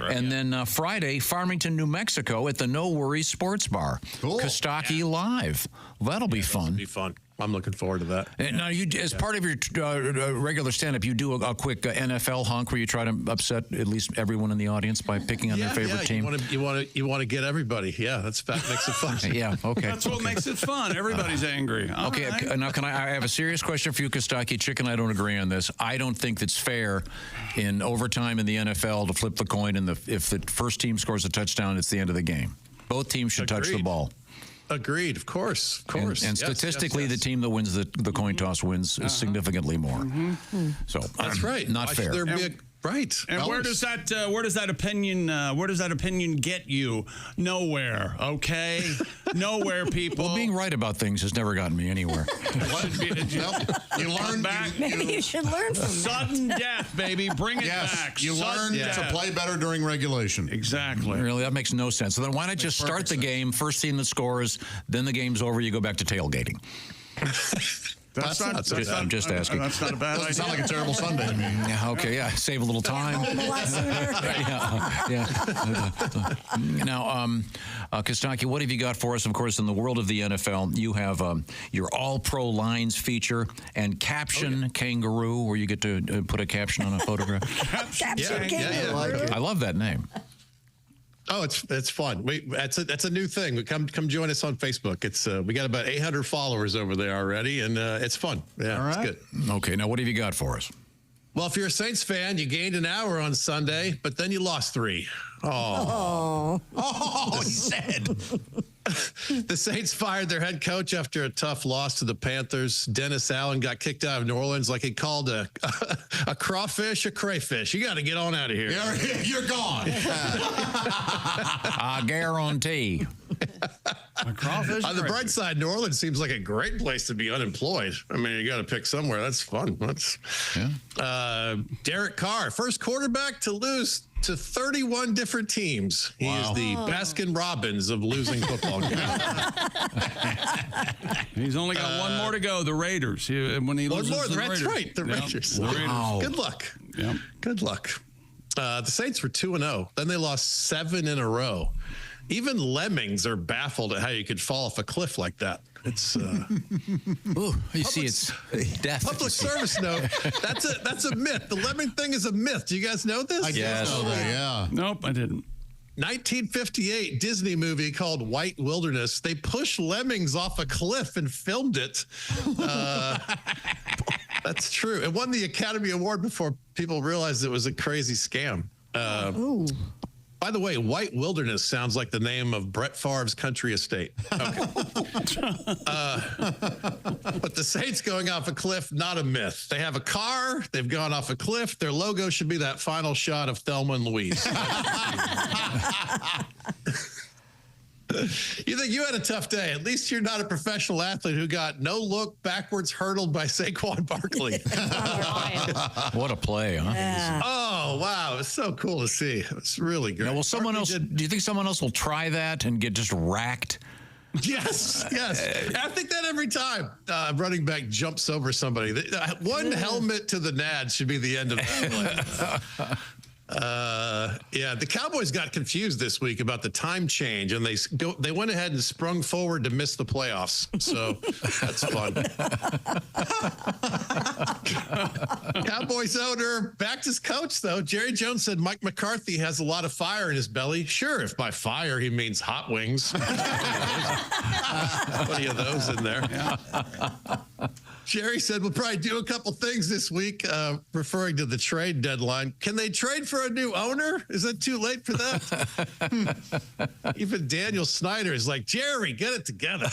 And then Friday, Farmington, New Mexico at the No Worries Sports Bar. Cool. Kostaki Live. That'll be fun. It'll be fun. I'm looking forward to that. And now, as part of your regular stand-up, you do a quick NFL honk where you try to upset at least everyone in the audience by picking on their favorite team. You want to get everybody. Yeah, that makes it fun. Yeah, okay. That's what makes it fun. Everybody's angry. All okay, right. now I have a serious question for you, Kostaki. Chick and I don't agree on this. I don't think it's fair in overtime in the NFL to flip the coin, and if the first team scores a touchdown, it's the end of the game. Both teams should touch the ball. Agreed, of course. And statistically, the team that wins the coin toss wins significantly more. So that's right. Not fair. Right. And where does that opinion get you? Nowhere. Okay. Nowhere, people. Well, being right about things has never gotten me anywhere. You learn back. Maybe you should learn from sudden death, baby. Bring it back. You learn to play better during regulation. Exactly. Really, that makes no sense. So then why not just start the game, first team that scores, then the game's over, you go back to tailgating. That's not I'm just asking. That's not a bad idea. Sound like a terrible Sunday to me. Yeah, okay, yeah. Save a little time. Yeah. Now, Costaki, what have you got for us? Of course, in the world of the NFL, you have your All-Pro Lines feature and Caption Kangaroo, where you get to put a caption on a photograph. Caption Kangaroo. I like it. I love that name. Oh, it's fun. That's a new thing. Come join us on Facebook. It's we got about 800 followers over there already, and it's fun. Yeah, it's good. Okay, now what have you got for us? Well, if you're a Saints fan, you gained an hour on Sunday, but then you lost 3. Oh, he said. The Saints fired their head coach after a tough loss to the Panthers. Dennis Allen got kicked out of New Orleans like he called a crawfish a crayfish. You got to get on out of here. You're gone. I guarantee. A crawfish. On the bright side, New Orleans seems like a great place to be unemployed. I mean, you got to pick somewhere. That's fun. Derek Carr, first quarterback to lose to 31 different teams. He is the Baskin Robbins of losing football games. He's only got one more to go. The Raiders. When he loses to the Raiders. That's right. The Raiders. Wow. Good luck. Yep. Good luck. The Saints were 2-0. Then they lost 7 in a row. Even lemmings are baffled at how you could fall off a cliff like that. It's ooh, you see, it's death. Public service note. That's a myth. The lemming thing is a myth. Do you guys know this? I guess so. Yeah. Nope, I didn't. 1958 Disney movie called White Wilderness. They pushed lemmings off a cliff and filmed it. That's true. It won the Academy Award before people realized it was a crazy scam. By the way, White Wilderness sounds like the name of Brett Favre's country estate. Okay. But the Saints going off a cliff, not a myth. They have a car. They've gone off a cliff. Their logo should be that final shot of Thelma and Louise. You think you had a tough day. At least you're not a professional athlete who got no look backwards hurdled by Saquon Barkley. What a play, huh? Yeah. Oh, wow. It's so cool to see. It's really good. Now, will someone else, do you think someone else will try that and get just racked? Yes. I think that every time running back jumps over somebody. One helmet to the nads should be the end of that play. The Cowboys got confused this week about the time change, and they went ahead and sprung forward to miss the playoffs. So that's fun. Cowboys owner backed his coach, though. Jerry Jones said Mike McCarthy has a lot of fire in his belly. Sure, if by fire he means hot wings. Plenty of those in there. Yeah. Jerry said we'll probably do a couple things this week, referring to the trade deadline. Can they trade for a new owner? Is it too late for that? Even Daniel Snyder is like, Jerry, get it together.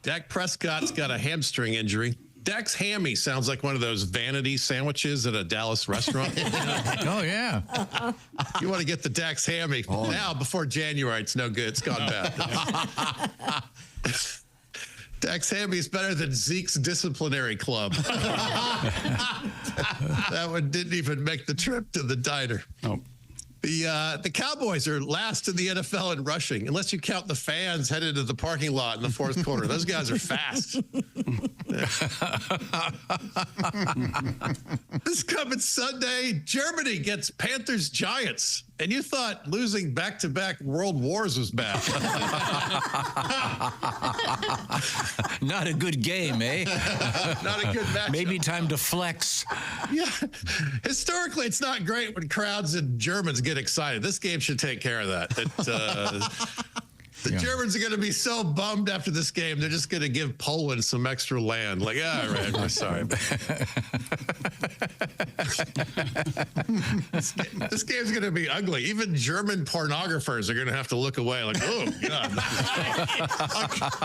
Dak Prescott's got a hamstring injury. Dak's hammy sounds like one of those vanity sandwiches at a Dallas restaurant. Oh, yeah. You want to get the Dak's hammy. Now, before January, it's no good. It's gone bad. Dak's hammy is better than Zeke's disciplinary club. That one didn't even make the trip to the diner. Oh. The Cowboys are last in the NFL in rushing, unless you count the fans headed to the parking lot in the fourth quarter. Those guys are fast. This coming Sunday, Germany gets Panthers-Giants. And you thought losing back-to-back world wars was bad. Not a good game, eh? Not a good match. Maybe time to flex. Yeah. Historically, it's not great when crowds and Germans get excited. This game should take care of that. The Germans are going to be so bummed after this game, they're just going to give Poland some extra land. Like, all right, we're sorry. This game's going to be ugly. Even German pornographers are going to have to look away like, oh, God.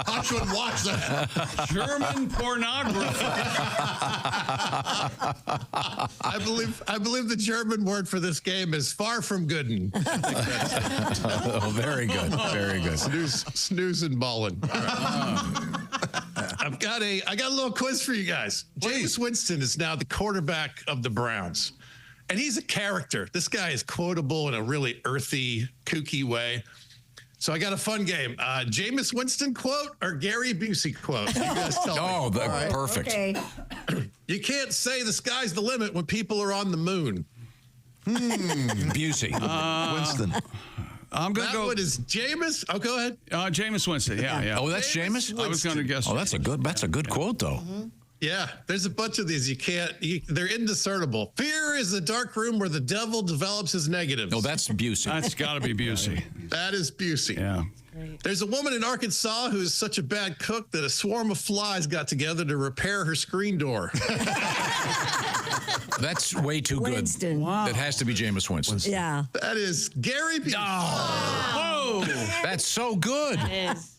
I shouldn't watch that. German pornography. I believe the German word for this game is far from gooden. Oh, very good. Very good. Snooze and ballin'. I got a little quiz for you guys. Jameis Winston is now the quarterback of the Browns. And he's a character. This guy is quotable in a really earthy, kooky way. So I got a fun game. Jameis Winston quote or Gary Busey quote? You guys tell me. Oh, perfect. Okay. You can't say the sky's the limit when people are on the moon. Busey. Winston. I'm going to go. That one is Jameis. Oh, go ahead. Jameis Winston. Yeah. Oh, that's Jameis? I was going to guess. Oh, that's a good quote, though. Yeah, there's a bunch of these. They're indiscernible. Fear is the dark room where the devil develops his negatives. No, that's Busey. That's got to be Busey. That is Busey. Yeah. There's a woman in Arkansas who is such a bad cook that a swarm of flies got together to repair her screen door. That's way too Winston. good. Wow. That has to be Jameis Winston. Yeah. That is Gary Busey. Oh, whoa. That's so good.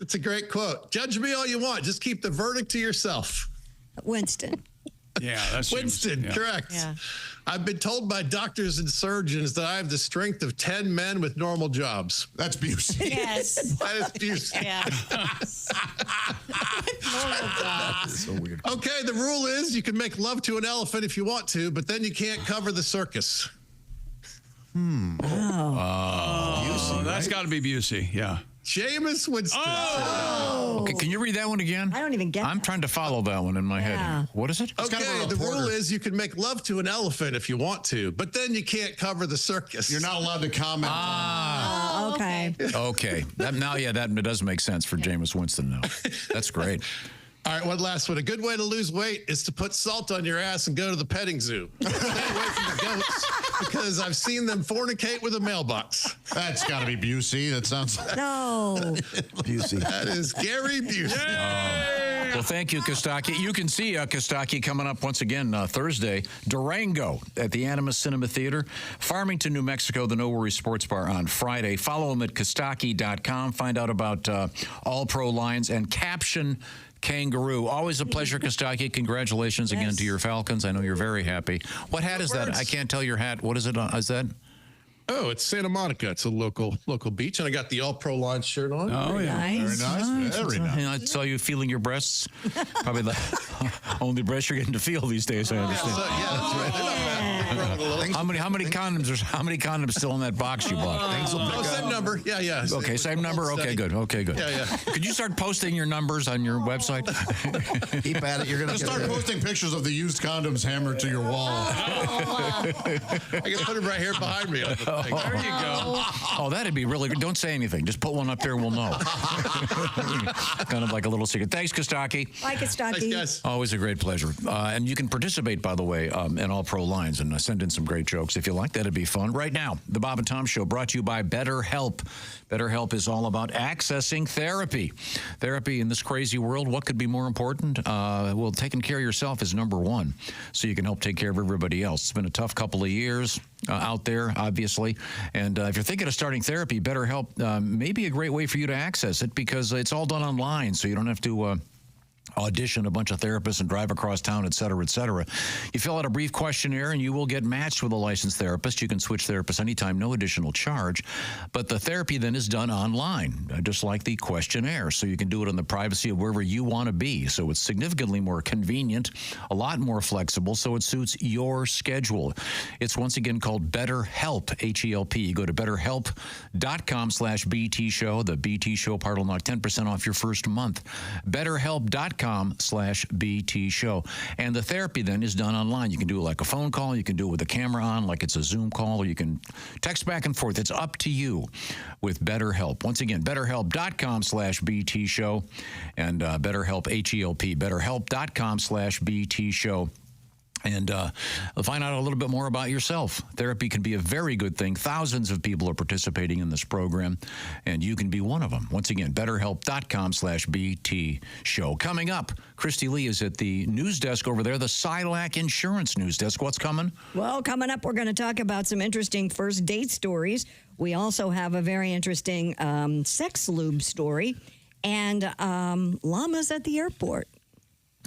It's a great quote. Judge me all you want. Just keep the verdict to yourself. Winston. Yeah, that's Winston, yeah. correct. Yeah. I've been told by doctors and surgeons that I have the strength of 10 men with normal jobs. That's Busey. Yes. That is Busey. Yeah. That's so weird. Okay, the rule is you can make love to an elephant if you want to, but then you can't cover the circus. Oh, that's got to be Busey. Yeah. Jameis Winston. Oh. Okay, can you read that one again? I don't even get I'm trying to follow that one in my head. What is it? Okay, the rule is you can make love to an elephant if you want to, but then you can't cover the circus. You're not allowed to comment. Oh, okay. Okay. That does make sense for Jameis Winston now. That's great. All right, one last one. A good way to lose weight is to put salt on your ass and go to the petting zoo. Stay away from the goats because I've seen them fornicate with a mailbox. That's got to be Busey. That sounds. No. Busey. That is Gary Busey. Well, thank you, Costaki. You can see Costaki coming up once again Thursday. Durango at the Animas Cinema Theater. Farmington, New Mexico, the No Worries Sports Bar on Friday. Follow him at Costaki.com. Find out about All Pro lines and Caption Kangaroo. Always a pleasure, Costaki. Congratulations again to your Falcons. I know you're very happy. What hat is that? I can't tell your hat. What is it? Is that? Oh, it's Santa Monica. It's a local beach, and I got the All Pro Line shirt on. Oh, yeah. Nice. Very nice. Very nice. I saw you feeling your breasts. Probably the only breast you're getting to feel these days, I understand. Yeah, that's right. They're not bad. How many condoms still in that box you bought? Same number. Yeah. Okay, same number. Okay, good. Yeah. Could you start posting your numbers on your website? Keep at it. You're going to Start posting pictures of the used condoms hammered to your wall. I can put them right here behind me. There you go. Oh, that'd be really good. Don't say anything. Just put one up there and we'll know. Kind of like a little secret. Thanks, Costaki. Bye, Costaki. Thanks, guys. Always a great pleasure. And you can participate, by the way, in All Pro Lines and send in some great jokes if you like. That'd be fun. Right now, the Bob and Tom Show brought to you by BetterHelp. BetterHelp is all about accessing therapy. Therapy in this crazy world, what could be more important? Well, taking care of yourself is number one, so you can help take care of everybody else. It's been a tough couple of years out there, obviously. And if you're thinking of starting therapy, BetterHelp may be a great way for you to access it because it's all done online, so you don't have to audition a bunch of therapists and drive across town, et cetera, et cetera. You fill out a brief questionnaire and you will get matched with a licensed therapist. You can switch therapists anytime, no additional charge. But the therapy then is done online, just like the questionnaire. So you can do it in the privacy of wherever you want to be. So it's significantly more convenient, a lot more flexible, so it suits your schedule. It's once again called BetterHelp, H-E-L-P. You go to betterhelp.com/BT Show. The BT Show part will knock 10% off your first month. BetterHelp.com/BT Show. And the therapy then is done online. You can do it like a phone call. You can do it with a camera on, like it's a Zoom call, or you can text back and forth. It's up to you with BetterHelp. Once again, BetterHelp.com/BT Show and BetterHelp, H-E-L-P, BetterHelp.com/BT Show. And find out a little bit more about yourself. Therapy can be a very good thing. Thousands of people are participating in this program, and you can be one of them. Once again, BetterHelp.com/BT Show. Coming up, Christy Lee is at the news desk over there, the Silac Insurance News Desk. What's coming? Well, coming up, we're going to talk about some interesting first date stories. We also have a very interesting sex lube story, and llamas at the airport.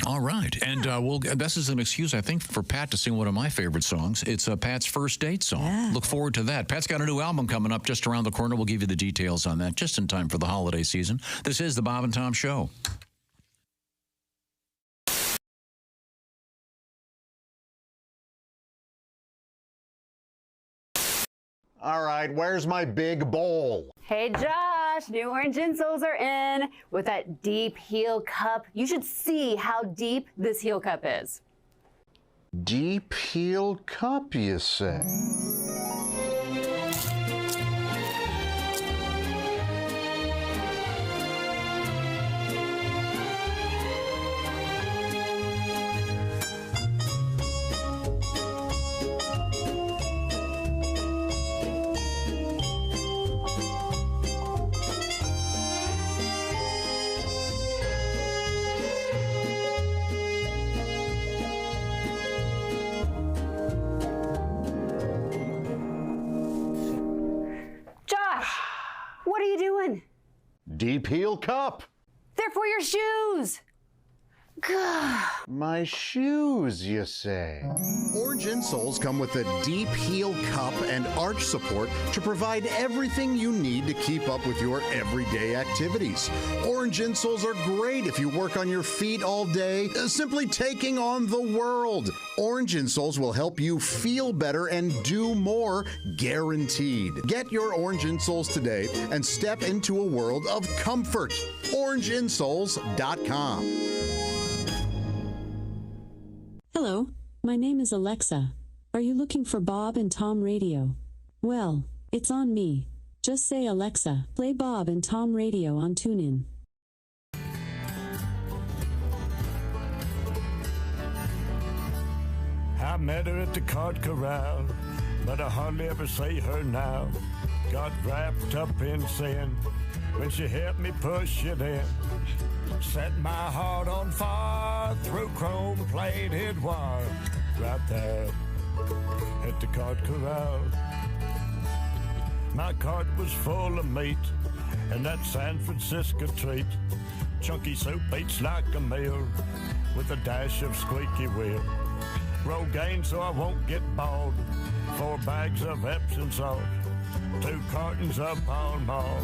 All right. And this is an excuse, I think, for Pat to sing one of my favorite songs. It's Pat's first date song. Yeah. Look forward to that. Pat's got a new album coming up just around the corner. We'll give you the details on that just in time for the holiday season. This is the Bob and Tom Show. All right, where's my big bowl? Hey, Josh, gosh, new orange insoles are in with that deep heel cup. You should see how deep this heel cup is. Deep heel cup, you say? What are you doing? Deep heel cup. They're for your shoes. Gah. My shoes, you say? Orange insoles come with a deep heel cup and arch support to provide everything you need to keep up with your everyday activities. Orange insoles are great if you work on your feet all day, simply taking on the world. Orange insoles will help you feel better and do more, guaranteed. Get your orange insoles today and step into a world of comfort. OrangeInsoles.com. Hello, my name is Alexa. Are you looking for Bob and Tom Radio? Well, it's on me. Just say, Alexa, play Bob and Tom Radio on TuneIn. I met her at the card corral, but I hardly ever see her now. Got wrapped up in sin when she helped me push it in. Set my heart on fire through chrome-plated wire. Right there at the card corral. My cart was full of meat and that San Francisco treat. Chunky soup eats like a meal with a dash of squeaky wheel. Rogaine so I won't get bald. 4 bags of Epsom salt. 2 cartons of Pall Mall.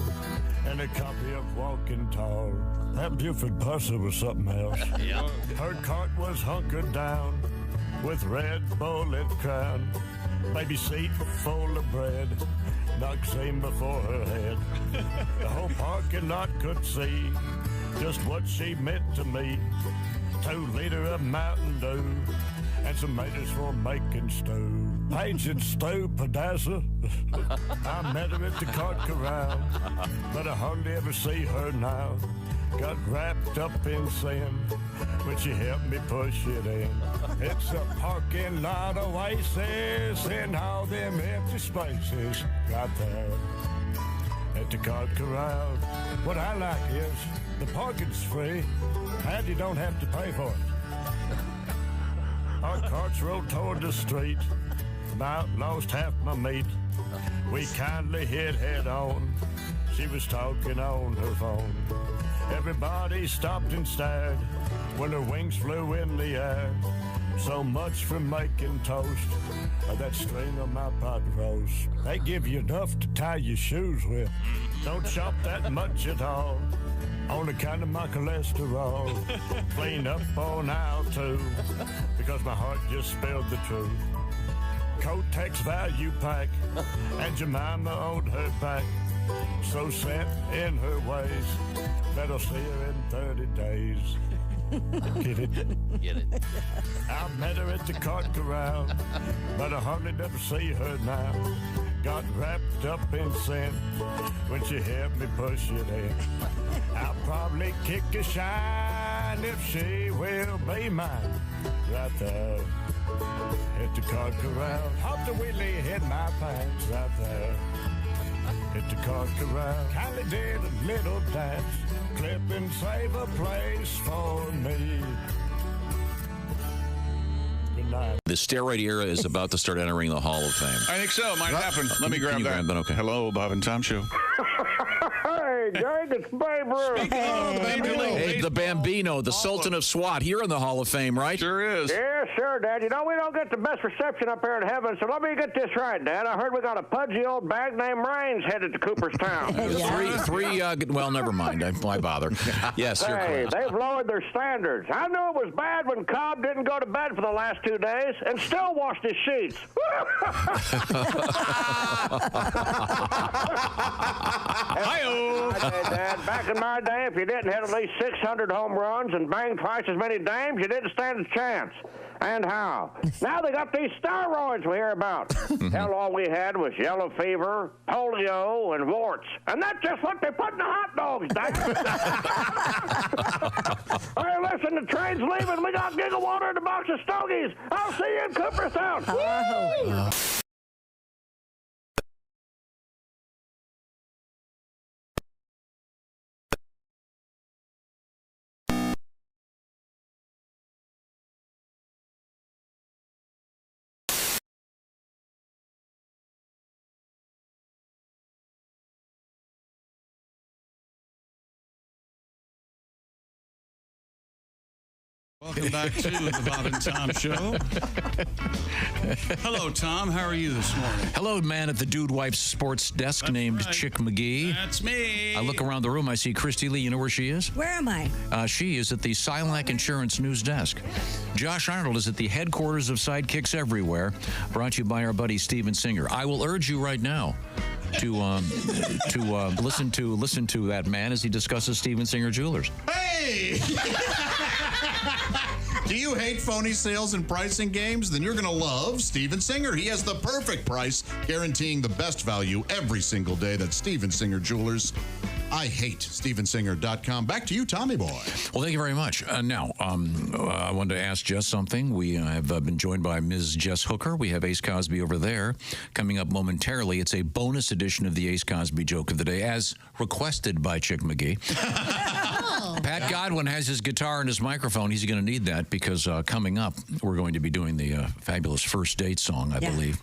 And a copy of Walking Tall. That Buford parcel was something else. Yeah. Her cart was hunkered down with red bullet crown. Baby seat full of bread. Knock seen before her head. The whole parking lot could see just what she meant to me. 2 liter of Mountain Dew and some maters for making stew. Paige and Stu Pedazza. I met her at the cart corral, but I hardly ever see her now. Got wrapped up in sin when she helped me push it in. It's a parking lot oasis in all them empty spaces right there at the cart corral. What I like is the parking's free and you don't have to pay for it. Our carts rolled toward the street, about lost half my meat. We kindly hit head on, she was talking on her phone. Everybody stopped and stared when her wings flew in the air. So much for making toast, that string on my pot roast. They give you enough to tie your shoes with. Don't chop that much at all, on account of my cholesterol. Clean up on aisle 2, because my heart just spilled the truth. Kotex value pack, and Jemima on her back. So set in her ways, better see her in 30 days. Get it? Get it. I met her at the cart corral, but I hardly never see her now. Got wrapped up in sin when she helped me push it in. I'll probably kick a shine if she will be mine. Right there at the cart corral. Hop the wheelie in my pants. Right there at the cart corral. Kindly did a little dance. Clip and save a place for me. Good night. The steroid era is about to start entering the Hall of Fame. I think so. It might happen. Let me grab that. Okay. Hello, Bob and Tom Show. Hey, gang, it's Babe Ruth. Hey, the Bambino, the Sultan of SWAT, here in the Hall of Fame, right? Sure is. Yeah, sure, Dad. You know, we don't get the best reception up here in heaven, so let me get this right, Dad. I heard we got a pudgy old bag named Raines headed to Cooperstown. Three, well, never mind. Why bother? Yes, you're Hey, correct. they've lowered their standards. I knew it was bad when Cobb didn't go to bed for the last 2 days and still washed his sheets. Hi-oh. Hey, Dad, back in my day, if you didn't hit at least 600 home runs and bang twice as many dames, you didn't stand a chance. And how? Now they got these steroids we hear about. Hell, all we had was yellow fever, polio, and warts. And that's just what they put in the hot dogs, Dad. Hey, listen, the train's leaving. We got gigawater and a box of stogies. I'll see you in Cooperstown. Woo! Welcome back to the Bob and Tom Show. Hello, Tom. How are you this morning? Hello, man at the Dude Wife's sports desk named Chick McGee. That's me. I look around the room. I see Christy Lee. You know where she is? Where am I? She is at the Silac Insurance News Desk. Josh Arnold is at the headquarters of Sidekicks Everywhere, brought to you by our buddy Steven Singer. I will urge you right now to listen to that man as he discusses Steven Singer Jewelers. Hey! Do you hate phony sales and pricing games? Then you're going to love Steven Singer. He has the perfect price, guaranteeing the best value every single day. That's Steven Singer Jewelers. I hate StevenSinger.com. Back to you, Tommy Boy. Well, thank you very much. Now, I wanted to ask Jess something. We have been joined by Ms. Jess Hooker. We have Ace Cosby over there. Coming up momentarily, it's a bonus edition of the Ace Cosby Joke of the Day, as requested by Chick McGee. Pat Godwin has his guitar and his microphone. He's going to need that because coming up, we're going to be doing the fabulous First Date song, I believe.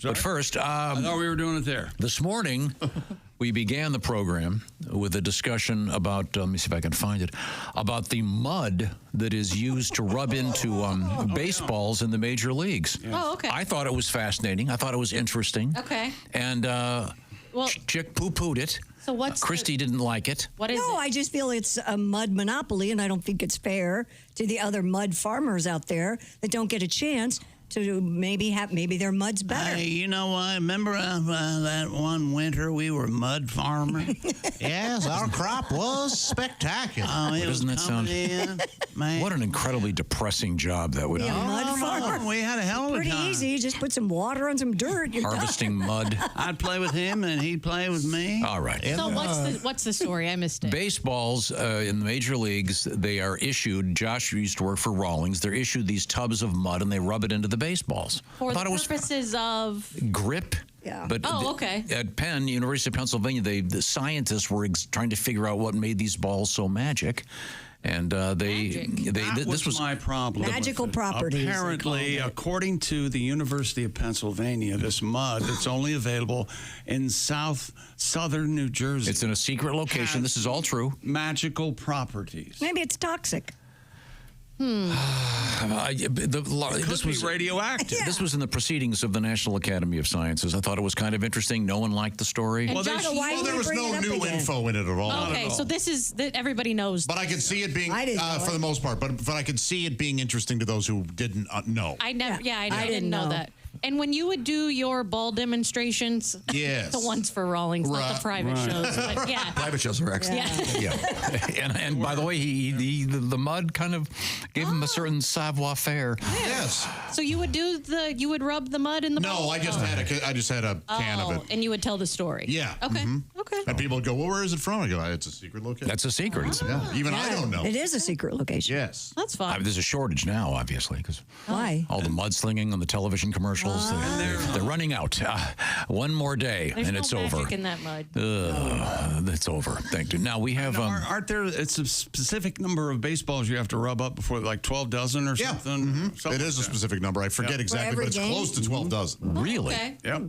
But first, I thought we were doing it there. This morning, we began the program with a discussion about, let me see if I can find it, about the mud that is used to rub into baseballs in the major leagues. Oh, okay. I thought it was fascinating. I thought it was interesting. Okay. And Chick poo-pooed it. So Christy didn't like it. What is it? I just feel it's a mud monopoly, and I don't think it's fair to the other mud farmers out there that don't get a chance to maybe their mud's better. You know what? Remember that one winter we were mud farmers? Yes, our crop was spectacular. Doesn't that sound? What an incredibly depressing job that would be. Mud farmer. We had a hell of a Pretty time. easy. You just put some water on some dirt. You're Harvesting done. mud. I'd play with him, and he'd play with me. All right. So what's the story? I missed it. Baseballs in the major leagues, they are issued. Josh used to work for Rawlings. They're issued these tubs of mud, and they rub it into the baseballs. For the purposes of grip. Yeah. But okay. At Penn, University of Pennsylvania, the scientists were trying to figure out what made these balls so magic. And this was my problem. Magical properties. Apparently, according to the University of Pennsylvania, this mud that's only available in southern New Jersey. It's in a secret location. This is all true. Magical properties. Maybe it's toxic. This was radioactive. This was in the proceedings of the National Academy of Sciences. I thought it was kind of interesting. No one liked the story. And Josh, there was no new info in it at all. Okay, so this is that everybody knows. But I could see it being, for the most part, but I could see it being interesting to those who didn't know. I didn't know that. And when you would do your ball demonstrations, yes, the ones for Rawlings, not the private shows, but yeah, private shows are excellent. Yeah. and by the way, the mud kind of gave him a certain savoir-faire. Yes. So you would rub the mud in the ball? No, I just had a can of it. And you would tell the story. Yeah. Okay. Mm-hmm. Okay. And people would go, well, where is it from? I go, it's a secret location. That's a secret. Even I don't know. It is a secret location. Yes. That's fine. There's a shortage now, obviously, because why all the mudslinging on the television commercials. They're running out. One more day, There's and no it's magic over. in that mud. It's over. Thank you. Now we have. Aren't there? It's a specific number of baseballs you have to rub up before, like 12 dozen or something. Mm-hmm. It is a specific number. I forget exactly, but it's close to 12 dozen. Really? Okay. Yep.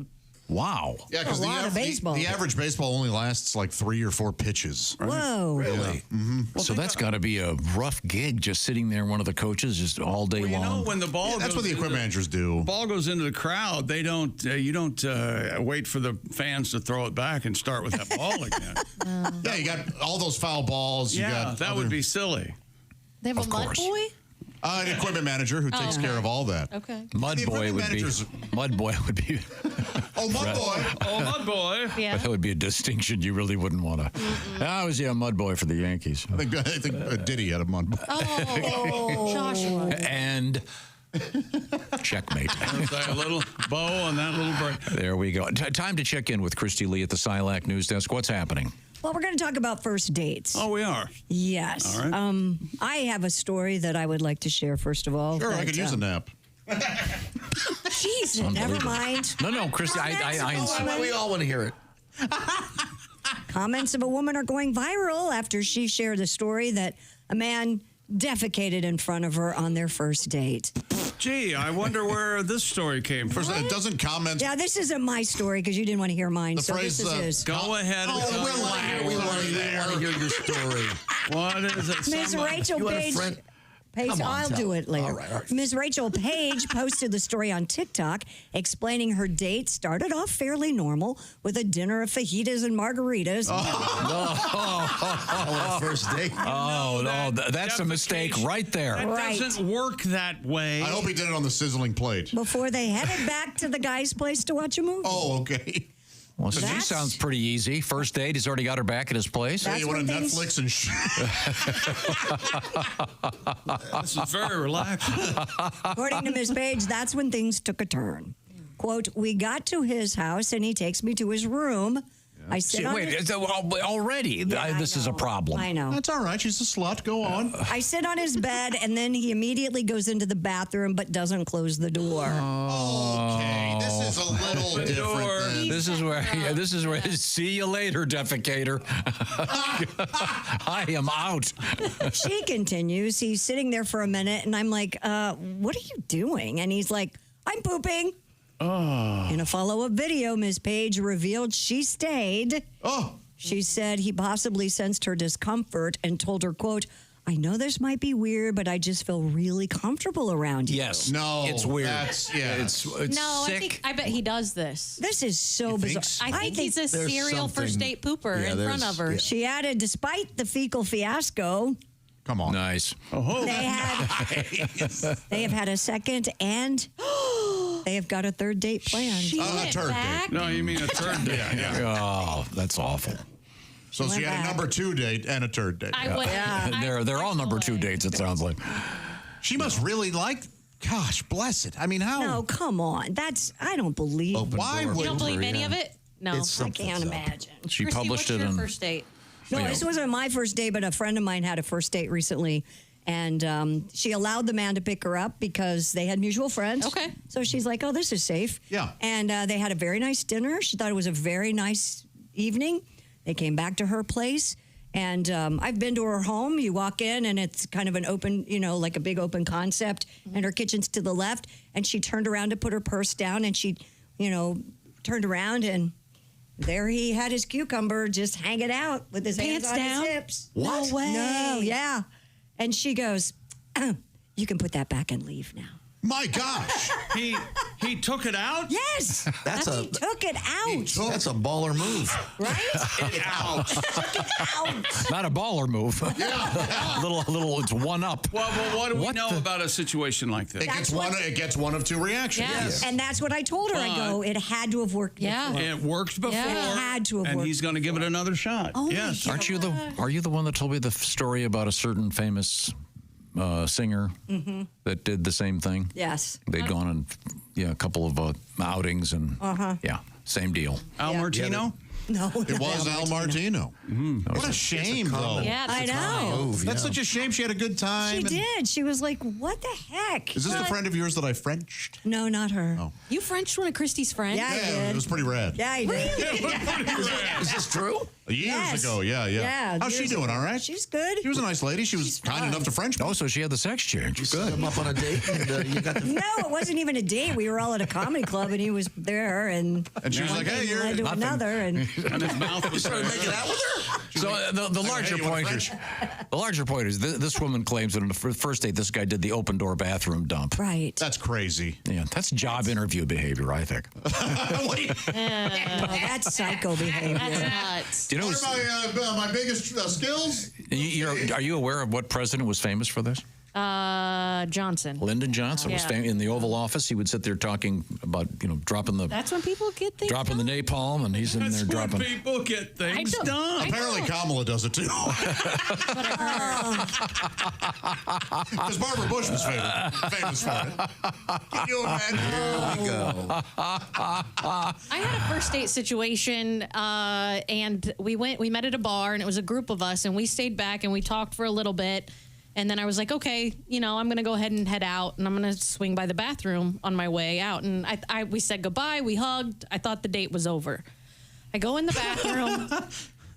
Wow. Yeah, because the average baseball only lasts like 3 or 4 pitches. Whoa. Really? Yeah. Mm-hmm. So that's got to be a rough gig, just sitting there, one of the coaches, just all day long. You know, when the ball that's what the equipment managers do. The ball goes into the crowd. They don't. You don't wait for the fans to throw it back and start with that ball again. Yeah, you got all those foul balls. That would be silly. They have a mud boy? An equipment manager who takes care of all that. Okay. Mud boy would be. Mud boy would be. Oh, mud boy. Oh, mud boy. Yeah. But that would be a distinction you really wouldn't want to. I was a mud boy for the Yankees. I think Diddy had a mud boy. Oh, Joshua. And checkmate. A little bow on that little break. There we go. Time to check in with Christy Lee at the Silac News Desk. What's happening? Well, we're going to talk about first dates. Oh, we are? Yes. All right. I have a story that I would like to share, first of all. Sure, I could use a nap. Jeez, never mind. No, Christy, we all want to hear it. Comments of a woman are going viral after she shared a story that a man defecated in front of her on their first date. Gee, I wonder where this story came from. It doesn't comment. Yeah, this isn't my story because you didn't want to hear mine. The so phrase, this is his. Go ahead. We want to hear your story. What is it? Ms. Rachel Page. I'll do it later. All right. Ms. Rachel Page posted the story on TikTok explaining her date started off fairly normal with a dinner of fajitas and margaritas. First date. That's a mistake right there. That doesn't work that way. I hope he did it on the sizzling plate. Before they headed back to the guy's place to watch a movie. Oh, okay. Well, so she sounds pretty easy. First date, he's already got her back at his place. Hey, you want to Netflix and shit? This is very relaxing. According to Ms. Page, that's when things took a turn. Quote, we got to his house and he takes me to his room. I sit on his... already? This is a problem. I know. That's all right. She's a slut. Go on. I sit on his bed and then he immediately goes into the bathroom but doesn't close the door. Okay, this is a little different. This is where. See you later, defecator. I am out. She continues. He's sitting there for a minute and I'm like, what are you doing? And he's like, I'm pooping. In a follow-up video, Ms. Page revealed she stayed. She said he possibly sensed her discomfort and told her, quote, I know this might be weird, but I just feel really comfortable around you. Yes. No. It's weird. It's No, sick. I bet he does this. This is so bizarre. I think he's a serial first date pooper in front of her. Yeah. She added, despite the fecal fiasco, come on. Nice. they have had a second and they have got a third date planned. A third date. No, you mean a third date. Oh, that's awful. So she had a number 2 date and a third date. They're all number 2 dates, it sounds like. She must really like... Gosh, bless it. I mean, how... No, come on. I don't believe... Why would... You don't believe any of it? No. I can't imagine. She Christy, published what's it your in... first date? No, this wasn't my first date, but a friend of mine had a first date recently. And she allowed the man to pick her up because they had mutual friends. Okay. So she's like, oh, this is safe. Yeah. And they had a very nice dinner. She thought it was a very nice evening. They came back to her place. And I've been to her home. You walk in and it's kind of an open, like a big open concept. And her kitchen's to the left. And she turned around to put her purse down and she, turned around and there he had his cucumber just hanging out with his hands on his hips. What? No way. No, yeah. And she goes, you can put that back and leave now. My gosh. He took it out? Yes. He took it out. That's a baller move. Right? Not a baller move. Yeah. little, it's one up. Well, what do we know about a situation like this? It gets one of 2 reactions. Yes. And that's what I told her. I go, it had to have worked before. It worked before. It had to have worked. And he's going to give it another shot. Oh, yes. Are you the one that told me the story about a certain famous singer that did the same thing? Yes. They'd gone on a couple of outings and same deal. Al Martino? No. It was Al Martino. What a shame, though. Yeah, I know. That's such a shame. She had a good time. She did. She was like, what the heck? Is this the friend of yours that I Frenched? No, not her. Oh. You Frenched one of Christy's friends? Yeah, I did. It was pretty rad. Yeah, I did. Is this true? Years ago, yeah. How's she doing? All right? She's good. She was a nice lady. She was kind enough to French me. Oh, so she had the sex change. Good. Him up on a date and you got the... No, it wasn't even a date. We were all at a comedy club and he was there and she was like, hey, you're led to another and his mouth was started making out with her? So the larger point is this woman claims that on the first date this guy did the open door bathroom dump. Right. That's crazy. Yeah, that's job interview behavior, I think. That's psycho behavior. That's nuts. Do you know What are my biggest skills? are you aware of what president was famous for this? Johnson. Lyndon Johnson was in the Oval Office. He would sit there talking about, dropping the... That's when people get things dropping done. the napalm, and he's in there dropping... That's when people get things done. Apparently Kamala does it too. Because Barbara Bush was famous for it. Can you imagine? Here we go. I had a first date situation, and we met at a bar, and it was a group of us, and we stayed back, and we talked for a little bit. And then I was like, okay, I'm going to go ahead and head out, and I'm going to swing by the bathroom on my way out. And we said goodbye. We hugged. I thought the date was over. I go in the bathroom,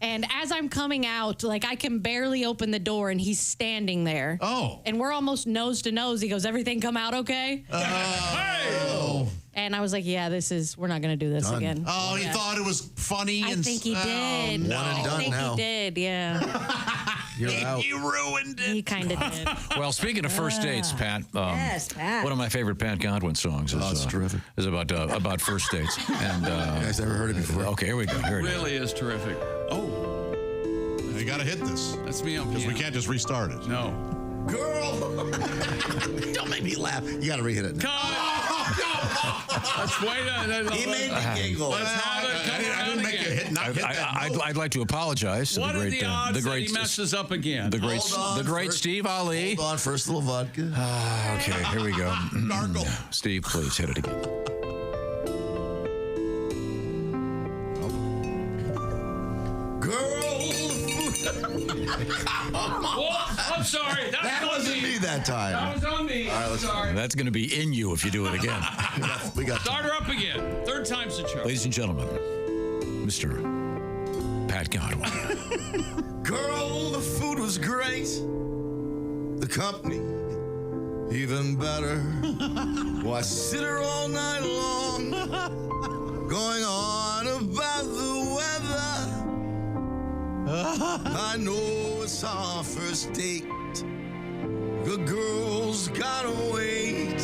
and as I'm coming out, I can barely open the door, and he's standing there. Oh. And we're almost nose to nose. He goes, everything come out okay? Oh. And I was like, yeah, we're not going to do this again. Oh, he thought it was funny. I think he did. No. One and done I think now. he did, yeah. You're out. You ruined it. He kind of did. Well, speaking of first dates, Pat. Yes, Pat. One of my favorite Pat Godwin songs is terrific. Is about first dates. And You guys ever heard it before? Okay, here we go. Here It it is. really is terrific. Oh, You got to hit this. that's me on Because we piano. can't just restart it. No. Girl! Don't make me laugh. You got to re-hit it now. Let's wait. He made me giggle. Let's have it come I didn't make you hit. Not hit that note. I'd like to apologize to What the are great, the odds the that great, he messes up again? the great, Hold on, the great first- Steve Ali. Hold on, first little vodka. Okay, here we go. Gargle. Steve, please hit it again. Girl! Whoa, I'm sorry. That wasn't me that time. That was on me. All right, I'm let's- sorry. That's going to be in you if you do it again. We got Start her up again. Third time's the charm. Ladies and gentlemen, Mr. Pat Godwin. Girl, the food was great. The company, even better. Why sit her all night long, going on about the weather. I know it's our first date. The girl's gotta wait.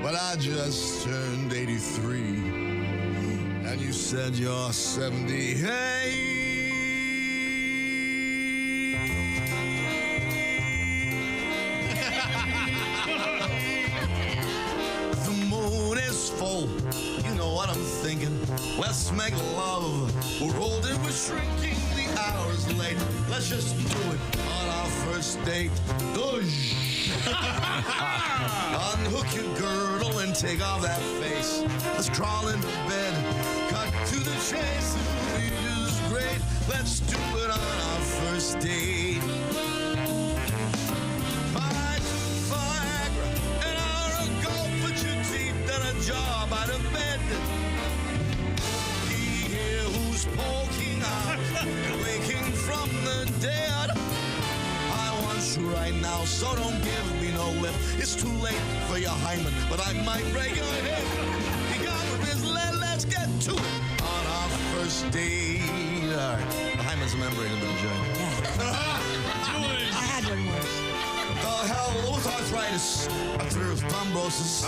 But I just turned 83, and you said you're 78. The moon is full, you know what I'm thinking. Let's make love. We're older, we're shrinking, the hour's late. Let's just do it on our first date. Unhook your girdle and take off that face. Let's crawl into bed, cut to the chase. The is great. Let's do it on our first date. Jar by the bed. He here who's poking out, waking from the dead. I want you right now, so don't give me no lip. It's too late for your hymen, but I might break your hip. You got this, let's get to it on our first date. All right. The hymen's a membrane in the vagina. I had one worse. Hell, what's arthritis? Arthritis, thrombosis.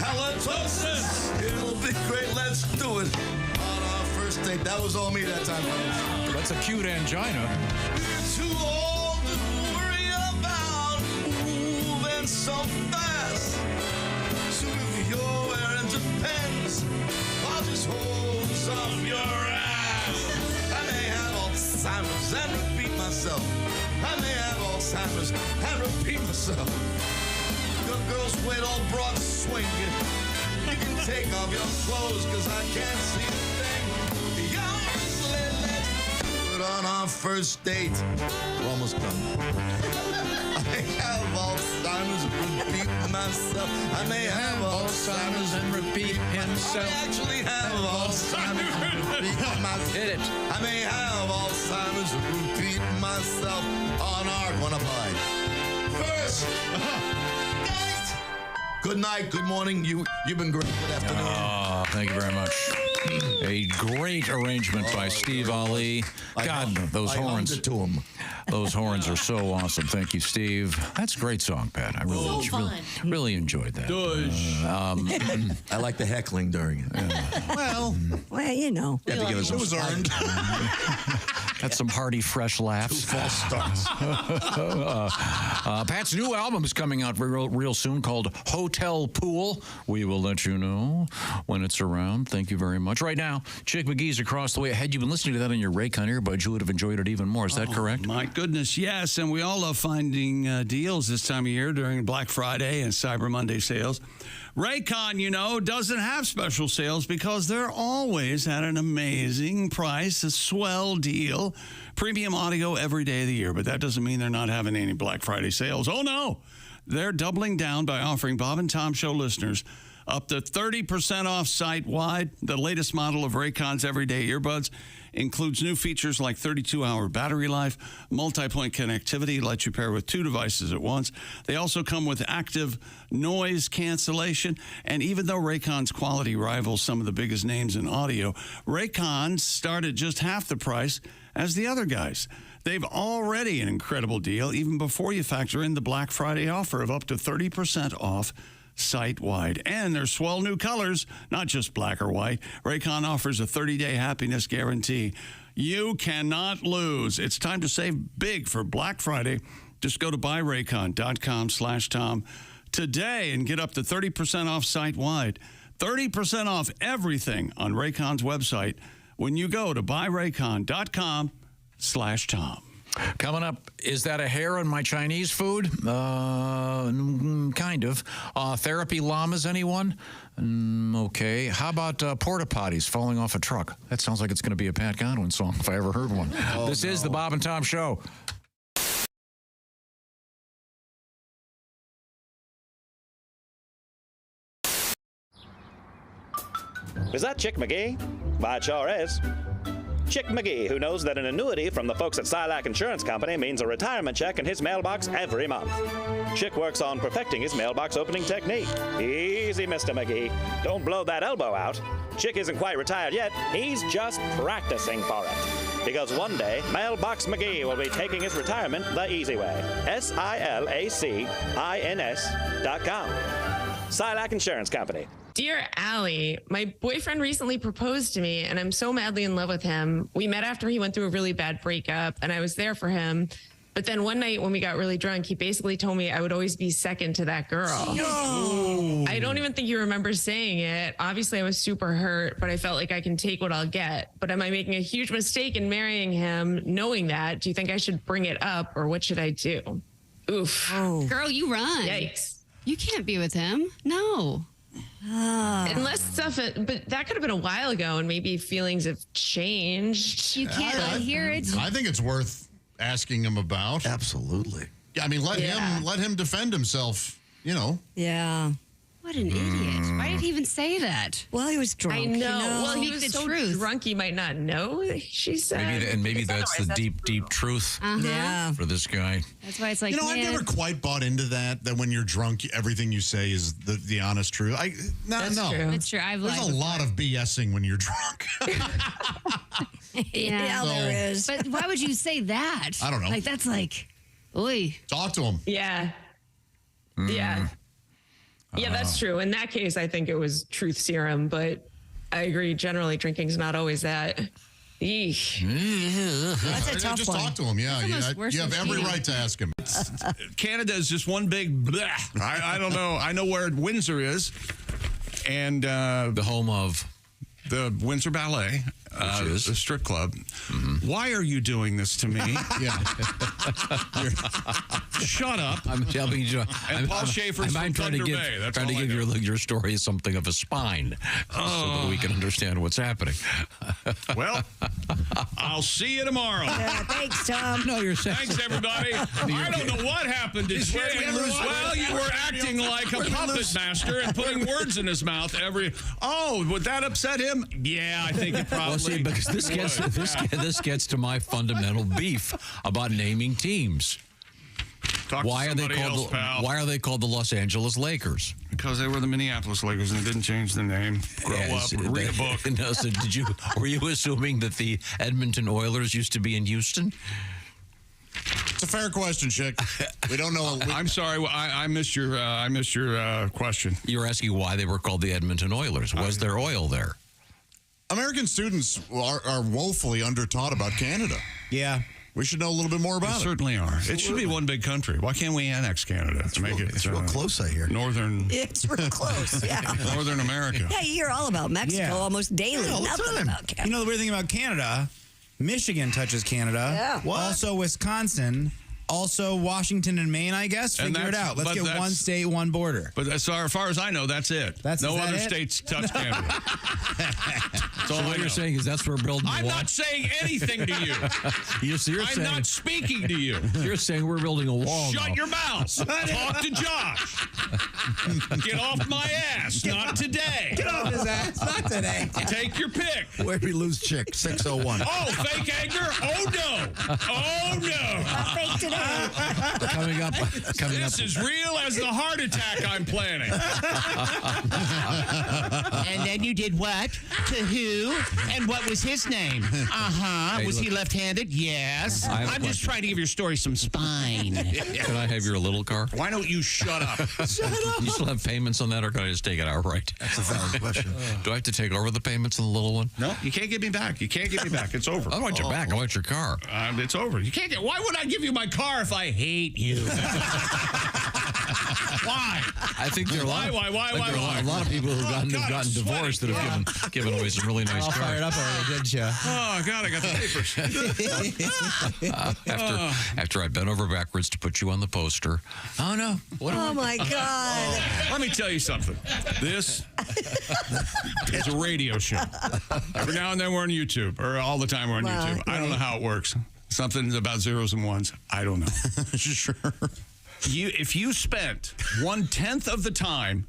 Halitosis. It'll be great. Let's do it on our first date. That was all me that time. That's acute angina. We're too old to worry about moving so fast. So if you're wearing Depends, I'll just hold some of your ass. I may have Alzheimer's and repeat myself. I may have Alzheimer's and repeat myself. Your girl's weight all broad swing. You can take off your clothes, cause I can't see a thing. Let's do it on our first date. We're almost done. I may have Alzheimer's and repeat myself. I may have Alzheimer's and repeat himself. I actually have Alzheimer's and repeat myself. Hit it. I may have Alzheimer's and repeat myself on our one applied. First date. Good night, good morning. You've been great. Good afternoon. Oh, thank you very much. A great arrangement by Steve Ali. God, those horns. I hummed it to him. Those horns are so awesome. Thank you, Steve. That's a great song, Pat. I really enjoyed that. I like the heckling during it. Well, you know. It was earned. That's some hearty, fresh laughs. 2 false starts. Pat's new album is coming out real soon called Hotel Pool. We will let you know when it's around. Thank you very much. Right now, Chick McGee's across the way. Had you been listening to that on your Raycon earbuds, you would have enjoyed it even more. Is that correct? My goodness, yes. And we all love finding deals this time of year during Black Friday and Cyber Monday sales. Raycon, you know, doesn't have special sales because they're always at an amazing price, a swell deal. Premium audio every day of the year, but that doesn't mean they're not having any Black Friday sales. Oh, no. They're doubling down by offering Bob and Tom Show listeners up to 30% off site-wide. The latest model of Raycon's everyday earbuds includes new features like 32-hour battery life, multi-point connectivity, lets you pair with 2 devices at once. They also come with active noise cancellation. And even though Raycon's quality rivals some of the biggest names in audio, Raycon start at just half the price as the other guys. They've already an incredible deal, even before you factor in the Black Friday offer of up to 30% off site-wide. And their swell new colors, not just black or white. Raycon offers a 30-day happiness guarantee. You cannot lose. It's time to save big for Black Friday. Just go to buyraycon.com/Tom today and get up to 30% off site-wide. 30% off everything on Raycon's website when you go to buyraycon.com/Tom. Coming up, is that a hair on my Chinese food? Kind of. Therapy llamas, anyone? Okay. How about porta potties falling off a truck? That sounds like it's going to be a Pat Godwin song if I ever heard one. This is the Bob and Tom Show. Is that Chick McGee? Why, it sure is. Chick McGee, who knows that an annuity from the folks at Silac Insurance Company means a retirement check in his mailbox every month. Chick works on perfecting his mailbox opening technique. Easy, Mr. McGee. Don't blow that elbow out. Chick isn't quite retired yet. He's just practicing for it. Because one day, Mailbox McGee will be taking his retirement the easy way. SILACINS.com. Silac Insurance Company. Dear Allie, my boyfriend recently proposed to me, and I'm so madly in love with him. We met after he went through a really bad breakup, and I was there for him. But then one night when we got really drunk, he basically told me I would always be second to that girl. No. I don't even think he remembers saying it. Obviously, I was super hurt, but I felt like I can take what I'll get. But am I making a huge mistake in marrying him, knowing that? Do you think I should bring it up, or what should I do? Oof. Oh. Girl, you run. Yikes. You can't be with him. No. Unless stuff, but that could have been a while ago, and maybe feelings have changed. You can't hear it. I think it's worth asking him about. Absolutely. Yeah, I mean, let him defend himself. You know. Yeah. What an idiot. Why did he even say that? Well, he was drunk. I know. You know? Well, he was so drunk he might not know, she said. Maybe that's the deep truth for this guy. That's why it's like, I've never quite bought into that when you're drunk, everything you say is the honest truth. That's true. It's true. There's a lot of BSing when you're drunk. Yeah, there is. But why would you say that? I don't know. Like, that's like, oy. Talk to him. Yeah. Yeah. Yeah, that's true. In that case, I think it was truth serum, but I agree. Generally, drinking's not always that. Eesh. That's a tough Just one. talk to him. Yeah, you have every right to ask him. Canada is just one big bleh. I don't know. I know where Windsor is, and the home of the Windsor Ballet, the strip club. Mm-hmm. Why are you doing this to me? Yeah. Shut up. I'm telling you. And Paul Schaefer's from Thunder Bay. That's trying to give your story something of a spine so that we can understand what's happening. Well, I'll see you tomorrow. Yeah, thanks, Tom. No, you're saying. Thanks, everybody. I don't know what happened to Chick. Well, you were acting like a puppet master and putting words in his mouth would that upset him? Yeah, I think it probably. Well, see, because this gets to my fundamental beef about naming teams. Why are they called the Los Angeles Lakers? Because they were the Minneapolis Lakers and they didn't change the name. Grow up, read a book. No, so were you assuming that the Edmonton Oilers used to be in Houston? It's a fair question, Chick. We don't know. I'm sorry. I missed your question. You were asking why they were called the Edmonton Oilers. Was there oil there? American students are woefully undertaught about Canada. Yeah. We should know a little bit more about it. Certainly are. It should be one big country. Why can't we annex Canada? It's real close, I hear. Northern. It's real close, yeah. Northern America. Yeah, you hear all about Mexico almost daily. Nothing about Canada. You know the weird thing about Canada? Michigan touches Canada. Yeah. What? Also Wisconsin. Also Washington and Maine, I guess. And Figure it out. Let's get one state, one border. But as far as I know, that's it. No other states touch Canada. That's all what you're saying is that's where we're building the I'm wall. not saying anything to you. I'm not speaking to you. You're saying we're building a wall. Shut now. your mouth. Talk to Josh. Get off my ass. Not today. Get off his ass. Not today. Take your pick. Where'd we lose Chick? 601. Oh, fake anger? Oh, no. Oh, no. Fake today. Coming up. This is real as the heart attack I'm planning. And then you did what? To who? And what was his name? Hey, was look. he left-handed? Yes. I have a I'm just question. trying to give your story some spine. Can I have your little car? Why don't you shut up? You still have payments on that, or can I just take it outright? That's a valid question. Do I have to take over the payments on the little one? No, you can't get me back. You can't get me back. It's over. I don't want you back. I want your car. It's over. You can't get. Why would I give you my car if I hate you? Why? I think there are a lot. Why? A lot of people who've gotten divorced that have given away some really nice All cars. fired up already, didn't you? Oh God, I got the papers. After I bent over backwards to put you on the poster. Oh no! Oh my God! Let me tell you something. This is a radio show. Every now and then we're on YouTube, or all the time we're on YouTube. I don't know how it works. Something about zeros and ones. I don't know. Sure. If you spent 1/10 of the time,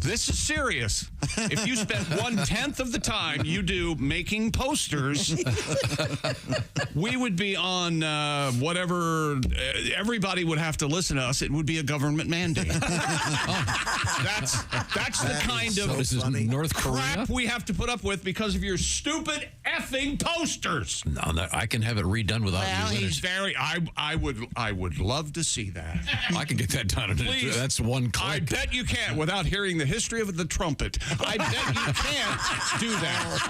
this is serious. If you spent 1/10 of the time you do making posters, we would be on whatever. Everybody would have to listen to us. It would be a government mandate. That's the kind of This is North Korea. crap we have to put up with because of your stupid effing posters. No, I can have it redone without Well, you. he's very. I would love to see that. I can get that done. Please. That's one click. I bet you can't without hearing the history of the trumpet. I bet you can't do that.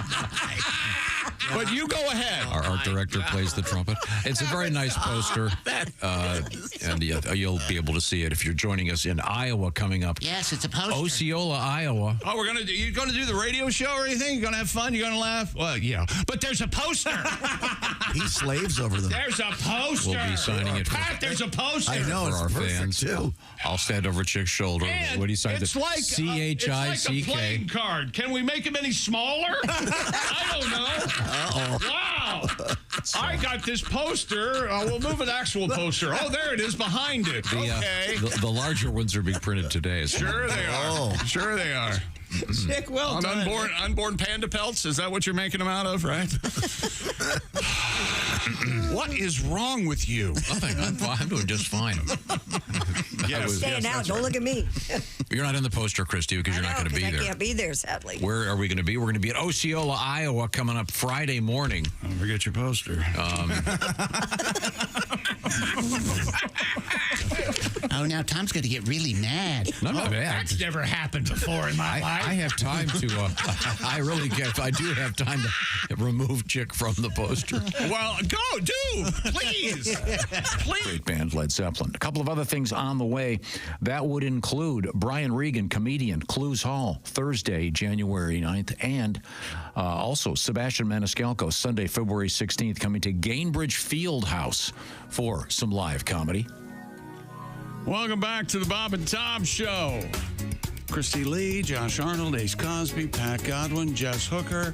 But you go ahead. Our art director plays the trumpet. It's a very nice poster, and you'll be able to see it if you're joining us in Iowa coming up. Yes, it's a poster. Osceola, Iowa. Oh, you're going to do the radio show or anything? You're going to have fun? You're going to laugh? Well, yeah. But there's a poster. He slaves over them. There's a poster. We'll be signing it. Pat, there's a poster. I know, for it's our perfect, fans. too. I'll stand over Chick's shoulder And when he signs it's it. like CHICK. It's like a playing card. Can we make them any smaller? I don't know. Wow. I got this poster. We'll move an actual poster. Oh, there it is behind it. Okay. The larger ones are being printed today. Sure they are. Sure they are. Chick, well On done. unborn panda pelts? Is that what you're making them out of, right? What is wrong with you? Nothing. I'm doing just fine. Staying out. Don't look at me. You're not in the poster, Christy, because you're not going to be I there. can't be there, sadly. Where are we going to be? We're going to be at Osceola, Iowa, coming up Friday morning. Don't forget your poster. Oh, now Tom's going to get really mad. No, not bad. That's never happened before in my life. I have time to. I really get. I do have time to remove Chick from the poster. Well, please. Great band, Led Zeppelin. A couple of other things on the way. That would include Brian Regan, comedian, Clues Hall, Thursday, January 9th, and also Sebastian Maniscalco, Sunday, February 16th, coming to Gainbridge Fieldhouse for some live comedy. Welcome back to the Bob and Tom Show. Christy Lee, Josh Arnold, Ace Cosby, Pat Godwin, Jess Hooker.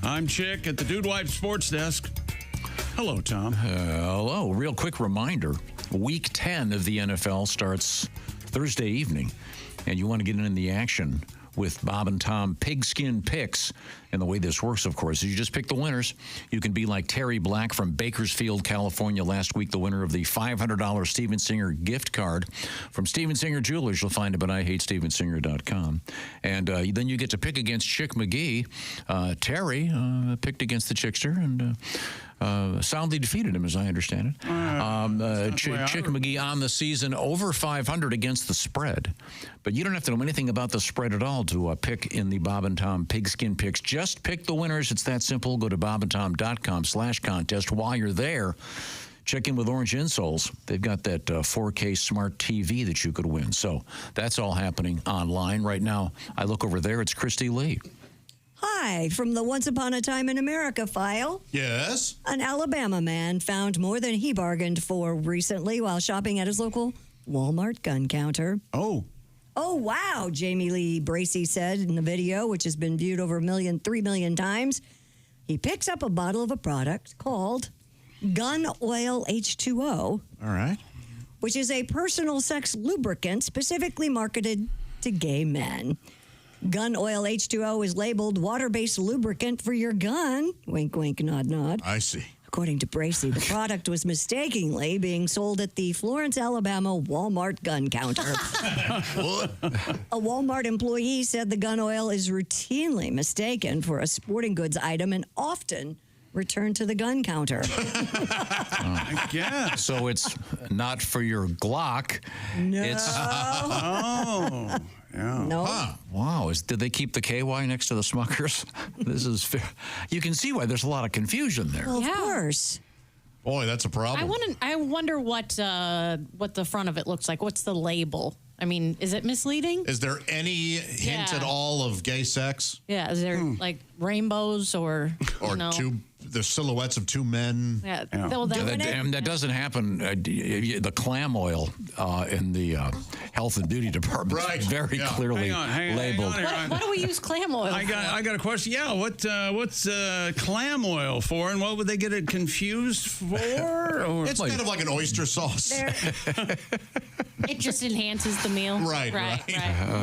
I'm Chick at the Dude Wipe Sports Desk. Hello, Tom. Hello. Real quick reminder, Week 10 of the NFL starts Thursday evening, and you want to get in the action with Bob and Tom Pigskin Picks. And the way this works, of course, is you just pick the winners. You can be like Terry Black from Bakersfield, California, last week, the winner of the $500 Steven Singer gift card from Steven Singer Jewelers. You'll find it at IHateStevenSinger.com. And then you get to pick against Chick McGee. Terry picked against the Chickster, and soundly defeated him, as I understand it. Chick McGee on the season, over 500 against the spread. But you don't have to know anything about the spread at all to pick in the Bob and Tom Pigskin Picks. Just pick the winners. It's that simple. Go to bobandtom.com/contest. While you're there, check in with Orange Insoles. They've got that 4K smart TV that you could win. So that's all happening online right now. I look over there. It's Christy Lee. Hi, from the Once Upon a Time in America file. Yes? An Alabama man found more than he bargained for recently while shopping at his local Walmart gun counter. Oh, wow, Jamie Lee Bracey said in the video, which has been viewed over 3 million times. He picks up a bottle of a product called Gun Oil H2O. All right. Which is a personal sex lubricant specifically marketed to gay men. Gun Oil H2O is labeled water-based lubricant for your gun. Wink, wink, nod, nod. I see. According to Bracey, the product was mistakenly being sold at the Florence, Alabama Walmart gun counter. A Walmart employee said the gun oil is routinely mistaken for a sporting goods item and often returned to the gun counter. I guess. So it's not for your Glock. No. It's yeah. No. Huh. Wow. Did they keep the KY next to the Smuckers? This is fair. You can see why there's a lot of confusion there. Well, of course. Boy, that's a problem. I wonder what the front of it looks like. What's the label? I mean, is it misleading? Is there any hint at all of gay sex? Yeah. Is there like rainbows or the silhouettes of two men? Yeah. That doesn't happen. The clam oil in the health and beauty department is very clearly labeled. Why do we use clam oil? I got a question. Yeah, what's clam oil for, and what would they get it confused for? Or? It's kind of like an oyster sauce. It just enhances the meal. Right.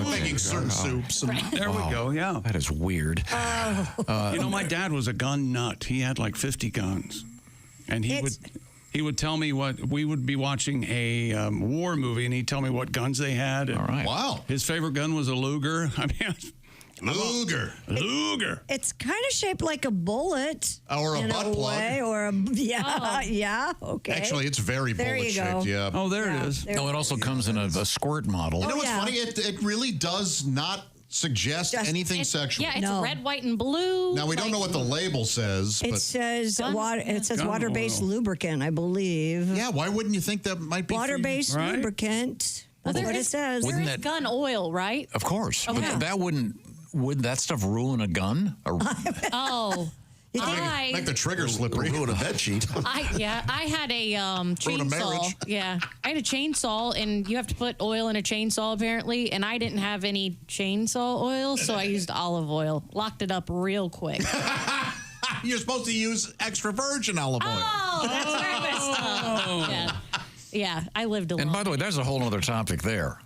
Making certain soups. There we go. Yeah. That is weird. My dad was a gun nut. He had like 50 guns, and he would tell me what we would be watching a war movie, and he'd tell me what guns they had. All right. Wow. His favorite gun was a Luger. I mean. Luger. It's kind of shaped like a bullet. Or a butt plug. Yeah, okay. Actually, it's very bullet-shaped, yeah. Oh, there it is. No, it also comes in a squirt model. You know what's funny? It really does not suggest anything sexual. Yeah, it's red, white, and blue. Now, we don't know what the label says. It says water-based lubricant, I believe. Yeah, why wouldn't you think that might be water-based lubricant? That's what it says. There is gun oil, right? Of course. Okay. But that would that stuff ruin a gun? Oh. Make the trigger slippery. Ruin a bed sheet. I had a chainsaw. Yeah, I had a chainsaw, and you have to put oil in a chainsaw apparently, and I didn't have any chainsaw oil, so I used olive oil. Locked it up real quick. You're supposed to use extra virgin olive oil. Oh, that's where I messed up. Yeah, I lived alone. And by the way, there's a whole other topic there.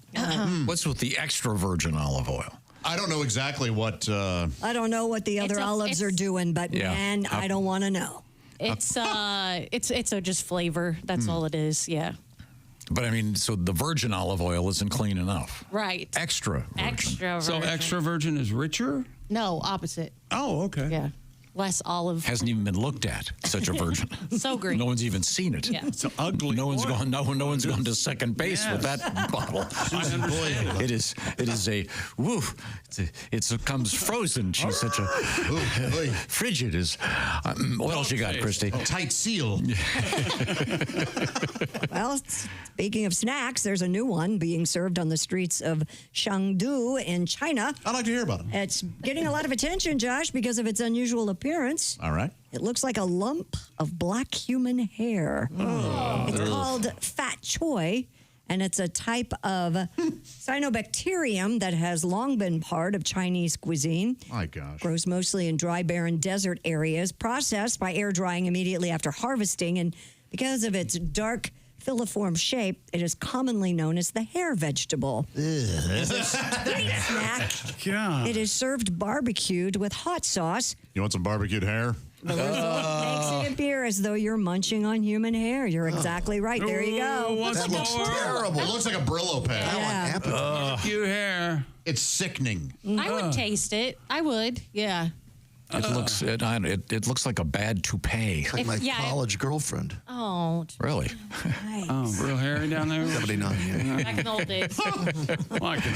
What's with the extra virgin olive oil? I don't know exactly what. I don't know what the other olives are doing, but man, I don't want to know. It's just flavor. That's all it is. Yeah. But I mean, so the virgin olive oil isn't clean enough. Right. Extra virgin. So extra virgin is richer? No, opposite. Oh, okay. Yeah. Less olive. Hasn't even been looked at, such a virgin. So green. No one's even seen it. Yeah. It's ugly. No one's gone to second base with that bottle. It is a woo. It comes frozen. She's such a frigid as. What else you got, Christy? Tight seal. Well, speaking of snacks, there's a new one being served on the streets of Chengdu in China. I'd like to hear about it. It's getting a lot of attention, Josh, because of its unusual appearance. All right. It looks like a lump of black human hair. It's called fat choy, and it's a type of cyanobacterium that has long been part of Chinese cuisine. My gosh. Grows mostly in dry, barren desert areas, processed by air drying immediately after harvesting, and because of its dark filiform shape, it is commonly known as the hair vegetable. It's a street snack. Yeah. It is served barbecued with hot sauce. You want some barbecued hair? The result makes it appear as though you're munching on human hair. You're exactly right. There you go. That looks terrible. It looks like a Brillo pad. Barbecue hair. It's sickening. I would taste it. I would. Yeah. It looks like a bad toupee. Like my college girlfriend. Oh. Really? Nice. Oh, real hairy down there? 79. Back in the old days. Well, I can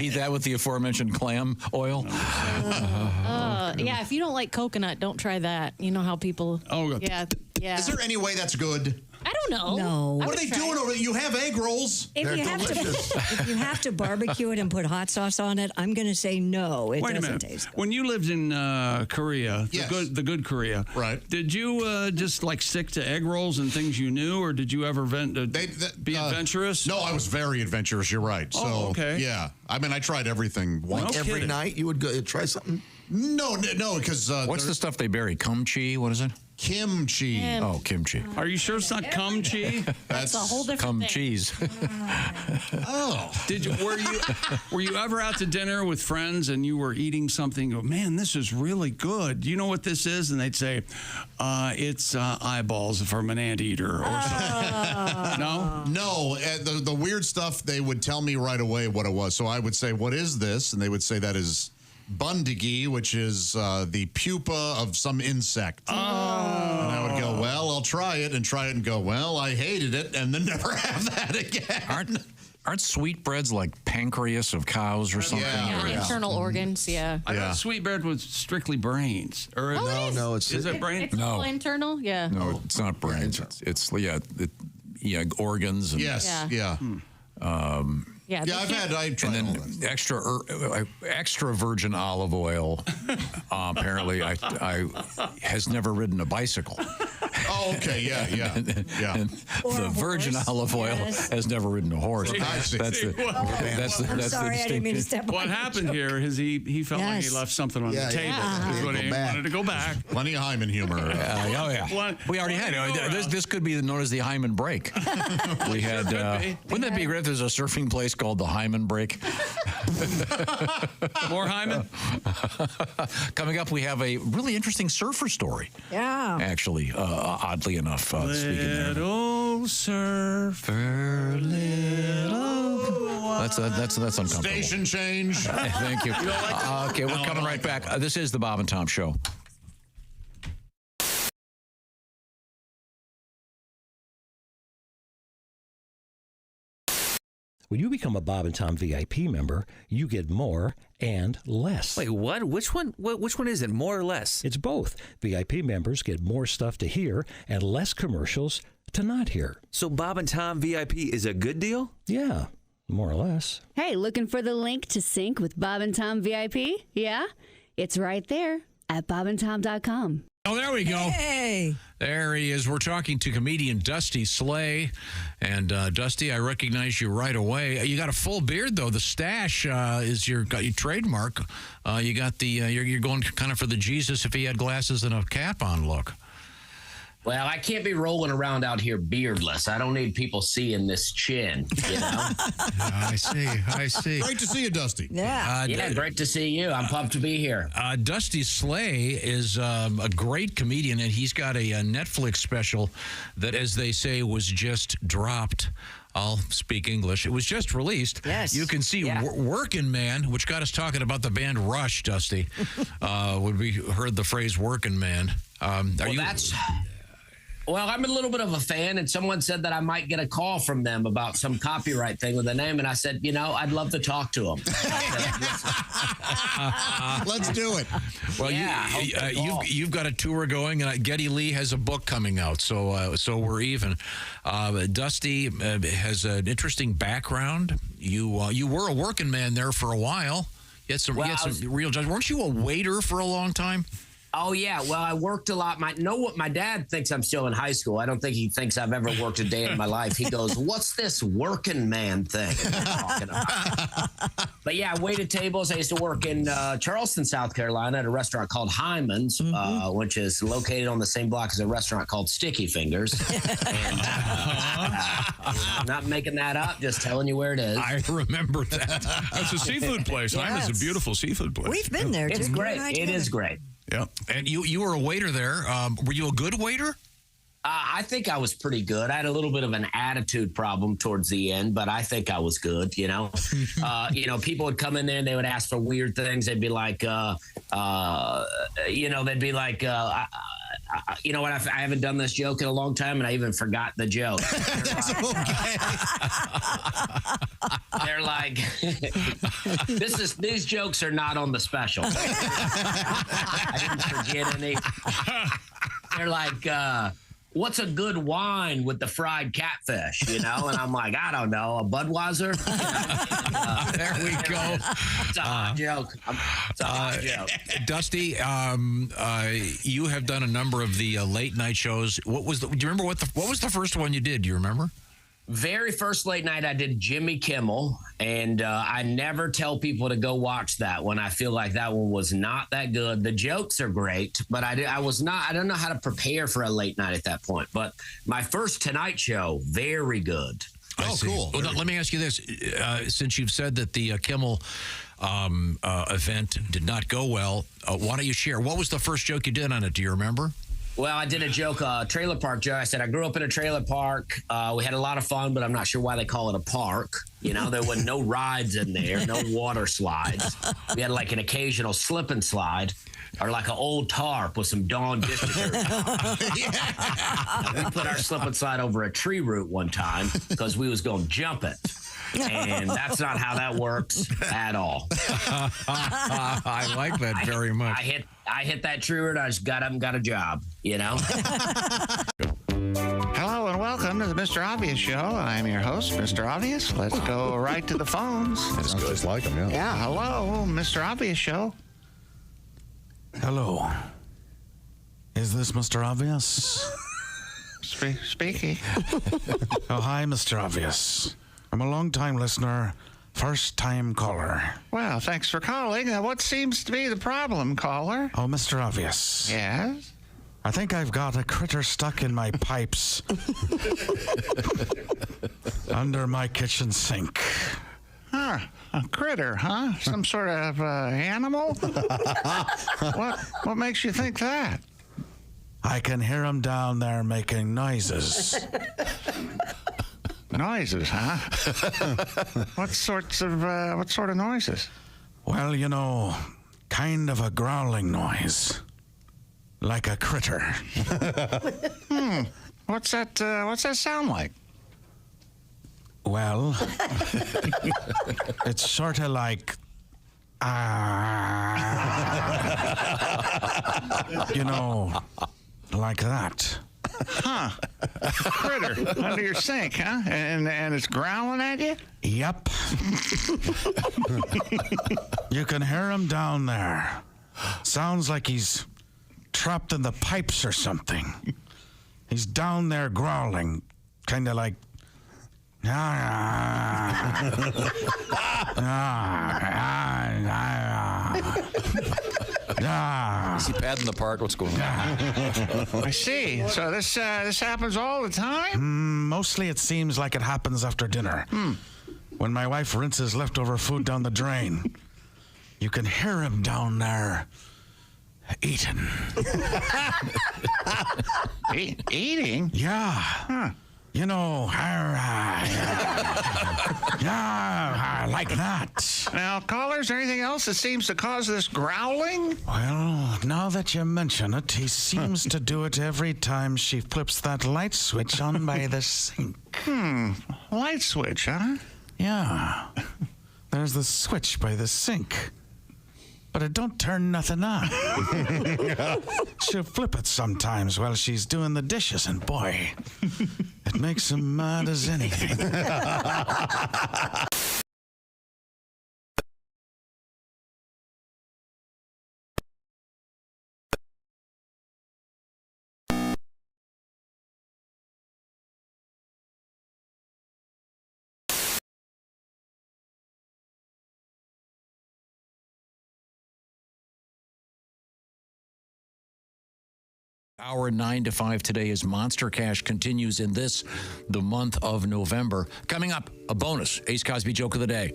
Eat that with the aforementioned clam oil. Yeah, if you don't like coconut, don't try that. You know how people. Oh, yeah. Is there any way that's good? I don't know. No. What are they doing over there? You have egg rolls. If you have to barbecue it and put hot sauce on it, I'm going to say no. It Wait a doesn't minute. taste good. When you lived in Korea, Yes. the good Korea, right? Did you just like stick to egg rolls and things you knew, or did you ever be adventurous? No, I was very adventurous. You're right. So, okay. Yeah. I mean, I tried everything once. Every night you would go try something? No, because what's the stuff they bury? Kimchi? What is it? Kimchi. Oh, kimchi. Are you sure it's not kimchi? That's a whole different thing. cheese. Oh. Were you ever out to dinner with friends and you were eating something? Go, man, this is really good. Do you know what this is? And they'd say, it's eyeballs from an anteater or something. No? No. The weird stuff, they would tell me right away what it was. So I would say, what is this? And they would say that is bundigi, which is the pupa of some insect. Oh. And I would go, well, I'll try it and go, well, I hated it, and then never have that again. Aren't sweetbreads like pancreas of cows or something? Yeah, internal organs, yeah. I thought sweetbread was strictly brains. Or No, is it brains? It's all internal, yeah. No, it's not brains. It's organs. And, yes, yeah. I've tried all that. Extra virgin olive oil. Apparently, I has never ridden a bicycle. Oh, okay, yeah. And the virgin olive oil has never ridden a horse. I see. That's the sorry, I didn't mean to step on What your happened joke. here is he felt like he left something on the table. He wanted to go back. Plenty of hymen humor. We already had this could be known as the hymen break. We had. Wouldn't that be great if there's a surfing place called the Hymen Break? More hymen? Coming up, we have a really interesting surfer story. Yeah. Actually, oddly enough, speaking there. Little surfer, little. That's uncomfortable. Station change. Thank you. Okay, we're coming right back. This is the Bob and Tom Show. When you become a Bob and Tom VIP member, you get more and less. Wait, what? Which one is it? More or less? It's both. VIP members get more stuff to hear and less commercials to not hear. So Bob and Tom VIP is a good deal? Yeah, more or less. Hey, looking for the link to sync with Bob and Tom VIP? Yeah? It's right there at bobandtom.com. Oh, there we go. Hey. There he is. We're talking to comedian Dusty Slay. And Dusty, I recognize you right away. You got a full beard, though. The stash is your trademark. You got the you're going kind of for the Jesus if he had glasses and a cap on look. Well, I can't be rolling around out here beardless. I don't need people seeing this chin, you know? I see. Great to see you, Dusty. Yeah. Great to see you. I'm pumped to be here. Dusty Slay is a great comedian, and he's got a Netflix special that, as they say, was just dropped. I'll speak English. It was just released. Yes. You can see Workin' Man, which got us talking about the band Rush, Dusty, when we heard the phrase Workin' Man. Well, I'm a little bit of a fan, and someone said that I might get a call from them about some copyright thing with the name, and I said, I'd love to talk to them. Let's do it. Well, you've got a tour going, and Geddy Lee has a book coming out, so we're even. Dusty has an interesting background. You were a working man there for a while. You had some real jobs. Weren't you a waiter for a long time? Oh, yeah. Well, I worked a lot. My dad thinks I'm still in high school. I don't think he thinks I've ever worked a day in my life. He goes, what's this working man thing you're talking about? But yeah, I waited tables. I used to work in Charleston, South Carolina at a restaurant called Hyman's, which is located on the same block as a restaurant called Sticky Fingers. And, I'm not making that up, just telling you where it is. I remember that. It's a seafood place. Yes. Hyman's a beautiful seafood place. We've been there, too. It's great. It is great. Yeah. And you were a waiter there. Were you a good waiter? I think I was pretty good. I had a little bit of an attitude problem towards the end, but I think I was good, you know. People would come in there and they would ask for weird things. They'd be like, they'd be like, you know what? I haven't done this joke in a long time, and I even forgot the joke. They're like, these jokes are not on the special. I didn't forget any. They're like, what's a good wine with the fried catfish, you know? And I'm like, I don't know, a Budweiser? There we go. It's a hot joke. It's a hot joke. Dusty, you have done a number of the late night shows. Do you remember what was the first one you did? Do you remember? Very first late night, I did Jimmy Kimmel, and I never tell people to go watch that one. I feel like that one was not that good. The jokes are great, but I don't know how to prepare for a late night at that point. But my first Tonight Show, very good. Oh, cool. Well, let me ask you this. Since you've said that the Kimmel event did not go well, why don't you share? What was the first joke you did on it? Do you remember? Well, I did a joke, trailer park joke. I said, I grew up in a trailer park. We had a lot of fun, but I'm not sure why they call it a park. You know, there were no rides in there, no water slides. We had like an occasional slip and slide or like an old tarp with some Dawn dish detergent. We put our slip and slide over a tree root one time because we was going to jump it. And that's not how that works at all. I like that very much. I hit that tree root. I just got up and got a job, you know? Hello and welcome to the Mr. Obvious Show. I'm your host, Mr. Obvious. Let's go right to the phones. That's good. Just like him, yeah. Yeah, hello, Mr. Obvious Show. Hello. Is this Mr. Obvious? Speaking. Oh, hi, Mr. Obvious. I'm a long-time listener, first-time caller. Well, thanks for calling. What seems to be the problem, caller? Oh, Mr. Obvious. Yes? I think I've got a critter stuck in my pipes under my kitchen sink. Huh, a critter, huh? Some sort of animal? What makes you think that? I can hear him down there making noises. Noises, huh? What sort of noises? Well, you know, kind of a growling noise. Like a critter. What's that sound like? Well, it's sort of like, you know, like that. Huh. A critter under your sink, huh? And it's growling at you? Yep. You can hear him down there. Sounds like he's trapped in the pipes or something. He's down there growling, kind of like, Is he padding the park? What's going on? I see. So this happens all the time? Mostly it seems like it happens after dinner. When my wife rinses leftover food down the drain. You can hear him down there eating. Eating? Yeah. Huh. You know, like that. Now, caller, is there anything else that seems to cause this growling? Well, now that you mention it, he seems to do it every time she flips that light switch on by the sink. Light switch, huh? Yeah. There's the switch by the sink. But it don't turn nothing on. She'll flip it sometimes while she's doing the dishes, and boy, it makes him mad as anything. Hour 9 to 5 today as Monster Cash continues in the month of November. Coming up, a bonus Ace Cosby joke of the day.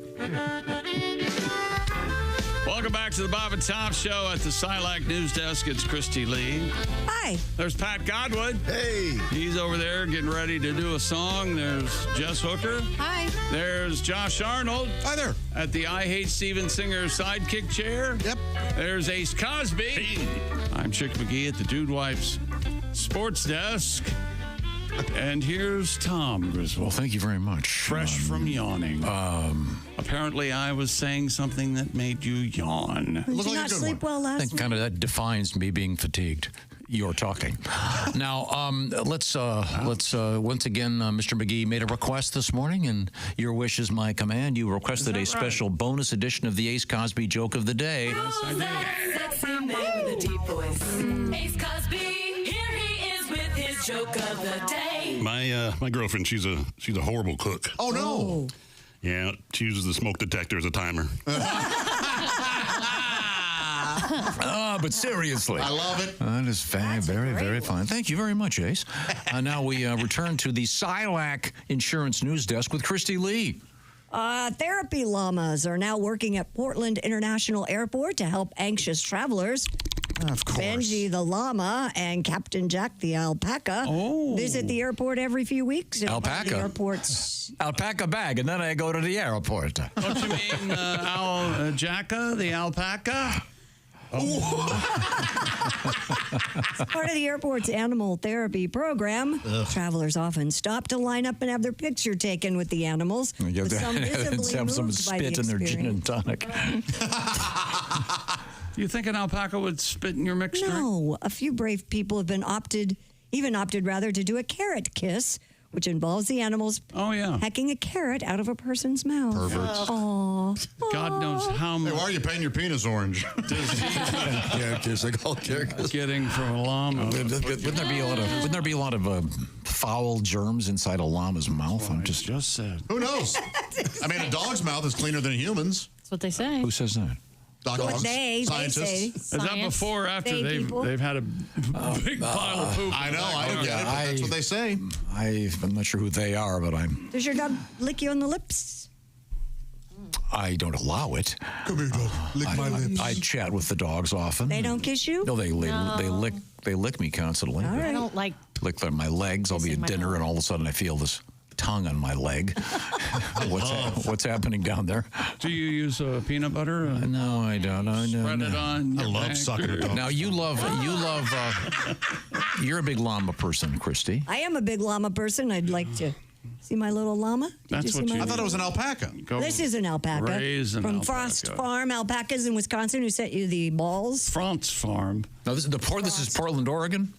Welcome Welcome back to the Bob and Tom Show at the Silac News Desk. It's Christy Lee. Hi. There's Pat Godwin. Hey. He's over there getting ready to do a song. There's Jess Hooker. Hi. There's Josh Arnold. Hi there. At the I Hate Steven Singer sidekick chair. Yep. There's Ace Cosby. Hey. I'm Chick McGee at the Dude Wipes Sports Desk. And here's Tom Griswold. Well, thank you very much. Fresh from yawning. Apparently, I was saying something that made you yawn. Did you not sleep well last night? Kind of that defines me being fatigued. You're talking. Now, let's once again, Mr. McGee made a request this morning, and your wish is my command. You requested a special bonus edition of the Ace Cosby joke of the day. Yes, I did. Sexy man with a deep voice. Ace Cosby, here he is with his joke of the day. My girlfriend, she's a horrible cook. Oh no. Yeah, she uses the smoke detector as a timer. But seriously. I love it. That is very fun. Thank you very much, Ace. Now we return to the Silac Insurance News Desk with Christy Lee. Therapy llamas are now working at Portland International Airport to help anxious travelers. Of course. Benji the llama and Captain Jack the alpaca visit the airport every few weeks. Alpaca? The airport's Alpaca bag, and then I go to the airport. Don't you mean Jacka, the alpaca? It's part of the airport's animal therapy program. Travelers often stop to line up and have their picture taken with the animals. With some visibly have some moved by the spit in their gin and experience. tonic. You think an alpaca would spit in your mixture? No. A few brave people have been opted to do a carrot kiss, which involves the animals hacking a carrot out of a person's mouth. Perverts. Aww. God knows how much. Hey, why are you painting your penis orange? Getting from a llama. Wouldn't there be a lot of foul germs inside a llama's mouth? I'm just said. Who knows? I mean, a dog's mouth is cleaner than a human's. That's what they say. Who says that? Dogs. They Scientists. say. Is that before or after they've had a big pile of poop? I know. I don't get it, but that's what they say. I'm not sure who they are, but Does your dog lick you on the lips? I don't allow it. Come here, dog. Lick my lips. I chat with the dogs often. They don't kiss you? No, they lick me constantly. All right. I don't like. Lick my legs. I'll be at dinner, and all of a sudden I feel this tongue on my leg. What's happening down there? Do you use peanut butter? No, I don't. Spread it on. I love sucking a dog. Now you're a big llama person, Christy. I am a big llama person. I'd like to see my little llama. I thought it was an alpaca. This is an alpaca. Raise an from alpaca. Frost Farm Alpacas in Wisconsin, who sent you the balls. Frost Farm. Now this is Portland, Oregon.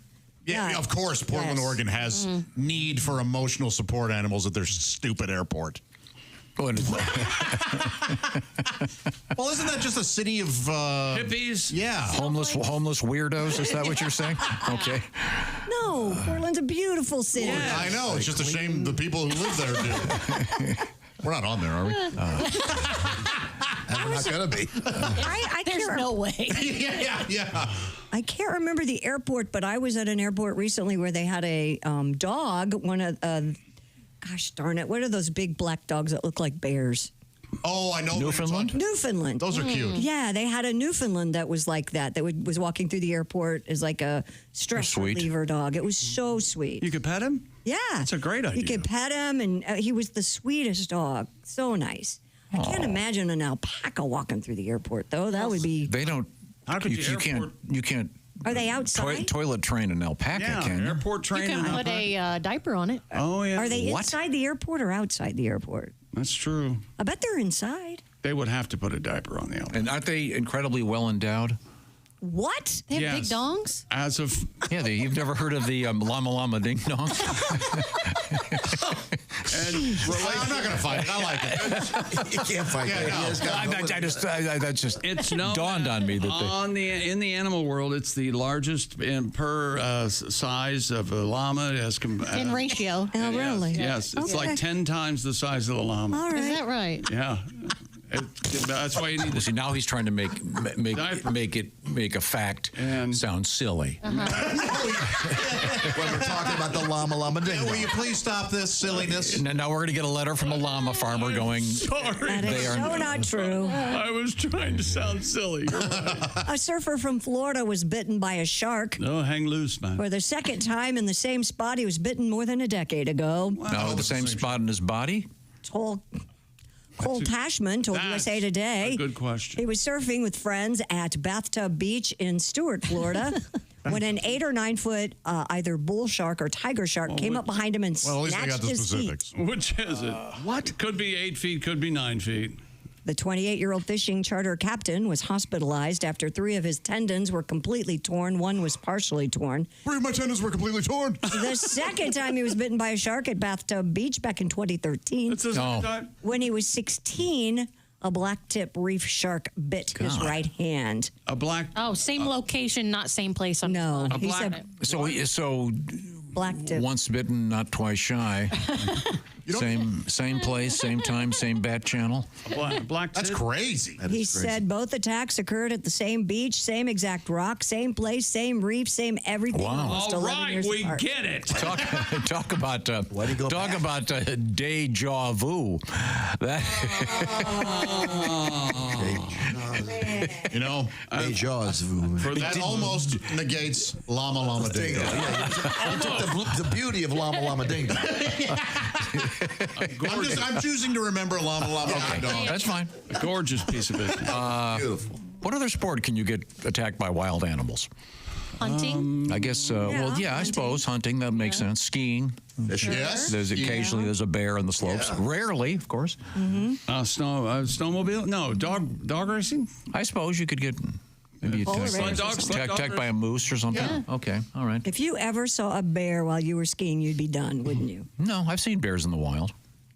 Yeah, of course. Portland, Oregon has need for emotional support animals at their stupid airport. Well, isn't that just a city of hippies? Yeah, homeless weirdos. Is that what you're saying? Okay. No, Portland's a beautiful city. Yeah, I know. It's just a shame the people who live there do. We're not on there, are we? We're not going to be. There's no way. Yeah. I can't remember the airport, but I was at an airport recently where they had a dog. Gosh darn it! What are those big black dogs that look like bears? Oh, I know. Newfoundland? Newfoundland. Those are cute. Yeah, they had a Newfoundland that was like that. Was walking through the airport as like a stress reliever dog. It was so sweet. You could pet him? Yeah. That's a great idea. You could pet him, and he was the sweetest dog. So nice. I can't imagine an alpaca walking through the airport, though. That would be... They don't... How could you can't... Are they outside? Toilet train an alpaca, can you? Airport train You can put a diaper on it. Oh, yeah. Are they inside the airport or outside the airport? That's true. I bet they're inside. They would have to put a diaper on the alpaca. And aren't they incredibly well endowed? What? They have big dongs? As of... Yeah, you've never heard of the llama ding dong? I'm not going to fight it. I like it. You can't fight That just it's known dawned on me that in the animal world, it's the largest per size of a llama in ratio. Oh, really? Yes, it's like 10 times the size of the llama. All right. Is that right? Yeah. That's why you need see, now he's trying to make it make a fact sound silly. When we're talking about the llama ding. Will you please stop this silliness? And now we're going to get a letter from a llama farmer going, sorry. That is so not true. I was trying to sound silly. You're right. A surfer from Florida was bitten by a shark. No, hang loose, man. For the second time in the same spot he was bitten more than a decade ago. No, the same spot in his body? Cole Tashman told USA Today. Good question. He was surfing with friends at Bathtub Beach in Stuart, Florida, when an 8 or 9 foot either bull shark or tiger shark came up behind him and snatched his feet. Which is it? What? Could be 8 feet, could be 9 feet. The 28-year-old fishing charter captain was hospitalized after 3 of his tendons were completely torn. 1 was partially torn. 3 of my tendons were completely torn. The second time he was bitten by a shark at Bathtub Beach back in 2013. That's his time? When he was 16, a black-tip reef shark bit his right hand. A black... Oh, same location, not same place. No. He said So black tip. Once bitten, not twice shy. Same place, same time, same bat channel. Black That's crazy. He said both attacks occurred at the same beach, same exact rock, same place, same reef, same everything. Wow. Almost 11 All right, years we apart. get it. Talk about deja vu. That You know, that almost negates llama dingo. You took the beauty of llama dingo. I'm choosing to remember llama dingo. That's fine. A gorgeous piece of business. Beautiful. What other sport can you get attacked by wild animals? Hunting? I guess, I suppose hunting, that makes sense. Skiing. Yes. There's a bear on the slopes. Yeah. Rarely, of course. Snowmobile? No. Dog racing? I suppose you could get maybe attacked by a moose or something. Yeah. Okay, all right. If you ever saw a bear while you were skiing, you'd be done, wouldn't you? No, I've seen bears in the wild.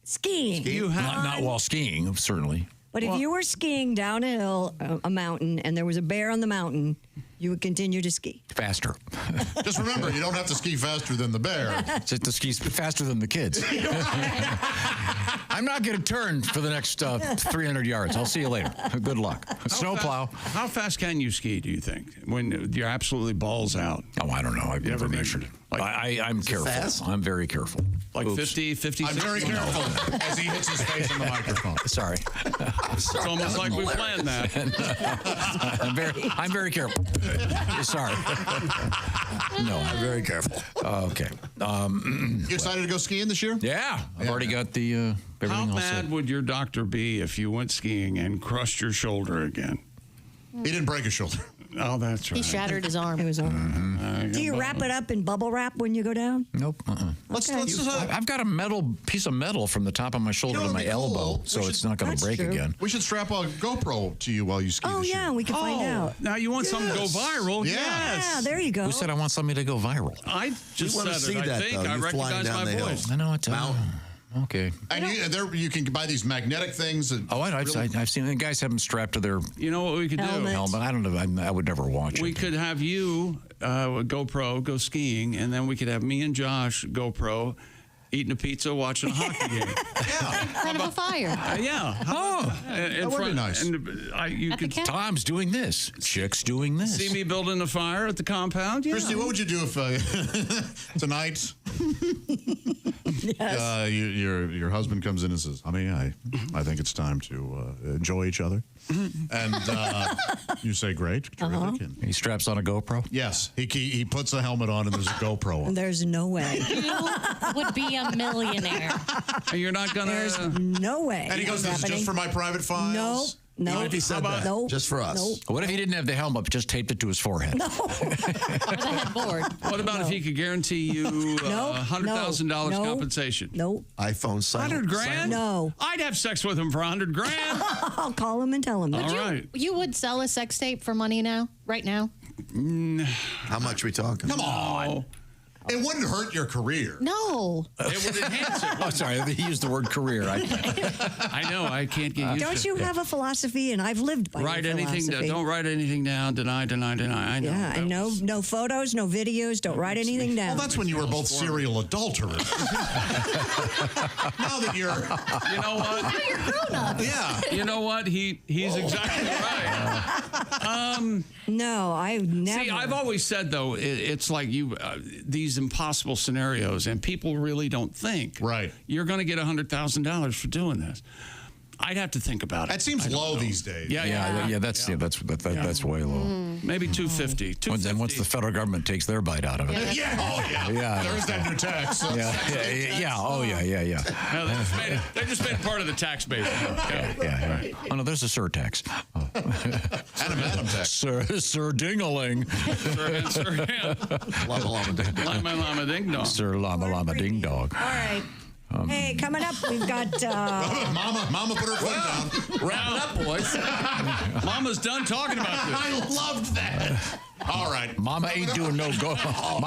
Skiing. You have Not while skiing, certainly. But if you were skiing down a hill, a mountain, and there was a bear on the mountain, you would continue to ski. Faster. Just remember, you don't have to ski faster than the bear. Just to ski faster than the kids. I'm not going to turn for the next 300 yards. I'll see you later. Good luck. Snowplow. How fast can you ski, do you think, when you're absolutely balls out? Oh, I don't know. I've never measured. I'm careful. Fast? I'm very careful. Like 50, 56? I'm very careful as he hits his face on the microphone. Sorry. It's almost like we planned that. I'm very careful. Sorry. No, I'm very careful. Okay. You excited to go skiing this year? Yeah. I've already got the everything How all mad set. would your doctor be if you went skiing and crushed your shoulder again? He didn't break his shoulder. Oh, that's right. He shattered his arm. Do you wrap it up in bubble wrap when you go down? Nope. I've got a piece of metal from the top of my shoulder to my elbow, so it's not going to break again. We should strap a GoPro to you while you ski. Oh, yeah, we can find out. Now you want something to go viral? Yeah, there you go. Who said I want something to go viral? I just wanna said see it. I that, think though. I You're flying recognize down my the hill. voice. I know it's okay. And you can buy these magnetic things. I've seen the guys have them strapped to their You know what we could do? helmet. I don't know. I would never watch We it. could have you GoPro go skiing, and then we could have me and Josh GoPro eating a pizza, watching a hockey game. In front of a fire. That would be nice. You could. Tom's doing this. Chick's doing this. See me building a fire at the compound? Yeah. Christy, what would you do if tonight your husband comes in and says, "Honey, I think it's time to enjoy each other," and you say, "Great, terrific." And he straps on a GoPro. Yes, he puts a helmet on and there's a GoPro on. There's no way. You would be a millionaire. You're not gonna. There's no way. And he goes, "This is just for my private files." No. Even if he said that, just for us. Nope. What if he didn't have the helmet, but just taped it to his forehead? No. What about if he could guarantee you $100,000 compensation? Nope. iPhone silent. $100,000? No. I'd have sex with him for $100,000. I'll call him and tell him. All right. You would sell a sex tape for money now? Right now? How much are we talking? Come on. It wouldn't hurt your career. No. It would enhance it. Oh, sorry, he used the word career. I know. I can't get used to it. Don't you have a philosophy? And I've lived by Write your anything. philosophy. Don't write anything down. Deny. I know. Yeah, and no photos, no videos. Don't write anything down. Well, that's when you were both serial adulterers. Now that you're... You know what? Now you're grown up. Yeah. You know what? He's exactly right. No, I've never. See, I've always said, though, it's like these impossible scenarios, and people really don't think. Right. You're going to get $100,000 for doing this. I'd have to think about it. That seems low these days. That's way low. Maybe $250. Then once the federal government takes their bite out of it. Yeah. There's that new tax. Yeah. No, they just made it part of the tax base. Yeah. Oh, no, there's a surtax. And a madam tax. Sir Ding-a-ling. Sir Llama Ding Dong. Sir Llama Ding Dong. All right. Hey, coming up, we've got... Mama put her foot down. Wrap it up, boys. Mama's done talking about this. I loved that. All right. Mama ain't doing no GoPro.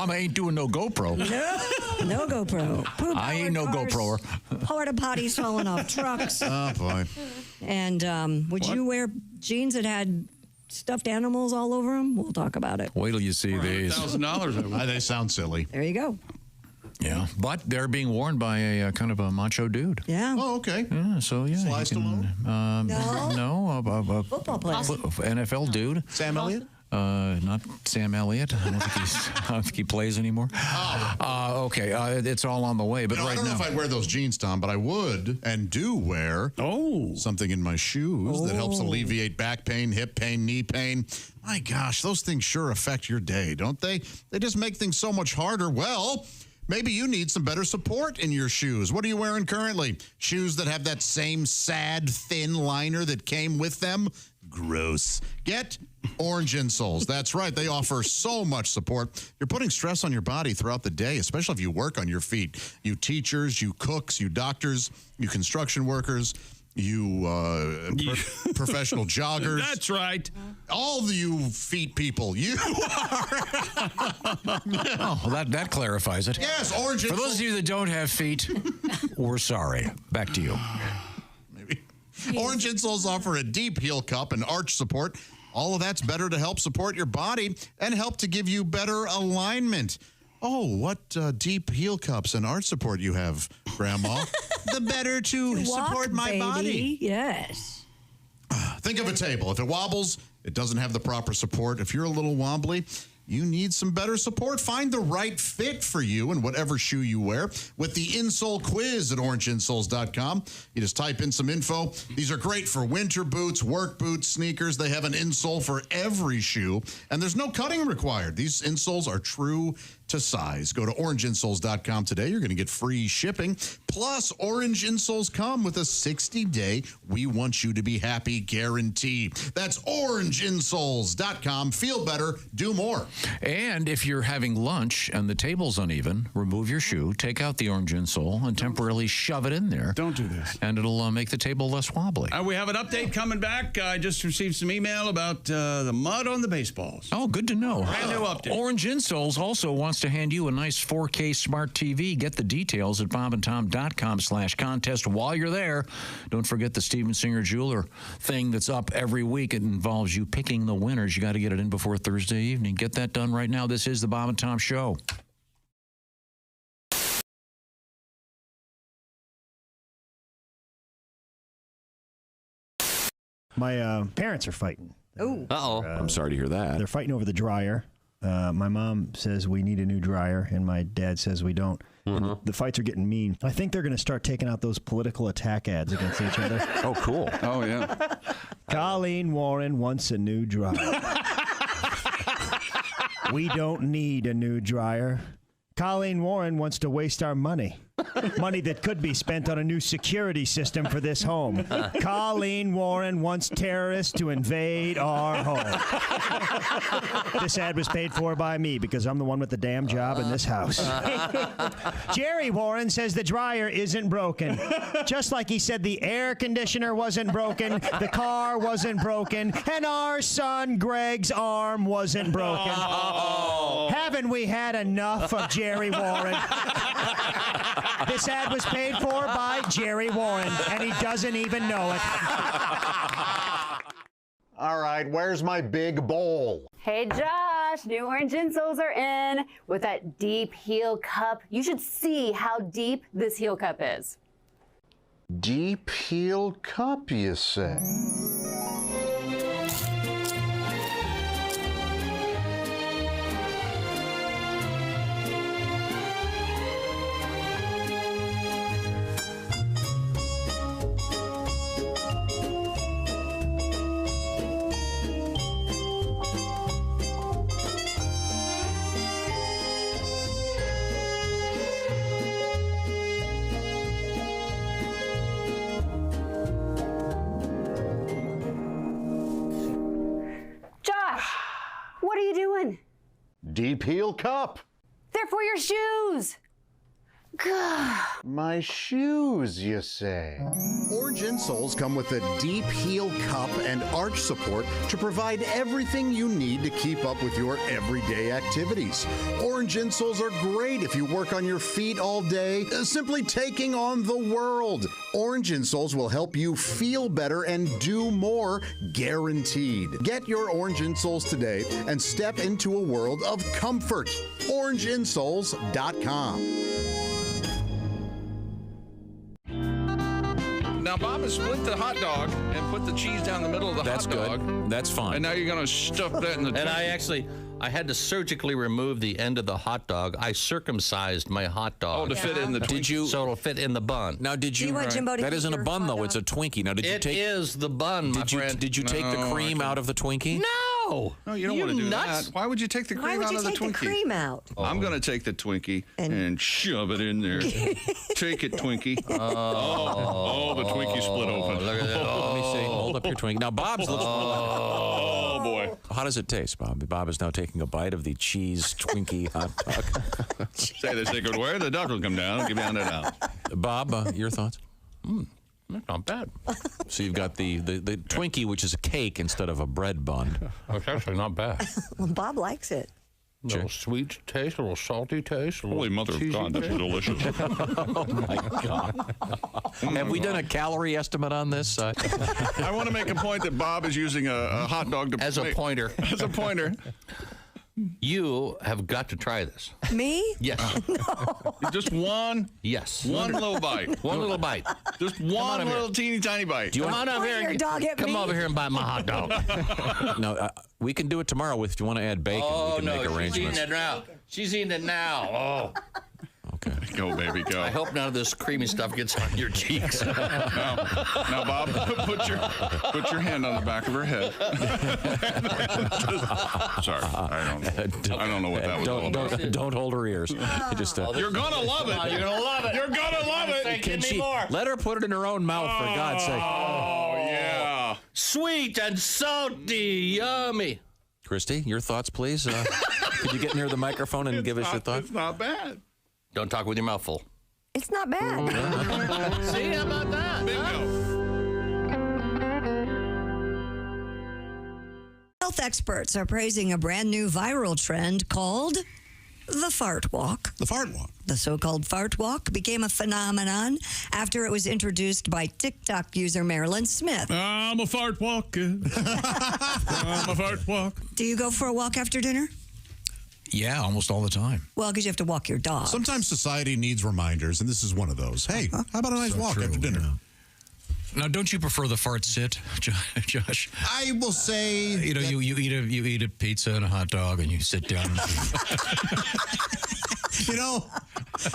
No GoPro. I ain't no GoProer. Porta potties falling off trucks. Oh, boy. And would you wear jeans that had stuffed animals all over them? We'll talk about it. Wait till you see these. $1,000. They sound silly. There you go. Yeah, but they're being worn by a kind of a macho dude. Yeah. Oh, okay. Yeah, so yeah. Sly Stallone? No, football player. NFL dude. Sam Elliott? Not Sam Elliott. I don't think he plays anymore. Okay, it's all on the way. But right I don't know now, if I'd wear those jeans, Tom, but I would and do wear something in my shoes that helps alleviate back pain, hip pain, knee pain. My gosh, those things sure affect your day, don't they? They just make things so much harder. Well, maybe you need some better support in your shoes. What are you wearing currently? Shoes that have that same sad, thin liner that came with them? Gross. Get Orange insoles. That's right. They offer so much support. You're putting stress on your body throughout the day, especially if you work on your feet. You teachers, you cooks, you doctors, you construction workers, you professional joggers. That's right. All of you feet people, you are. well, that clarifies it. Yes, orange insoles. For those of you that don't have feet, we're sorry. Back to you. Maybe. Orange insoles offer a deep heel cup and arch support. All of that's better to help support your body and help to give you better alignment. Oh, what deep heel cups and arch support you have, Grandma. The better to support my body. Yes. Think of a table. If it wobbles, it doesn't have the proper support. If you're a little wobbly, you need some better support. Find the right fit for you in whatever shoe you wear with the insole quiz at orangeinsoles.com. You just type in some info. These are great for winter boots, work boots, sneakers. They have an insole for every shoe, and there's no cutting required. These insoles are true to size. Go to orangeinsoles.com today. You're going to get free shipping. Plus, Orange insoles come with a 60-day we want you to be happy guarantee. That's orangeinsoles.com. Feel better, do more. And if you're having lunch and the table's uneven, remove your shoe, take out the orange insole, and temporarily shove it in there. Don't do this. And it'll make the table less wobbly. We have an update coming back. I just received some email about the mud on the baseballs. Oh, good to know. Brand new update. Orange Insoles also wants to hand you a nice 4K smart TV. Get the details at bobandtom.com/contest. While you're there, don't forget the Steven Singer Jeweler thing that's up every week. It involves you picking the winners. You got to get it in before Thursday evening. Get that done right now. This is the Bob and Tom Show. My parents are fighting. Oh. Uh-oh. I'm sorry to hear that. They're fighting over the dryer. My mom says we need a new dryer, and my dad says we don't. And the fights are getting mean. I think they're going to start taking out those political attack ads against each other. Oh, cool. Oh, yeah. Colleen Warren wants a new dryer. We don't need a new dryer. Colleen Warren wants to waste our money. Money that could be spent on a new security system for this home. Colleen Warren wants terrorists to invade our home. This ad was paid for by me because I'm the one with the damn job in this house. Jerry Warren says the dryer isn't broken. Just like he said the air conditioner wasn't broken, the car wasn't broken, and our son Greg's arm wasn't broken. Haven't we had enough of Jerry Warren? This ad was paid for by Jerry Warren, and he doesn't even know it. All right, where's my big bowl? Hey, Josh, new orange insoles are in with that deep heel cup. You should see how deep this heel cup is. Deep heel cup, you say? What are you doing? Deep heel cup. They're for your shoes. Gah. My shoes, you say? Orange insoles come with a deep heel cup and arch support to provide everything you need to keep up with your everyday activities. Orange insoles are great if you work on your feet all day, simply taking on the world. Orange insoles will help you feel better and do more, guaranteed. Get your orange insoles today and step into a world of comfort. OrangeInsoles.com. Now, Bob has split the hot dog and put the cheese down the middle of the hot dog. Good. That's fine. And now you're going to stuff that in the And I had to surgically remove the end of the hot dog. I circumcised my hot dog. Oh, to fit in the Twinkie. Did you? So it'll fit in the bun. Now, did you? want Jimbo to That eat isn't a your bun, hot though. dog? It's a Twinkie. Now, did you take? It is the bun, my friend. Did you take the cream out of the Twinkie? No. No, you don't want to do nuts? that. Why would you take the cream out of the Twinkie? Why would you take the cream out? I'm going to take the Twinkie and shove it in there. Take it, Twinkie. Oh, the Twinkie split open. Look at that. Let me see. Hold up your Twinkie. Now, Bob's looks. Oh, boy. How does it taste, Bob? Bob is now taking a bite of the cheese Twinkie hot dog. Say the sacred word, the duck will come down. Give you on it out. Bob, your thoughts? That's not bad. So you've got the Twinkie, which is a cake instead of a bread bun. It's actually not bad. Well, Bob likes it. A little sweet taste, a little salty taste. Holy mother of God, that's delicious. Oh, my God. Have we done a calorie estimate on this? I want to make a point that Bob is using a hot dog to As a pointer. As a pointer. You have got to try this. Me? Yes. No. Just one? Yes. One little bite. One little bite. Just one little teeny tiny bite. Come on over here. Come over here and bite my hot dog. No, we can do it tomorrow if you want to add bacon. Oh, we can make no, arrangements. she's eating it now. She's eating it now. Oh. Okay. Go, baby, go. I hope none of this creamy stuff gets on your cheeks. Now, Bob, put your hand on the back of her head. Sorry, I don't know what that was all about. Don't hold her ears. Just, You're gonna love it. You're gonna love it. You're gonna love it. Give me more. Let her put it in her own mouth, for God's sake. Oh, yeah. Sweet and salty, yummy. Christy, your thoughts, please. Could you get near the microphone and give us your thoughts? It's not bad. Don't talk with your mouth full. It's not bad. See, how about that? Bingo. Health experts are praising a brand new viral trend called the fart walk. The fart walk. The so-called fart walk became a phenomenon after it was introduced by TikTok user Marilyn Smith. I'm a fart walker. I'm a fart walk. Do you go for a walk after dinner? Yeah, almost all the time. Well, because you have to walk your dog. Sometimes society needs reminders, and this is one of those. Hey, how about a nice walk after dinner? Yeah. Now, don't you prefer the fart sit, Josh? I will say, you know, you eat a pizza and a hot dog, and you sit down. You know,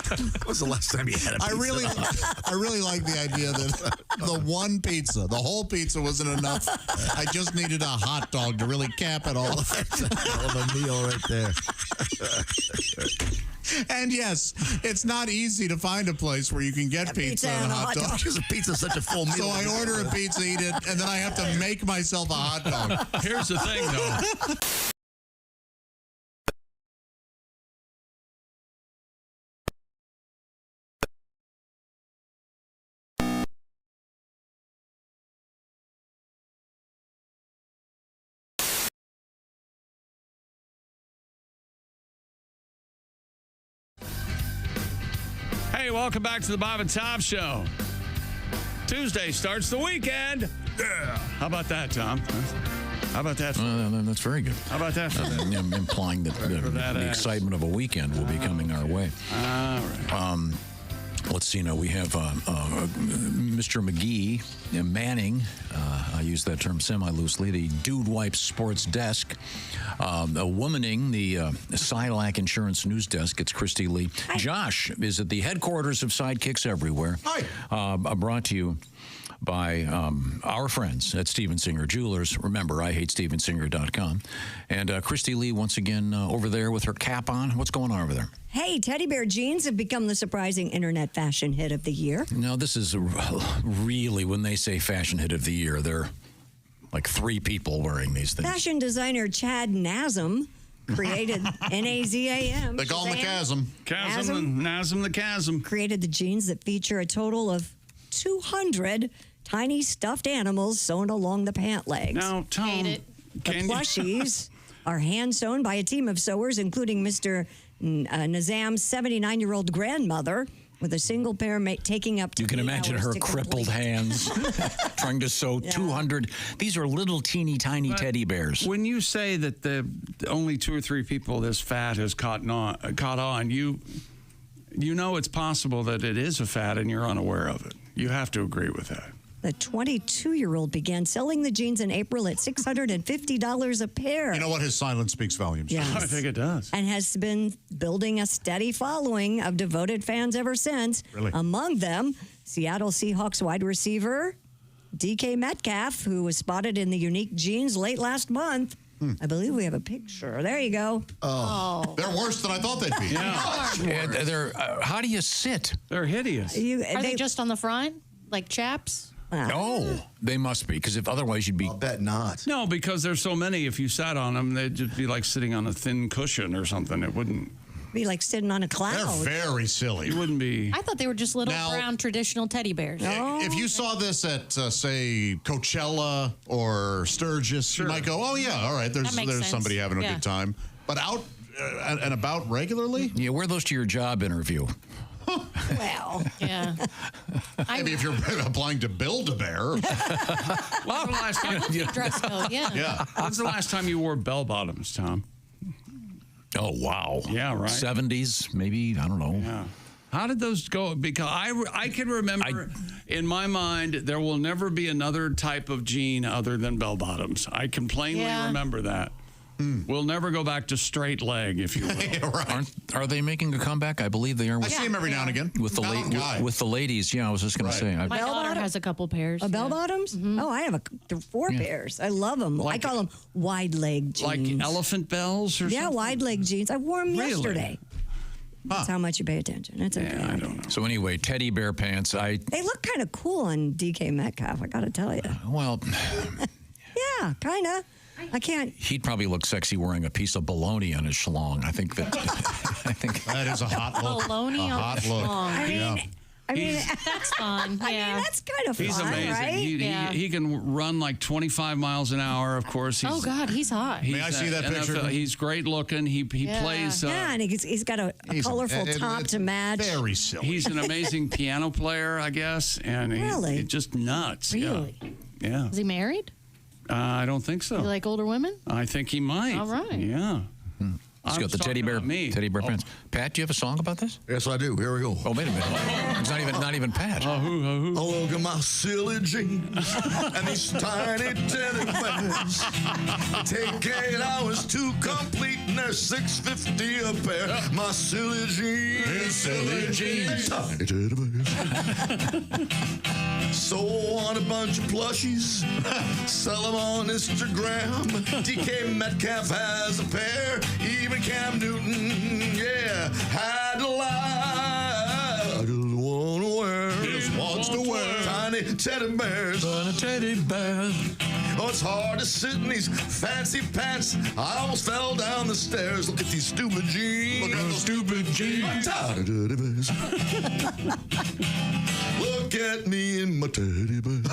when was the last time you had a pizza? I really like the idea that the one pizza, the whole pizza wasn't enough. I just needed a hot dog to really cap it all. Hell of a meal right there. And yes, it's not easy to find a place where you can get pizza and a hot dog. Because pizza's such a full meal. So I order a pizza, eat it, and then I have to make myself a hot dog. Here's the thing, though. Hey, welcome back to the Bob and Tom Show. Tuesday starts the weekend. Yeah. How about that, Tom? How about that? That's very good. How about that? I'm implying that the excitement of a weekend will be coming our way. All right. Let's see now. We have Mr. McGee manning, I use that term semi-loosely, the Dude Wipes Sports Desk. Womaning the Silac Insurance News Desk. It's Christy Lee. Hi. Josh is at the headquarters of Sidekicks Everywhere. Hi. Brought to you by our friends at Steven Singer Jewelers. Remember, IHateStevenSinger.com. And Christy Lee, once again, over there with her cap on. What's going on over there? Hey, teddy bear jeans have become the surprising internet fashion hit of the year. Now, this is really, when they say fashion hit of the year, they're like 3 people wearing these things. Fashion designer Chad Nazem created Nazam. They call him the Chasm. Nazem the Chasm. Created the jeans that feature a total of 200 tiny stuffed animals sewn along the pant legs. Now, Tom, the plushies are hand sewn by a team of sewers, including Mr. Nazam's 79-year-old grandmother, with a single pair taking up to You can imagine her crippled hands trying to sew 200. These are little teeny tiny teddy bears. When you say that the only 2 or 3 people this fad has caught on, you know it's possible that it is a fad and you're unaware of it. You have to agree with that. The 22-year-old began selling the jeans in April at $650 a pair. You know what? His silence speaks volumes. Yes. I think it does. And has been building a steady following of devoted fans ever since. Really? Among them, Seattle Seahawks wide receiver DK Metcalf, who was spotted in the unique jeans late last month. I believe we have a picture. There you go. Oh. They're worse than I thought they'd be. Yeah. How do you sit? They're hideous. Are they just on the front, like chaps? No, they must be, because if otherwise you'd be. I'll bet not. No, because there's so many. If you sat on them, they'd just be like sitting on a thin cushion or something. It wouldn't be like sitting on a cloud. They're very silly. You wouldn't be. I thought they were just little brown traditional teddy bears. If you saw this at, say, Coachella or Sturgis, you might go, oh, yeah, all right, there's somebody having a good time. But out and about regularly? Yeah, wear those to your job interview. Well, yeah. Maybe if you're applying to Build-A-Bear. When's the last time? Dress code, yeah. When's the last time you wore bell bottoms, Tom? Oh, wow. Yeah, right. 70s, maybe, I don't know. Yeah. How did those go? Because I can remember, in my mind, there will never be another type of jean other than bell bottoms. I can plainly remember that. We'll never go back to straight leg, if you will. Yeah, right. Are they making a comeback? I believe they are. I see them every now and again. With the ladies, yeah, I was just going to say. My daughter has a couple pairs. Bell bottoms? Mm-hmm. Oh, I have 4 pairs. I love them. I call them wide leg jeans. Like elephant bells or something? Yeah, wide leg jeans. I wore them yesterday. That's how much you pay attention. It's okay. I don't know. So anyway, teddy bear pants. They look kind of cool on DK Metcalf, I got to tell you. Well. Yeah, kind of. I can't. He'd probably look sexy wearing a piece of bologna on his schlong. I think that is a hot look. Bologna on his schlong. I mean, that's fun. Yeah. I mean, that's kind of fun. He's amazing. Right? He can run like 25 miles an hour. Of course. Oh God, he's hot. May I see that picture? He's great looking. He plays. And he's got a colorful top to match. Very silly. He's an amazing piano player, I guess, and he's just nuts. Really? Yeah. Is he married? I don't think so. You like older women? I think he might. All right. Yeah. He's got the teddy bear pants. Pat, do you have a song about this? Yes, I do. Here we go. Oh, wait a minute. It's not even Pat. Look at my silly jeans and these tiny teddy bears. They take 8 hours to complete and they're $6.50 a pair. My silly jeans. Tiny teddy bears. So on a bunch of plushies, sell them on Instagram. DK Metcalf has a pair. Even Cam Newton, had teddy bears. Funny teddy bears. Oh, it's hard to sit in these fancy pants. I almost fell down the stairs. Look at these stupid jeans. Look at those stupid jeans. I'm tired of teddy bears. Look at me in my teddy bears.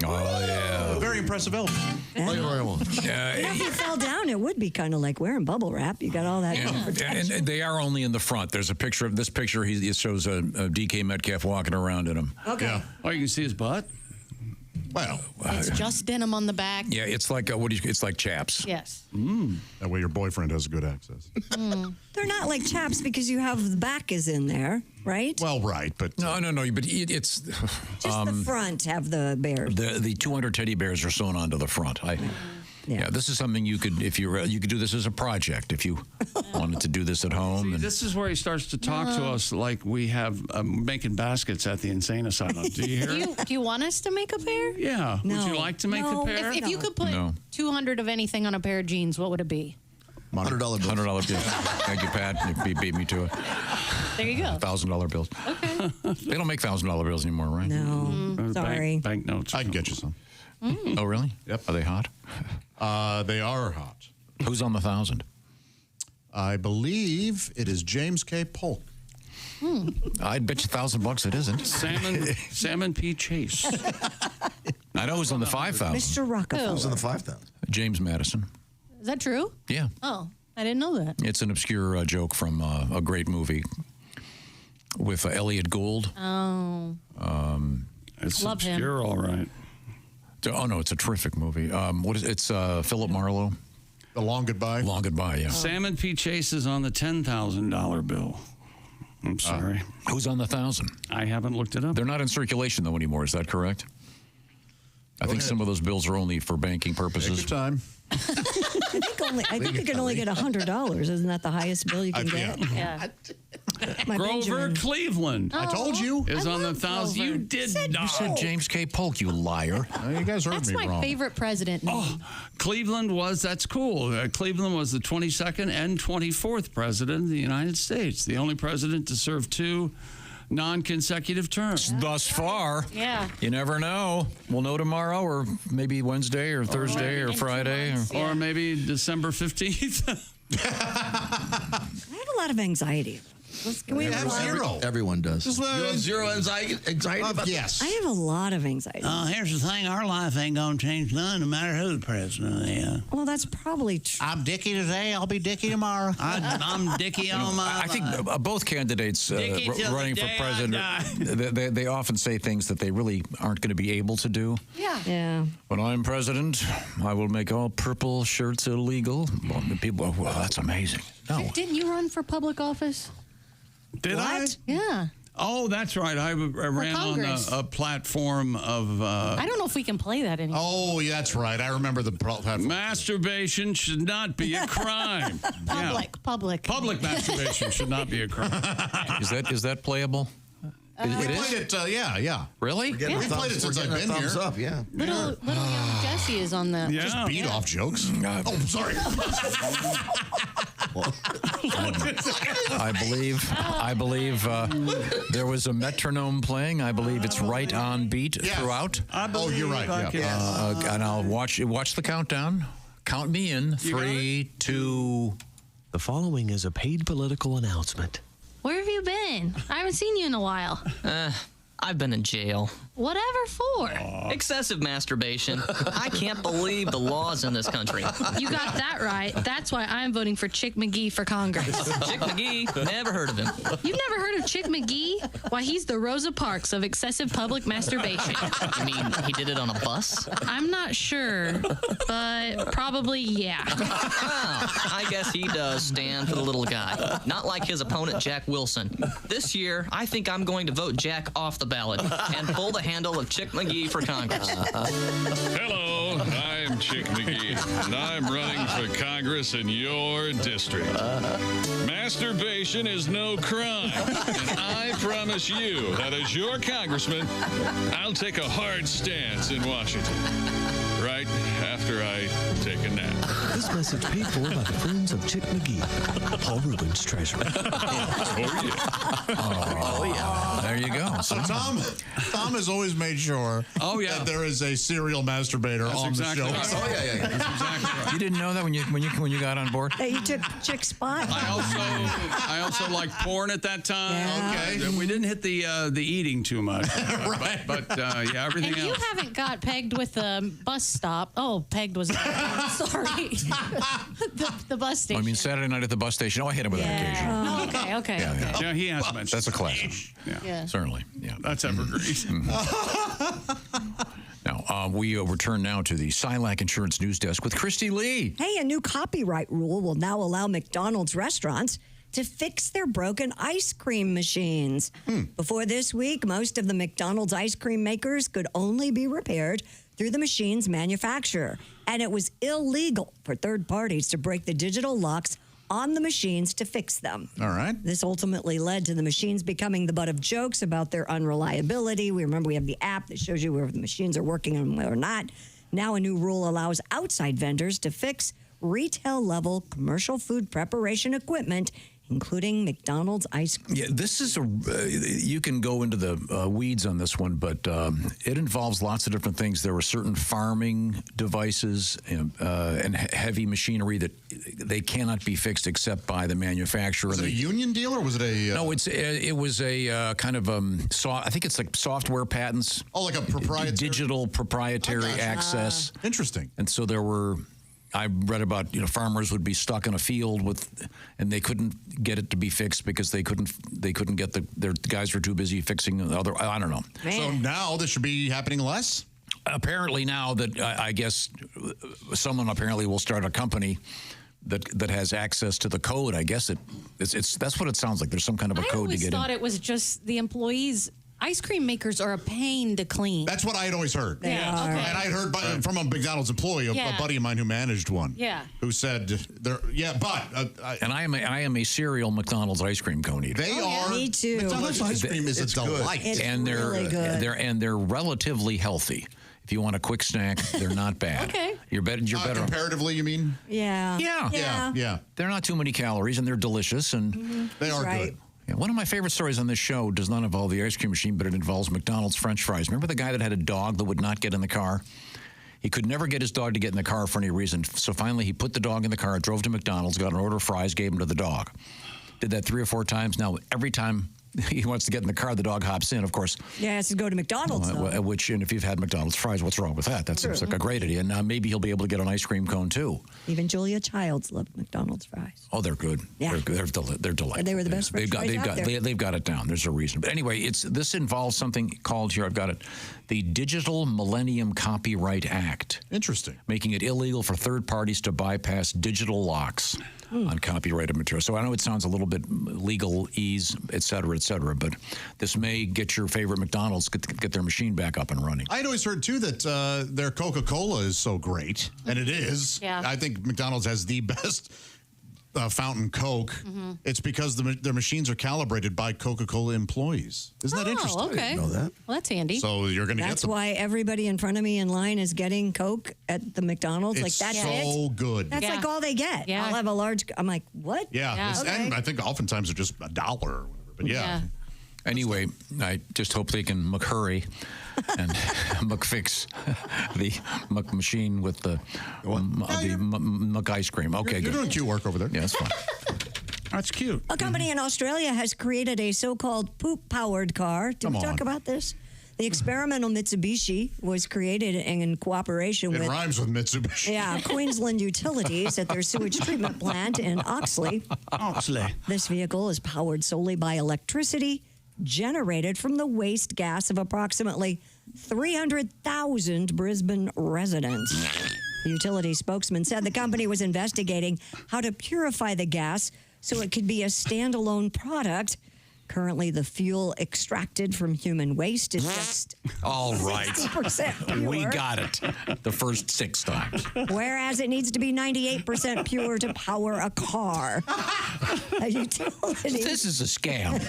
Oh, yeah. Very impressive album. Thank you very much. If you fell down, it would be kind of like wearing bubble wrap. You got all that protection. And they are only in the front. There's a picture of this picture. It shows a DK Metcalf walking around in them. Okay. Yeah. Oh, you can see his butt? Well, It's just denim on the back. Yeah, it's like it's like chaps. Yes. That way your boyfriend has good access. They're not like chaps because you have the back is in there, right? Well, right, but No, but it's Just the front have the bears. the 200 teddy bears are sewn onto the front. Yeah, this is something you could you could do this as a project if you wanted to do this at home. See, this is where he starts to talk to us like we have making baskets at the insane asylum. Do you hear? Do you want us to make a pair? Yeah. No. Would you like to make a pair? If you could put 200 of anything on a pair of jeans, what would it be? $100 bills. $100 bills. Thank you, Pat. You beat me to it. There you go. $1,000 bills. Okay. They don't make $1,000 bills anymore, right? No, sorry. Banknotes. I can get you some. Oh, really? Yep. Are they hot? They are hot. Who's on the 1,000? I believe it is James K. Polk. I'd bet you $1,000 it isn't. Salmon P. Chase. I know who's on the 5,000. Mr. Rockefeller. Who's in the 5,000? James Madison. Is that true? Yeah. Oh, I didn't know that. It's an obscure joke from a great movie with Elliot Gould. Oh. It's Love him. obscure, all right. Oh, no, it's a terrific movie. What is it's Philip Marlowe. The Long Goodbye? Long Goodbye, yeah. Salmon P. Chase is on the $10,000 bill. I'm sorry. Who's on the 1,000? I haven't looked it up. They're not in circulation, though, anymore. Is that correct? I think some of those bills are only for banking purposes. Take your time. I think you can only get $100. Isn't that the highest bill you can get? Yeah. My Grover Benjamin. Cleveland. I told you. Is on the 1,000. Grover. You did not. You said James K. Polk, you liar. You guys heard That's me my wrong. favorite president. Cleveland that's cool. Cleveland was the 22nd and 24th president of the United States, the only president to serve 2 non-consecutive terms. Thus far. Yeah. You never know. We'll know tomorrow or maybe Wednesday or Thursday or Friday. Or maybe December 15th. I have a lot of anxiety. Can we have zero? Everyone does. Just, You have zero anxiety about yes. I have a lot of anxiety. Here's the thing. Our life ain't going to change none, no matter who the president is. Well, that's probably true. I'm Dickie today. I'll be Dickie tomorrow. I'm Dickie on my I think both candidates running for president, they often say things that they really aren't going to be able to do. Yeah. When I'm president, I will make all purple shirts illegal. Well, people, well, that's amazing. No. Didn't you run for public office? Did I? Yeah. Oh, that's right. I ran on a platform of... I don't know if we can play that anymore. Oh, yeah, that's right. I remember the platform. Masturbation should not be a crime. Public masturbation should not be a crime. Is that playable? We played it, yeah. Really? We played it since I've been here. Up, yeah. Little young Jesse is on the... Yeah. Just beat off jokes. Oh, sorry. I believe there was a metronome playing. I believe it's right on beat throughout. You're right. Yeah. And I'll watch the countdown. Count me in. 3, 2. The following is a paid political announcement. Where have you been? I haven't seen you in a while. I've been in jail. Whatever for? Excessive masturbation. I can't believe the laws in this country. You got that right. That's why I'm voting for Chick McGee for Congress. Chick McGee? Never heard of him. You've never heard of Chick McGee? Why, he's the Rosa Parks of excessive public masturbation. You mean he did it on a bus? I'm not sure, but probably yeah. Well, I guess he does stand for the little guy. Not like his opponent, Jack Wilson. This year, I think I'm going to vote Jack off the ballot and pull the handle of Chick McGee for Congress. Hello, I'm Chick McGee, and I'm running for Congress in your district. Masturbation is no crime, and I promise you that as your congressman, I'll take a hard stance in Washington. right after I take a nap. This message paid for by the friends of Chick McGee, Paul Rubens' treasure. Oh, yeah. There you go. So Tom has always made sure that there is a serial masturbator on the show. Right. Oh, yeah. That's exactly right. You didn't know that when you got on board? Hey, you took Chick's spot. I also liked porn at that time. Yeah. Okay. We didn't hit the eating too much. Right. But yeah, everything And else. you haven't got pegged with the bus stop. Oh, pegged was sorry. the bus Oh, station. I mean, Saturday night at the bus station. Oh, I hit him with that occasionally. Oh, okay. Yeah, he has mentioned. That's a classic. Yeah. Certainly. Yeah. That's evergreen. Now, we return now to the Silac Insurance News Desk with Christy Lee. Hey, a new copyright rule will now allow McDonald's restaurants to fix their broken ice cream machines. Before this week, most of the McDonald's ice cream makers could only be repaired through the machine's manufacturer, and it was illegal for third parties to break the digital locks on the machines to fix them. All right. This ultimately led to the machines becoming the butt of jokes about their unreliability. We have the app that shows you where the machines are working and where not. Now a new rule allows outside vendors to fix retail-level commercial food preparation equipment, including McDonald's ice cream. Yeah, this is you can go into the weeds on this one, but it involves lots of different things. There were certain farming devices and heavy machinery that they cannot be fixed except by the manufacturer. Was it a union deal or was it a... No, it was a kind of I think it's like software patents. Oh, like a proprietary... Digital proprietary access. Interesting. And so there were... I read about farmers would be stuck in a field and they couldn't get it to be fixed because they couldn't get their guys were too busy fixing the other. I don't know. Man. So now this should be happening less? Apparently now that I guess someone apparently will start a company that has access to the code. I guess that's what it sounds like. There's some kind of a code to get in. I always thought it was just the employees. Ice cream makers are a pain to clean. That's what I had always heard. Yeah. Okay. And I had heard from a McDonald's employee, a buddy of mine who managed one. Yeah. Who said, and I am a serial McDonald's ice cream cone eater. They are. Me too. McDonald's ice cream is a delight. It's and they're really good. they're relatively healthy. If you want a quick snack, they're not bad. Okay. You're better. Comparatively, you mean? Yeah. Yeah. They're not too many calories, and they're delicious, and They are good. Yeah, one of my favorite stories on this show does not involve the ice cream machine, but it involves McDonald's French fries. Remember the guy that had a dog that would not get in the car? He could never get his dog to get in the car for any reason. So finally, he put the dog in the car, drove to McDonald's, got an order of fries, gave them to the dog. Did that 3 or 4 times. Now, every time he wants to get in the car, the dog hops in, of course. Yeah, it has to go to McDonald's, though. And if you've had McDonald's fries, what's wrong with that? That seems like a great idea. And now maybe he'll be able to get an ice cream cone, too. Even Julia Childs loved McDonald's fries. Oh, they're good. Yeah. They're delightful. And they were the best fries out there. They've got it down. There's a reason. But anyway, this involves something called, here I've got it, the Digital Millennium Copyright Act. Interesting. Making it illegal for third parties to bypass digital locks on copyrighted material. So I know it sounds a little bit legalese, et cetera, but this may get your favorite McDonald's get their machine back up and running. I'd always heard, too, that their Coca-Cola is so great, and it is. Yeah. I think McDonald's has the best fountain Coke. It's because their machines are calibrated by Coca-Cola employees. Isn't that interesting? Okay. I didn't know that. Well, that's handy. So you're going to get That's them. why everybody in front of me in line is getting Coke at the McDonald's. It's that's so it. good. That's like all they get. Yeah. I'll have a large. I'm like, what? Yeah. Okay. And I think oftentimes they're just $1 or whatever. But yeah. Anyway, I just hope they can McHurry and McFix the McMachine with the Mc ice cream. Okay, You're good. doing cute work over there. Yeah, that's fine. That's cute. A company in Australia has created a so-called poop-powered car. Did we talk about this? The experimental Mitsubishi was created in cooperation with... It rhymes with Mitsubishi. Yeah, Queensland Utilities at their sewage treatment plant in Oxley. This vehicle is powered solely by electricity generated from the waste gas of approximately 300,000 Brisbane residents. The utility spokesman said the company was investigating how to purify the gas so it could be a standalone product Currently, the fuel extracted from human waste is just All right. 60% pure. We got it the first 6 times. Whereas it needs to be 98% pure to power a car. A utility. This is a scam.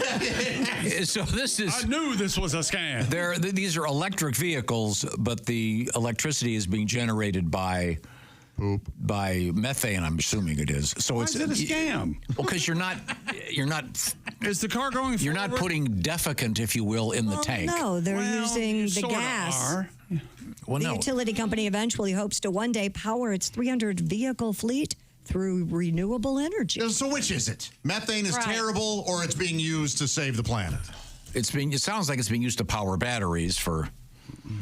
So this is. I knew this was a scam. These are electric vehicles, but the electricity is being generated by methane. I'm assuming it is. So Why it's is it a scam? Well, because you're not. Is the car going? You're not putting defecant, if you will, in the tank. No, they're using you the sorta gas. are. Well, The no. utility company eventually hopes to one day power its 300 vehicle fleet through renewable energy. So which is it? Methane is terrible, or it's being used to save the planet? It sounds like it's being used to power batteries for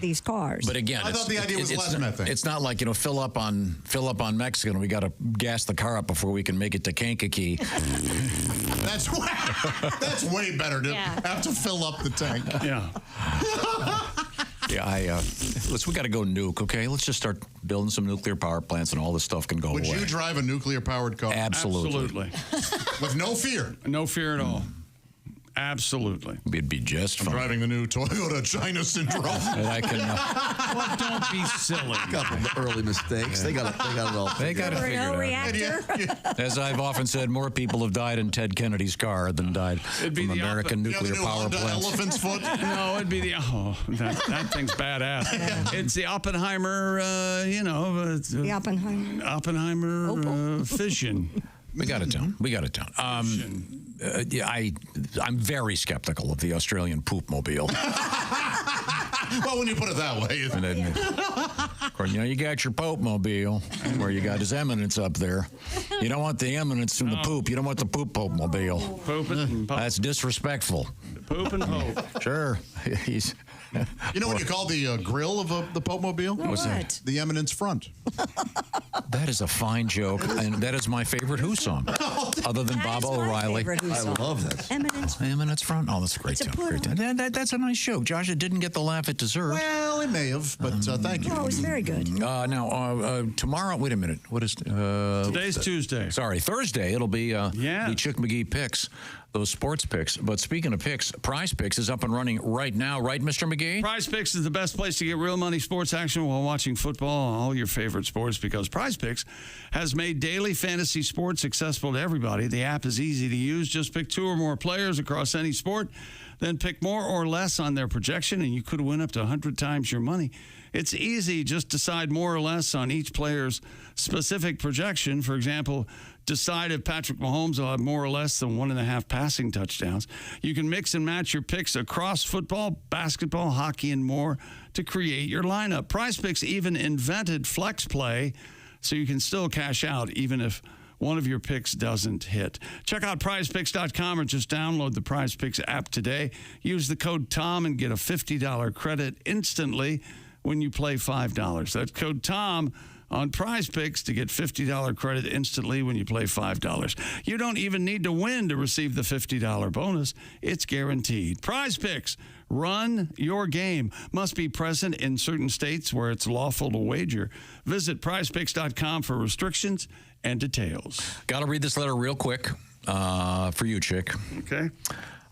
these cars. But again, I thought the idea was less methane. It's not like, fill up on Mexican. We got to gas the car up before we can make it to Kankakee. That's way better to have to fill up the tank. Yeah. Yeah, we got to go nuke, okay? Let's just start building some nuclear power plants and all this stuff can go Would away. you drive a nuclear-powered car? Absolutely. With no fear? No fear at all. Absolutely. It'd be just fun. I'm driving the new Toyota China Syndrome. And I can. Well, don't be silly. Couple of early mistakes. They got it all. They got it figured out. Reactor. As I've often said, more people have died in Ted Kennedy's car than died from American nuclear power plants. Elephant's foot? No, it'd be that thing's badass. It's the Oppenheimer, the Oppenheimer fission. We got it down. I'm very skeptical of the Australian poop mobile. Well, when you put it that way. Of course, you got your Pope mobile, where you got his eminence up there. You don't want the eminence from the poop. You don't want the poop Pope mobile. That's disrespectful. Poop and Pope. Sure. He's. You know what you call the grill of the Pope mobile? What's that? The eminence front. That is a fine joke, and that is my favorite Who song, other than Bob O'Reilly. I love that. Eminence front. Oh, that's a great tune. Great tune. That's a nice joke. Josh, it didn't get the laugh it deserved. Well, it may have, but thank you. Oh, it was very good. Now, tomorrow, wait a minute. What is... Today's Tuesday. Sorry, Thursday. It'll be the Chick McGee picks, those sports picks. But speaking of picks, Prize Picks is up and running right now, right, Mr. McGee? Prize Picks is the best place to get real money sports action while watching football, all your favorite sports, because Prize Picks has made daily fantasy sports accessible to everybody. The app is easy to use. Just pick 2 or more players across any sport, then pick more or less on their projection, and you could win up to 100 times your money. It's easy. Just decide more or less on each player's specific projection. For example, decide if Patrick Mahomes will have more or less than 1.5 passing touchdowns. You can mix and match your picks across football, basketball, hockey, and more to create your lineup. Prize Picks even invented Flex Play, so you can still cash out even if one of your picks doesn't hit. Check out prizepicks.com or just download the Prize Picks app today. Use the code TOM and get a $50 credit instantly when you play $5. That's code TOM on Prize Picks to get $50 credit instantly when you play $5. You don't even need to win to receive the $50 bonus. It's guaranteed. Prize Picks. Run your game. Must be present in certain states where it's lawful to wager. Visit prizepicks.com for restrictions and details. Got to read this letter real quick for you, Chick. Okay.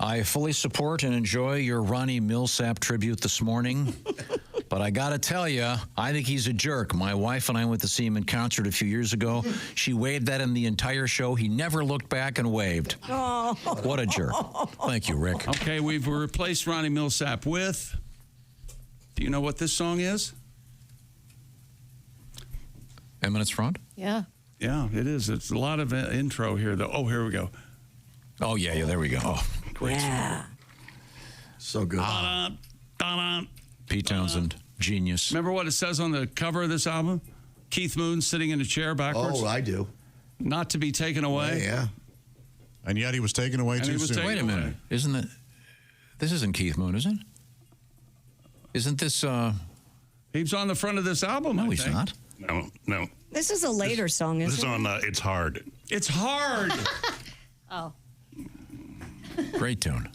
I fully support and enjoy your Ronnie Milsap tribute this morning. But I got to tell you, I think he's a jerk. My wife and I went to see him in concert a few years ago. She waved at him the entire show. He never looked back and waved. Oh. What a jerk. Thank you, Rick. Okay, we've replaced Ronnie Milsap with... Do you know what this song is? Eminence Front? Yeah. Yeah, it is. It's a lot of intro here, though. Oh, here we go. Oh, yeah, there we go. Oh, great. Yeah. So good. Pete Townsend, genius. Remember what it says on the cover of this album? Keith Moon sitting in a chair backwards. Oh, I do. Not to be taken away. Yeah. And yet he was taken away too soon. Wait a minute. Isn't that... This isn't Keith Moon, is it? Isn't this... He's on the front of this album, No, I he's think. not. No. This is a later song, This is isn't it? on It's Hard. It's hard. Oh. Great tune.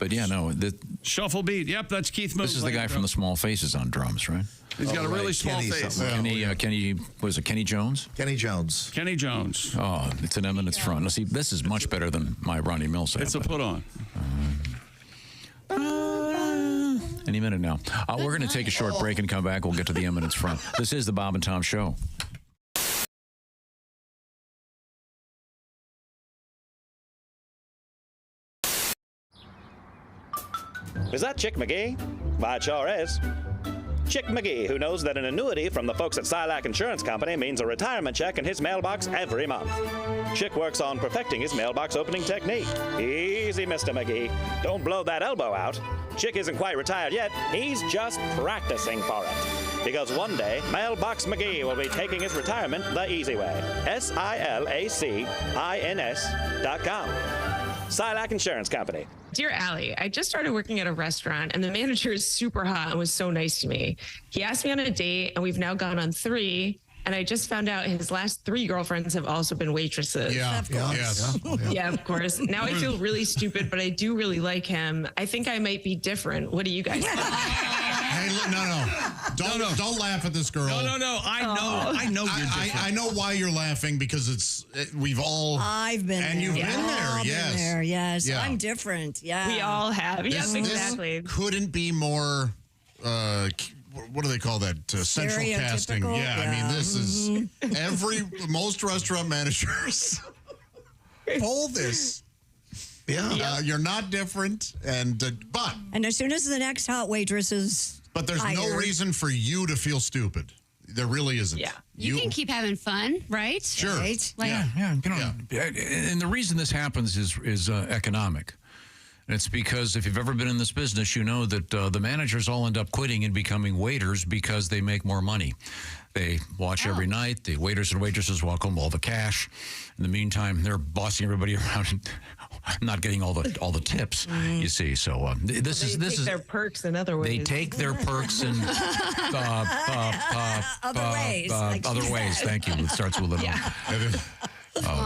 But yeah, no. Shuffle beat. Yep, that's Keith Moon. This is the guy from the Small Faces on drums, right? He's got a really small face. Kenny, what is it, Kenny Jones? Kenny Jones. Kenny Jones. Oh, it's an eminence front. Now, see, this is much better than my Ronnie Milsap. It's a put-on. Any minute now. We're going to take a short break and come back. We'll get to the eminence front. This is the Bob and Tom Show. Is that Chick McGee? Why, it sure is. Chick McGee, who knows that an annuity from the folks at Silac Insurance Company means a retirement check in his mailbox every month. Chick works on perfecting his mailbox opening technique. Easy, Mr. McGee. Don't blow that elbow out. Chick isn't quite retired yet. He's just practicing for it. Because one day, Mailbox McGee will be taking his retirement the easy way. SILACINS.com. Silac Insurance Company. Dear Allie, I just started working at a restaurant and the manager is super hot and was so nice to me. He asked me on a date and we've now gone on 3. And I just found out his last 3 girlfriends have also been waitresses. Yeah, yes. Yeah, of course. Now I feel really stupid, but I do really like him. I think I might be different. What do you guys think? Hey, don't laugh at this girl. No. I know you're different. I know why you're laughing because we've all. I've been and there. you've been there. I've Yes. been there, yes. Yeah. I'm different. Yeah. We all have. Yes, exactly. This couldn't be more. What do they call that? Central casting. Yeah, I mean, this is most restaurant managers pull this. Yeah, you're not different, and as soon as the next hot waitress is. But there's no reason for you to feel stupid. There really isn't. Yeah. You can keep having fun, right? Sure. Right? Yeah. And the reason this happens is economic. And it's because if you've ever been in this business, you know that the managers all end up quitting and becoming waiters because they make more money. They watch every night. The waiters and waitresses walk home with all the cash. In the meantime, they're bossing everybody around and not getting all the tips. You see, so this is their perks in other ways. They take their perks in other ways. Thank you. It starts with an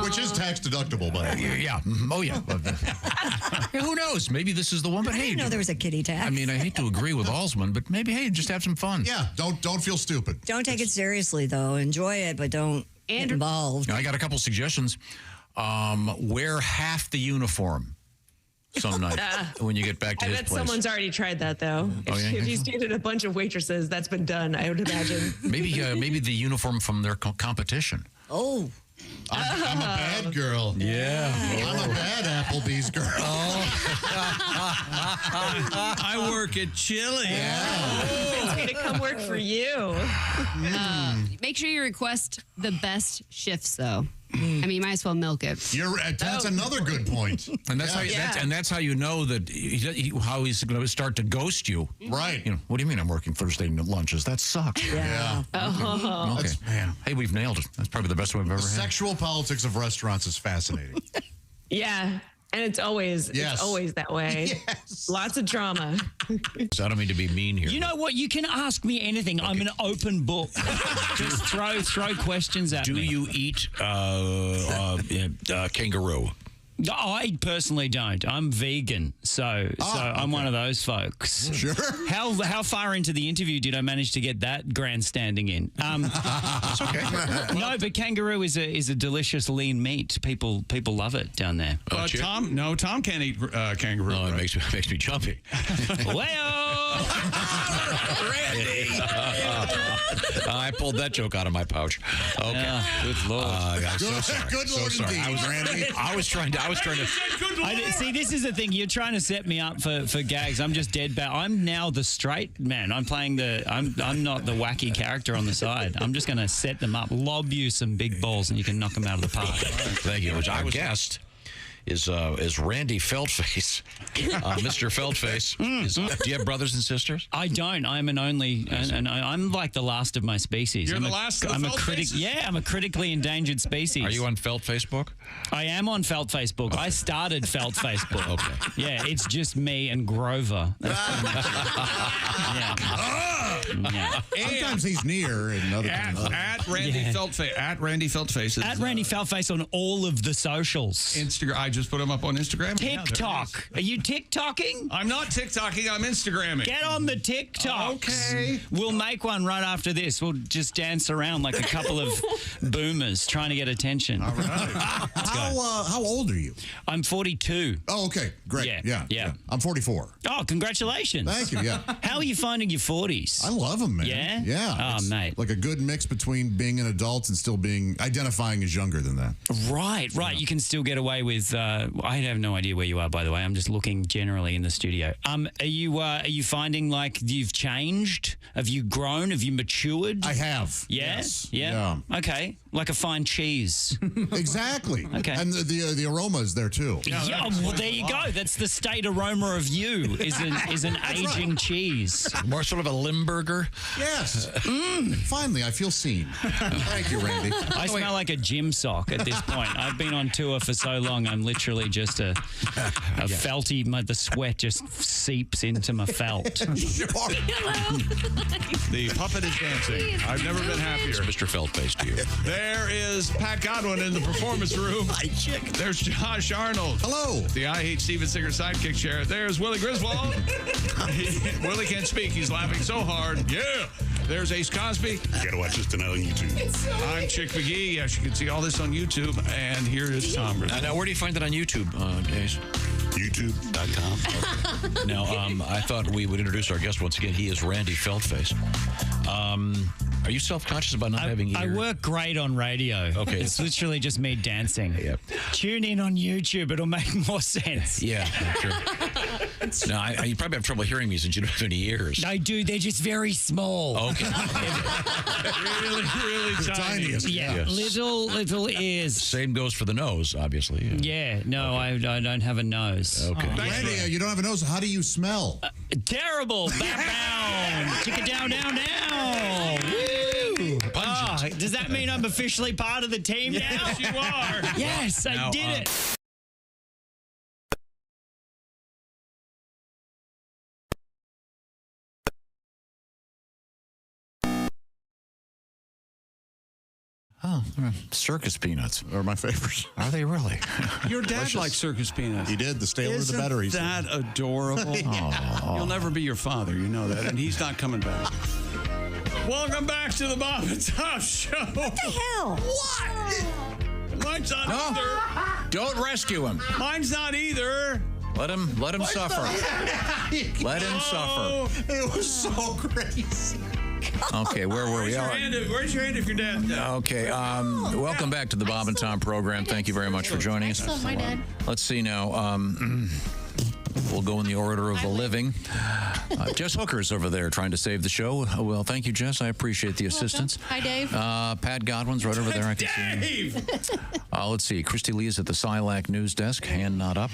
which is tax deductible, by the way. Yeah. Oh, yeah. Who knows? Maybe this is the one. But I hey, didn't know there was a kitty tax. I mean, I hate to agree with Alsman, but maybe just have some fun. Yeah. Don't feel stupid. Don't take it seriously, though. Enjoy it, but don't get involved. I got a couple suggestions. Wear half the uniform some night when you get back to his bet place. someo's already tried that, though. If he's dated a bunch of waitresses, that's been done, I would imagine. Maybe the uniform from their competition. Oh. I'm a bad girl. Yeah. I'm a bad Applebee's girl. I work at Chili. It's going to come work for you. Make sure you request the best shifts, though. I mean, you might as well milk it. That's another good point. And that's that's how you know that how he's going to start to ghost you. Right. You know, what do you mean I'm working Thursday lunches? That sucks. Yeah. Okay. Man. Hey, we've nailed it. That's probably the best one we've ever had. Sexual politics of restaurants is fascinating. Yeah. And it's always that way. Yes. Lots of drama. So I don't mean to be mean here. You know what? You can ask me anything. Okay. I'm an open book. Just throw questions at me. Do you eat kangaroo? I personally don't. I'm vegan, so I'm one of those folks. Sure. How far into the interview did I manage to get that grandstanding in? It's okay. No, but kangaroo is a delicious lean meat. People love it down there. Tom can't eat kangaroo. No, it makes me jumpy. Well, Randy. I pulled that joke out of my pouch. Okay. Good Lord. I'm so sorry. Good Lord indeed, Randy. I was trying to. See, this is the thing. You're trying to set me up for gags. I'm just dead bad. I'm now the straight man. I'm playing I'm not the wacky character on the side. I'm just going to set them up, lob you some big balls, and you can knock them out of the park. Thank you. Our guest is Randy Feltface, Mr. Feltface. Do you have brothers and sisters? I don't. I'm an only, and I'm like the last of my species. You're the last of the Feltfaces? Yeah, I'm a critically endangered species. Are you on Felt Facebook? I am on Felt Facebook. I started Felt Facebook. Okay. Yeah, it's just me and Grover. That's pretty much it. Yeah. Yeah. Sometimes he's near, and other times at Randy Feltface. At Randy Feltface. At Randy Feltface on all of the socials. Instagram. I just put him up on Instagram. TikTok. Are you TikToking? I'm not TikToking. I'm Instagramming. Get on the TikToks. Okay. We'll make one right after this. We'll just dance around like a couple of boomers trying to get attention. All right. How old are you? I'm 42. Oh, okay. Great. Yeah. I'm 44. Oh, congratulations. Thank you. Yeah. How are you finding your 40s? I love them, man. Yeah? Yeah. Oh, It's mate. like a good mix between being an adult and still identifying as younger than that. Right. You can still get away with. I have no idea where you are, by the way. I'm just looking generally in the studio. Are you finding like you've changed? Have you grown? Have you matured? I have. Yeah. Yes. Yeah. Okay. Like a fine cheese. Exactly. Okay. And the aroma is there too. Yeah, well, there you go. That's the state aroma of you is an aging cheese. More sort of a Limburger. Yes. Finally, I feel seen. Thank you, Randy. I smell like a gym sock at this point. I've been on tour for so long. I'm literally just a felty. The sweat just seeps into my felt. The puppet is dancing. I've never been happier. It's Mr. Feltface to you. There is Pat Godwin in the performance room. Hi, chick. There's Josh Arnold. Hello. The I Hate Steven Singer sidekick chair. There's Willie Griswold. Willie can't speak. He's laughing so hard. Yeah. There's Ace Cosby. You gotta watch this tonight on YouTube. I'm Chick McGee. Yes, you can see all this on YouTube. And here is Tom. Now, where do you find it on YouTube, Ace? YouTube.com. Okay. Now, I thought we would introduce our guest once again. He is Randy Feltface. Are you self-conscious about not having ears? I work great on radio. Okay. It's literally just me dancing. Yep. Tune in on YouTube. It'll make more sense. Yeah, sure. No, you probably have trouble hearing me since you don't have any ears. I do. They're just very small. Okay. really tiny. Yeah. Little ears. Same goes for the nose, obviously. Yeah. No, I don't have a nose. Okay. Randy, you don't have a nose. How do you smell? Terrible. Down. Chicken down. Woo. Does that mean I'm officially part of the team now? Yes, you are. Yes, I did it. Oh, circus peanuts are my favorites. Are they really? Your dad liked circus peanuts. He did. The staler, the better. Isn't that adorable? He'll never be your father. You know that. And he's not coming back. Welcome back to the Bob and Tom Show. What the hell? What? Mine's not either. Don't rescue him. Mine's not either. Let him suffer. Let him suffer. It was so crazy. Okay, where were we? Raise your hand if you're dead. Okay, welcome back to the Bob and Tom program. Thank you very much for joining us. That's my dad. Let's see now. We'll go in the order of the living. Jess Hooker's over there trying to save the show. Well, thank you, Jess. I appreciate the assistance. Hi, Dave. Pat Godwin's right over there. I can see him. Let's see. Christy Lee is at the Silac news desk, hand not up.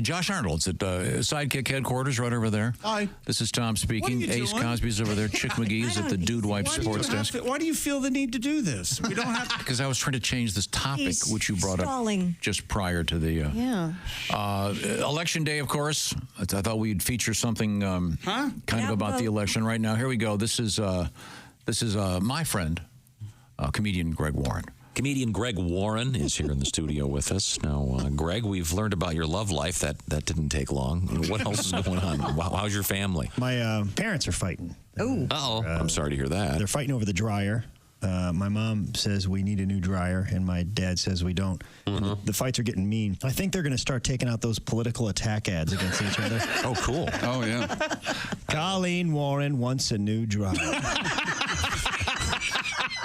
Josh Arnold's at Sidekick headquarters right over there. Hi. This is Tom speaking. What are you Ace doing? Cosby's over there. Chick McGee's at the Dude Wipe Sports Desk. Why do you feel the need to do this? We don't have to. Because I was trying to change this topic, He's which you brought stalling. up just prior to the election day, of course. I thought we'd feature something kind of about the election right now. Here we go. This is my friend, comedian Greg Warren. Comedian Greg Warren is here in the studio with us. Now, Greg, we've learned about your love life. That didn't take long. What else is going on? How's your family? My parents are fighting. Oh. Uh-oh. I'm sorry to hear that. They're fighting over the dryer. My mom says we need a new dryer, and my dad says we don't. Mm-hmm. The fights are getting mean. I think they're going to start taking out those political attack ads against each other. Oh, cool. Oh, yeah. Colleen Warren wants a new dryer.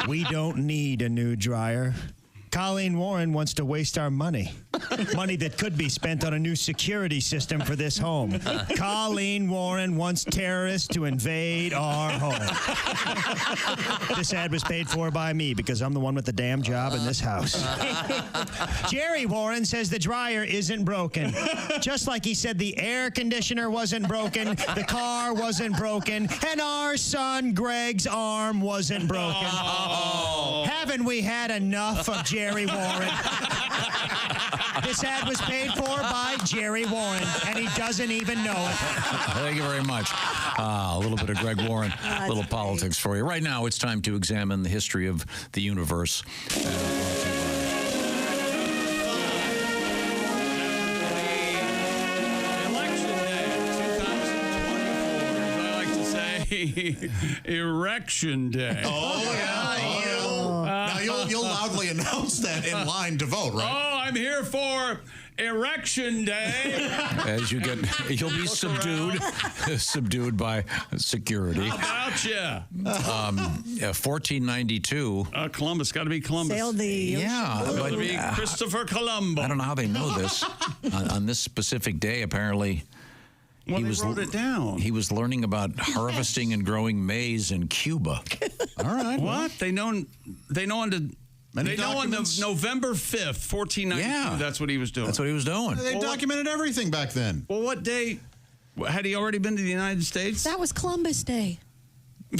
We don't need a new dryer. Colleen Warren wants to waste our money. Money that could be spent on a new security system for this home. Colleen Warren wants terrorists to invade our home. This ad was paid for by me because I'm the one with the damn job in this house. Jerry Warren says the dryer isn't broken. Just like he said the air conditioner wasn't broken, the car wasn't broken, and our son Greg's arm wasn't broken. Haven't we had enough of Jerry Warren? This ad was paid for by Jerry Warren, and he doesn't even know it. Thank you very much. A little bit of Greg Warren, a little politics for you. Right now, it's time to examine the history of the universe. Erection Day. Oh, yeah. Now, you'll loudly announce that in line to vote, right? Oh, I'm here for Erection Day. As you'll be subdued by security. How about you? 1492. Columbus, got to be Columbus. Sailed the ocean. Yeah, Got but to be Christopher Columbo. I don't know how they know this. on this specific day, apparently. Well, he wrote it down. He was learning about harvesting and growing maize in Cuba. All right. What? They know on November 5th, 1492. Yeah. That's what he was doing. That's what he was doing. They documented everything back then. Well, what day? Had he already been to the United States? That was Columbus Day. You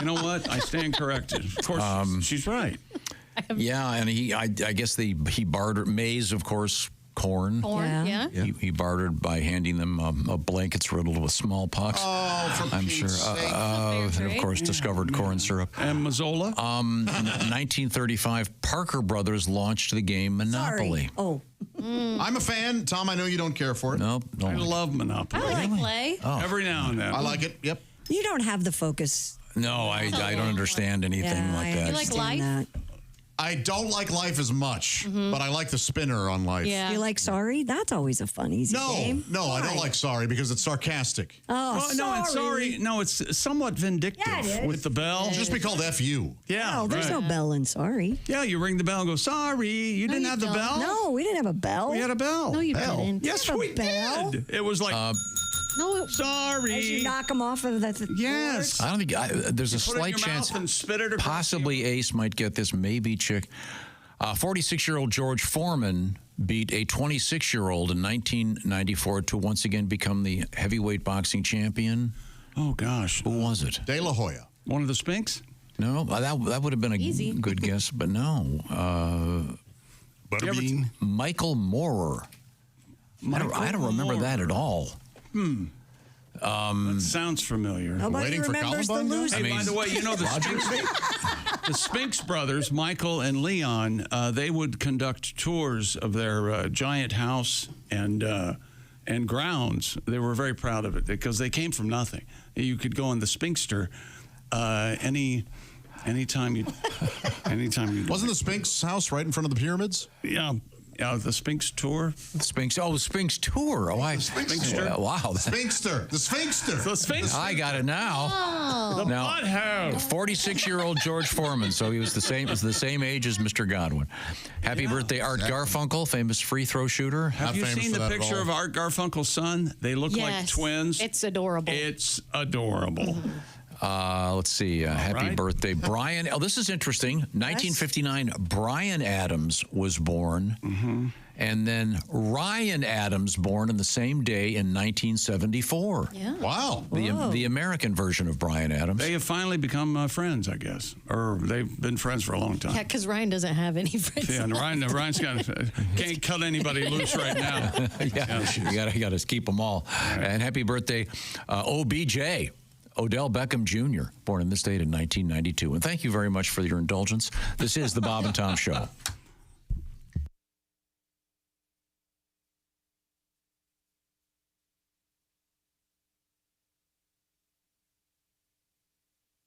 know what? I stand corrected. Of course, she's right. Yeah, and I guess he bartered maize, of course. Corn. Yeah. He bartered by handing them blankets riddled with smallpox. Oh, I'm sure. And of course, discovered corn syrup. And Mazzola. 1935, Parker Brothers launched the game Monopoly. Sorry. Oh. I'm a fan. Tom, I know you don't care for it. Nope. I love Monopoly. I like play. Every now and then. I like it. Yep. You don't have the focus. No, I don't understand anything like that. You like life? I don't like life as much, but I like the spinner on life. Yeah. You like sorry? That's always a fun, easy game. No, I don't like sorry because it's sarcastic. Oh, well, no, it's sorry. No, it's somewhat vindictive with the bell. It should just be called FU. Yeah. Oh, there's no bell in sorry. Yeah, you ring the bell and go, sorry. You didn't have the bell? No, we didn't have a bell. We had a bell. No, you didn't. Yes, we did. It was like, no, sorry. As you knock them off of the Yes. board. I don't think there's a slight chance. And spit it across Possibly Ace might get this. Maybe Chick. 46-year-old George Foreman beat a 26-year-old in 1994 to once again become the heavyweight boxing champion. Oh, gosh. Who was it? De La Hoya. One of the Spinks? No, that would have been a good guess, but no. Butterbean? Michael Moorer. I don't remember that at all. That sounds familiar. Nobody remembers the loser. Hey, by the way, you know the Spinks brothers, Michael and Leon, they would conduct tours of their giant house and grounds. They were very proud of it because they came from nothing. You could go in the Spinkster anytime you. Wasn't the Spinks house right in front of the pyramids? Yeah. The Spinks tour. The Spinks tour. Oh, Spinkster. Wow. Spinkster. The Spinkster. The Spinks. I got it now. Oh. The Butthead. 46-year-old George Foreman. So he was the same age as Mr. Godwin. Happy birthday, Art Garfunkel, famous free throw shooter. Have you seen the picture of Art Garfunkel's son? They look like twins. It's adorable. It's adorable. Let's see. Happy birthday, Brian. Oh, this is interesting. 1959, Brian Adams was born. And then Ryan Adams born in the same day in 1974. Yeah. Wow. The American version of Brian Adams. They have finally become friends, I guess. Or they've been friends for a long time. Yeah, because Ryan doesn't have any friends. Yeah, and Ryan's can't cut anybody loose right now. You got to keep them all. Right. And happy birthday, OBJ. Odell Beckham Jr., born in this date in 1992. And thank you very much for your indulgence. This is the Bob and Tom Show.